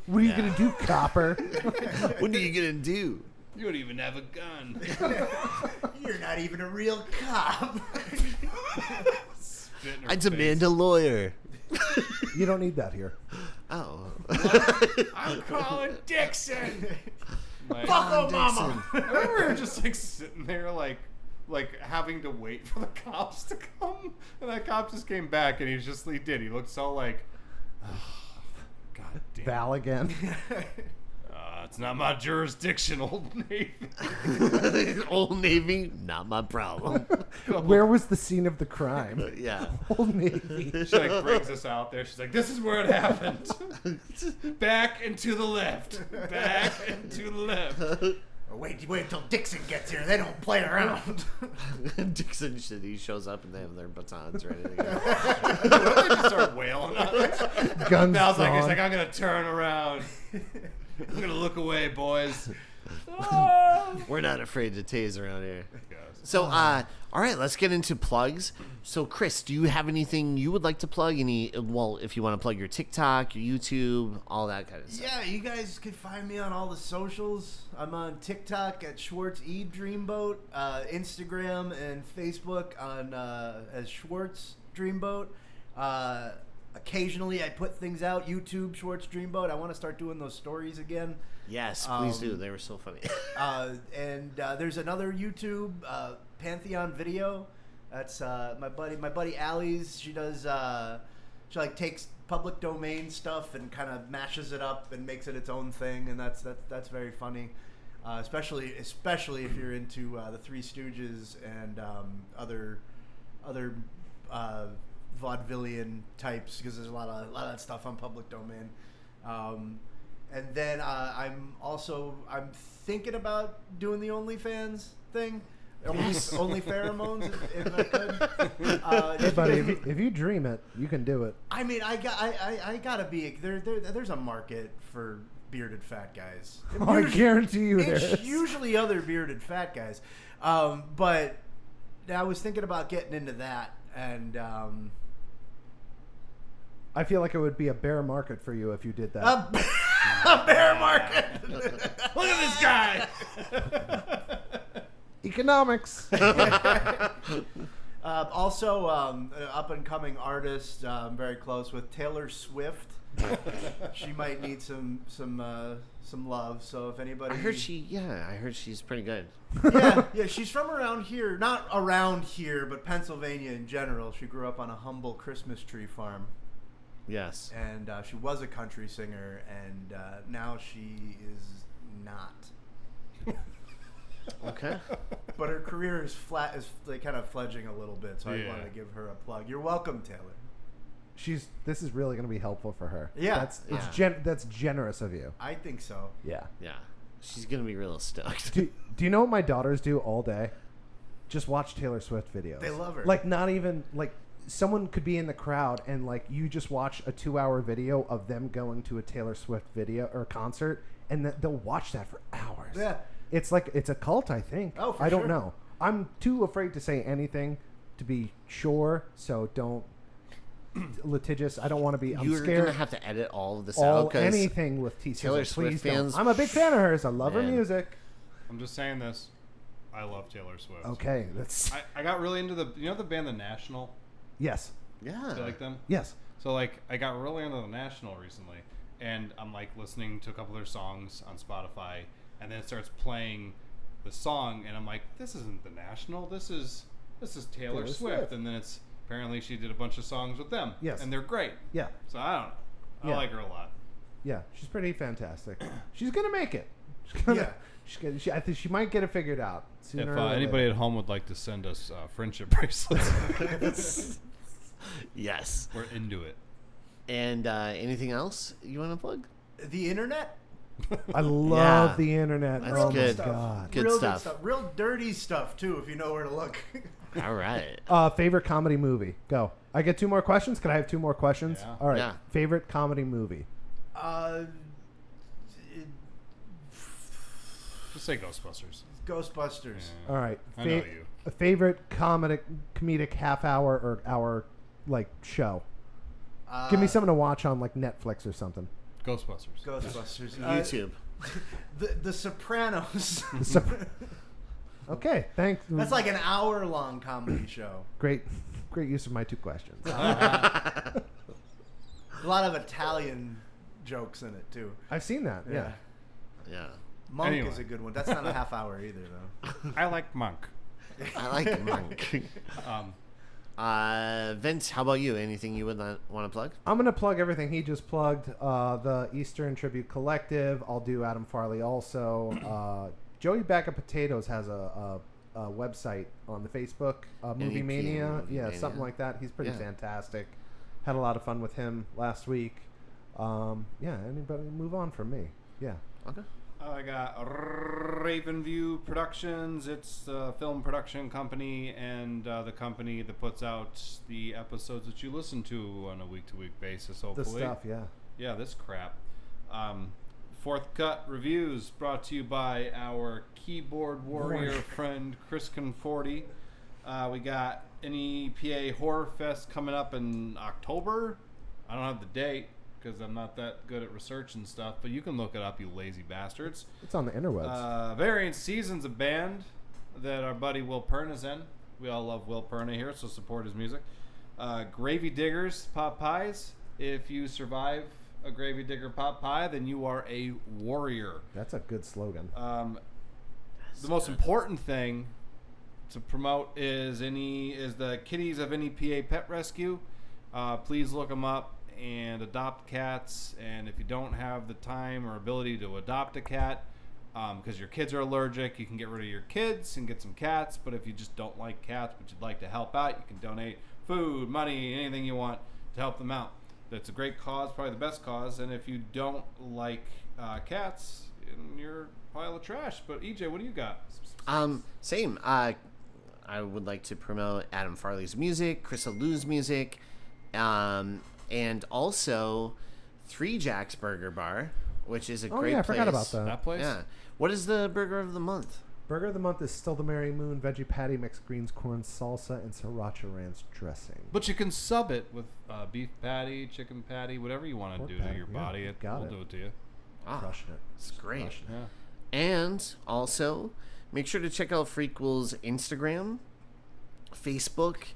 What are you gonna do, copper? What are you gonna do? You don't even have a gun. You're not even a real cop. Spit in her I face. demand a lawyer. You don't need that here. Oh. I'm calling Dixon. Like, Fuck Obama. I remember him just like sitting there like having to wait for the cops to come, and that cop just came back, and he did. He looked so like, God damn. Val again. It's not my jurisdiction, Old Navy. Old Navy, not my problem. Where was the scene of the crime? Yeah. Old Navy. She like brings us out there. She's like, "This is where it happened. Back and to the left. Back and to the left." Oh, wait till Dixon gets here. They don't play around. Dixon shit, he shows up and they have their batons ready to go. They just start wailing on us. Guns Val's like, he's drawn. like, "I'm gonna turn around. I'm gonna look away, boys." We're not afraid to tase around here. Goes. So, all right, let's get into plugs. So, Chris, do you have anything you would like to plug? If you want to plug your TikTok, your YouTube, all that kind of stuff. Yeah, you guys can find me on all the socials. I'm on TikTok at Swortz Dreamboat, Instagram and Facebook on as Swortz Dreamboat. Occasionally, I put things out. YouTube Swortz Dreamboat. I want to start doing those stories again. Yes, please do. They were so funny. And there's another YouTube Pantheon video. That's my buddy Allie's. She does she like takes public domain stuff and kind of mashes it up and makes it its own thing, and that's very funny. Especially if you're into the Three Stooges and other vaudevillian types, because there's a lot of that stuff on public domain. And then I'm thinking about doing the OnlyFans thing. Only pheromones, if I could. Hey, buddy, if you dream it, you can do it. I mean, I gotta be there's a market for bearded fat guys. I guarantee you there It's is. usually other bearded fat guys, but I was thinking about getting into that, and I feel like it would be a bear market for you if you did that. a bear market. Look at this guy. Economics. Also, an up-and-coming artist I'm very close with, Taylor Swift. She might need some love. So if anybody, I heard she's pretty good. yeah, she's from around here, not around here, but Pennsylvania in general. She grew up on a humble Christmas tree farm. Yes. And she was a country singer, and now she is not. Okay. But her career is like kind of fledging a little bit, so I Yeah. wanted to give her a plug. You're welcome, Taylor. This is really going to be helpful for her. Yeah. That's generous of you. I think so. Yeah. Yeah. She's gonna be real stoked. Do you know what my daughters do all day? Just watch Taylor Swift videos. They love her. Like, not even like someone could be in the crowd and like you just watch a 2-hour video of them going to a Taylor Swift video or concert, and they'll watch that for hours. Yeah. It's like it's a cult, I think. Oh, for I don't sure. know. I'm too afraid to say anything to be sure, so don't litigious. I don't want to be. I'm You're scared. gonna have to edit all of this all out 'cause anything with T. Taylor Sizzle, please Swift fans- don't. I'm a big fan of hers. I love her Man. music. I'm just saying this. I love Taylor Swift. Okay, that's I got really into the band The National. yes, Yeah. Do you like them? yes. So like I got really into The National recently, and I'm like listening to a couple of their songs on Spotify, and then it starts playing the song, and I'm like, this isn't The National. This is Taylor Taylor Swift. Swift. And then it's apparently she did a bunch of songs with them. Yes. And they're great. Yeah. So I don't know. I Yeah. like her a lot. Yeah, she's pretty fantastic. She's gonna make it. I think she might get it figured out. If anybody at home would like to send us friendship bracelets, Yes. we're into it. And anything else you want to plug? The internet. I love Yeah. the internet. That's oh good. my god. Good Real stuff. Real dirty stuff too, if you know where to look. All right. Favorite comedy movie? Go. I get 2 more questions. Can I have 2 more questions? Yeah. All right. Yeah. Favorite comedy movie? Just say Ghostbusters. Ghostbusters. All right. I know you. A favorite comedic half hour or hour like show? Give me something to watch on like Netflix or something. Ghostbusters. Ghostbusters. YouTube. The Sopranos. Okay, thanks. That's like an hour-long comedy show. great use of my 2 questions. A lot of Italian jokes in it too. I've seen that. Yeah. Yeah. Monk Anyway. is a good one. That's not a half hour either, though. I like Monk. I like Monk. Vince, how about you? Anything you would want to plug? I'm gonna plug everything he just plugged. The Eastern Tribute Collective. I'll do Adam Farley also. Joey Bag of Potatoes has a website on the Facebook. Movie Mania. Movie Yeah, Mania. something like that. He's pretty Yeah. fantastic. Had a lot of fun with him last week. Yeah. Anybody move on from me? Yeah. Okay. I got Ravenview Productions. It's a film production company and the company that puts out the episodes that you listen to on a week-to-week basis, hopefully. The stuff. Yeah. Yeah, this crap. Fourth Cut Reviews brought to you by our keyboard warrior friend Chris Conforti. We got NEPA Horror Fest coming up in October. I don't have the date because I'm not that good at research and stuff, but you can look it up, you lazy bastards. It's on the interwebs. Variant Season's a band that our buddy Will Perna is in. We all love Will Perna here, so support his music. Gravy Diggers Pot Pies. If you survive a Gravy Digger Pot Pie, then you are a warrior. That's a good slogan. The most important thing to promote is the Kitties of NEPA Pet Rescue. Please look them up and adopt cats. And if you don't have the time or ability to adopt a cat because your kids are allergic, you can get rid of your kids and get some cats. But if you just don't like cats but you'd like to help out, you can donate food, money, anything you want to help them out. That's a great cause, probably the best cause. And if you don't like cats, you're a pile of trash. But EJ, what do you got? Same. I would like to promote Adam Farley's music, Chris Alou's music, and also Three Jacks Burger Bar, which is a great I place. forgot about that. That place? Yeah. What is the burger of the month? Burger of the month is still the Mary Moon veggie patty, mixed greens, corn salsa, and sriracha ranch dressing. But you can sub it with beef patty, chicken patty, whatever you want to Pork do to patty, your yeah, body. got We'll it. do it to you. Ah, Crushing it. it's great. Crushing it. Yeah. And also, make sure to check out Frequel's Instagram, Facebook,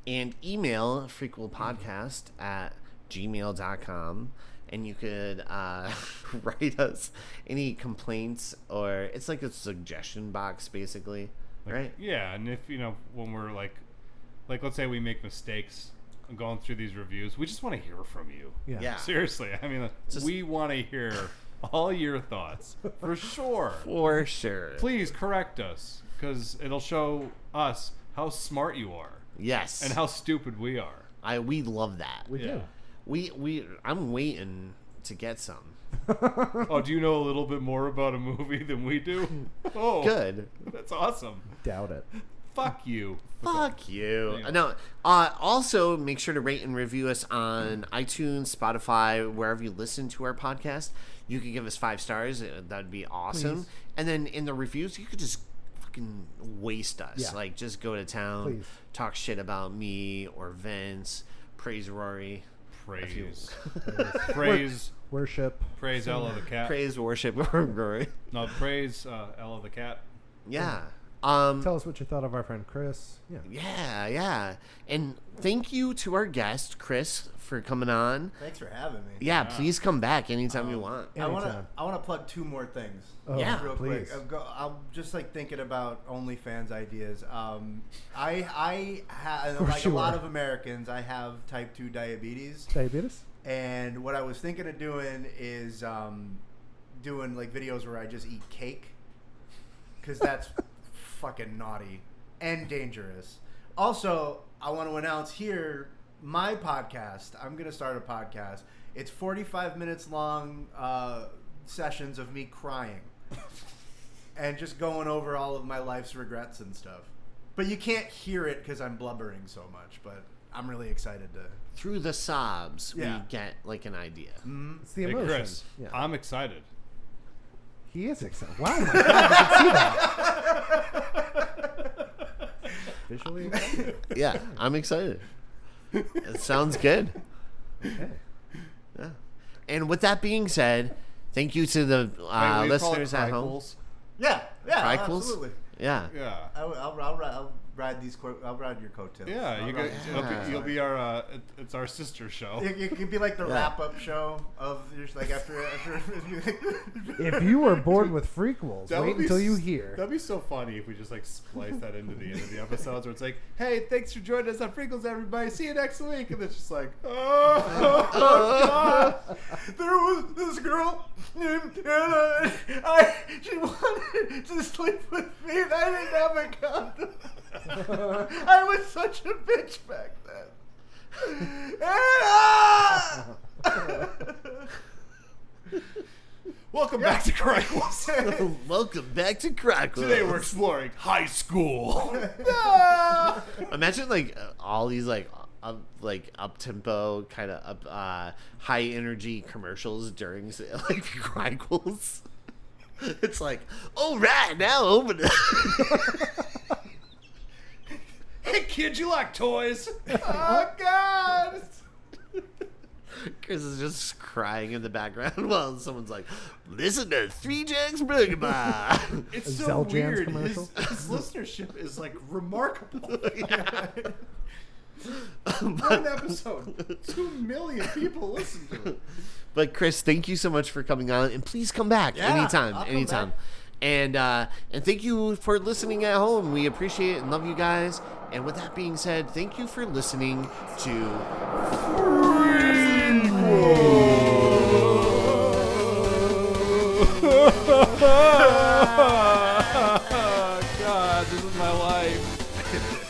and email frequelpodcast@gmail.com. And you could write us any complaints, or it's like a suggestion box, basically, right? Yeah, and if when we're like let's say we make mistakes going through these reviews, we just want to hear from you. Yeah. Yeah. Seriously, I mean, we want to hear all your thoughts for sure. For sure. Please correct us because it'll show us how smart you are Yes. and how stupid we are. we love that. We do. I'm waiting to get some. Oh, do you know a little bit more about a movie than we do? Oh, Good. That's awesome. Doubt it. Fuck you. Fuck you. Anyway. No. Also, make sure to rate and review us on iTunes, Spotify, wherever you listen to our podcast. You could give us 5 stars. That'd be awesome. Please. And then in the reviews, you could just fucking waste us. Yeah. Like, just go to town, Please. talk shit about me or Vince, praise Rory, Praise. Praise. Worship. Praise Ella the cat. praise, worship Rory. No, praise Ella the cat. Yeah. Tell us what you thought of our friend Chris. Yeah. Yeah. And thank you to our guest, Chris, for coming on. Thanks for having me. Yeah, please come back anytime you want. I want Anytime. to plug 2 more things. Oh, Yeah. real please. quick. I'm just like thinking about OnlyFans ideas. I have course like a you lot are. of Americans. I have type 2 diabetes. Diabetes? And what I was thinking of doing is doing like videos where I just eat cake, because that's fucking naughty and dangerous. Also, I want to announce here my podcast. I'm gonna start a podcast. It's 45 minutes long sessions of me crying and just going over all of my life's regrets and stuff. But you can't hear it because I'm blubbering so much. But I'm really excited to. Through the sobs, Yeah. we get like an idea. Mm-hmm. It's the Hey, emotion. Chris, Yeah. I'm excited. He is excited. Wow, my God, you can see that. Visually excited. Yeah, I'm excited. It sounds good. Okay. Yeah. And with that being said, thank you to the Wait, will you call it listeners at home. Crikles? Yeah, Crikles? absolutely. Yeah. Yeah. I'll ride these. I'll ride your coattails. Yeah, I'll you ride get, your you'll be our. It's our sister show. It could be like the Yeah. wrap-up show of just like after. If you were bored with Freakwols, That wait would be until you s- hear. That'd be so funny if we just like splice that into the end of the episodes where it's like, "Hey, thanks for joining us on Freakles, everybody. See you next week." And it's just like, "Oh, God. There was this girl named Anna. She wanted to sleep with me, and I didn't have a condom. I was such a bitch back then. Anna! Welcome back to Crikles. Welcome back to Crackle. Today we're exploring high school." Imagine like all these like up tempo kind of up high energy commercials during like Crackles. It's like, all right, now open it. Hey, kid, you like toys? Oh, God. Chris is just crying in the background while someone's like, listen to Three Jacks Burger Bar. It's A so Zell Jams weird. commercial? His listenership is like remarkable. One episode, 2 million people listen to it. But Chris, thank you so much for coming on, and please come back Yeah, anytime, I'll come anytime. back. And thank you for listening at home. We appreciate it and love you guys. And with that being said, thank you for listening to God, this is my life.